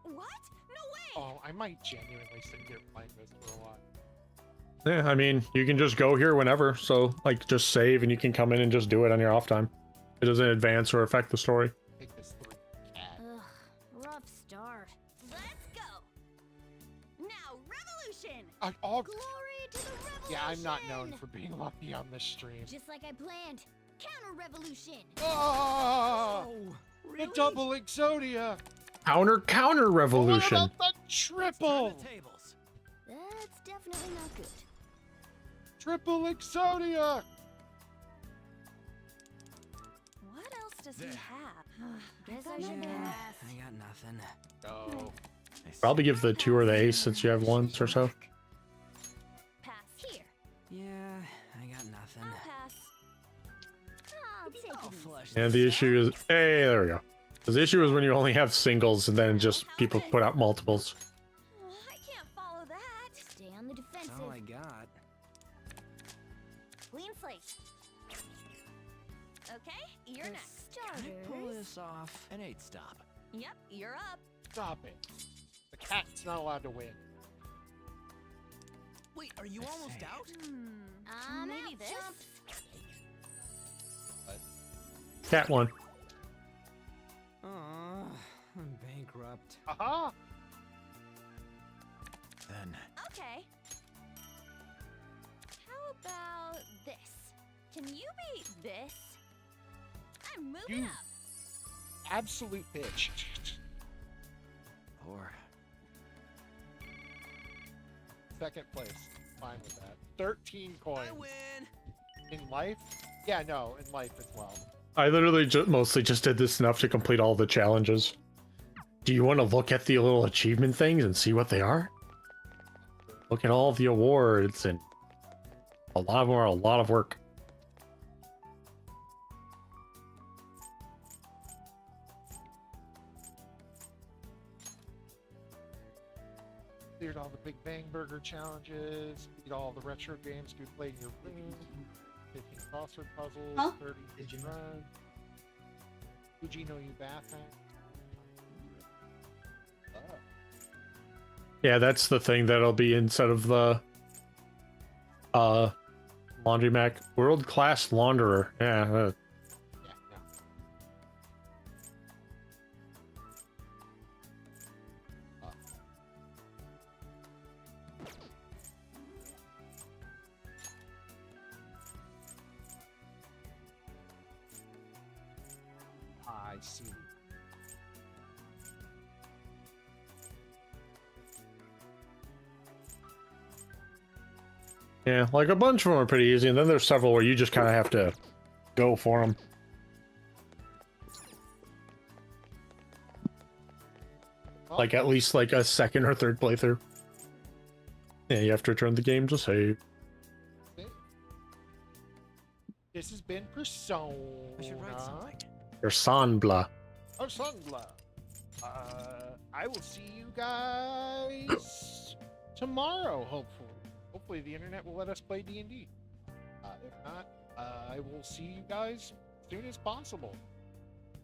What? No way. Oh, I might genuinely sit here playing this for a while. Yeah, I mean, you can just go here whenever, so like just save and you can come in and just do it on your off time. It doesn't advance or affect the story. Take this 3. Ugh, rough start. Let's go. Now, revolution. All Glory to the revolution. Yeah, I'm not known for being lucky on this stream. Just like I planned. Counter revolution. Oh, the double Exodia. Counter revolution. What about the triple? Tables. That's definitely not good. Triple Exodia. What else does he There. have? Guess got I should nothing. pass. I got nothing. Oh, Probably give the 2 or the ace since you have ones or so. Pass. Here. Yeah, I got nothing. I'll pass. I'll take I'll it easy. flush And this the out. issue is, hey, there we go. 'Cause the issue is when you only have singles and then just people put out multiples. I can't follow that. Stay on the That's defensive. all I got. Okay, you're next. Can I pull Starters. this off? An 8 stop. Yep, you're up. Stop it. The cat's not allowed to win. Wait, are you almost out? Maybe out, this? chumps. Cat one. Aw, I'm bankrupt. Aha! Then. Okay. How about this? Can you beat this? I'm moving You- up. Absolute bitch. 4. Second place. Fine with that. 13 coins. I win. In life? Yeah, no, in life as well. I literally mostly just did this enough to complete all the challenges. Do you want to look at the little achievement things and see what they are? Look at all the awards, and a lot of them are a lot of work. Cleared all the Big Bang Burger challenges, beat all the retro games we played in your room, 15 crossword puzzles, Huh? 30 easy runs. Fuji no you bathroom. Oh. Yeah, that's the thing that'll be instead of the laundromat. World-class launderer. Yeah. Yeah, no. I see. Yeah, like a bunch of them are pretty easy, and then there's several where you just kind of have to go for them. Like at least like a second or third playthrough. Yeah, you have to return the game to save. This has been Persona. I should write something. Your Sanbla. Persona. I will see you guys tomorrow, hopefully. Hopefully the internet will let us play D&D. If not, I will see you guys as soon as possible.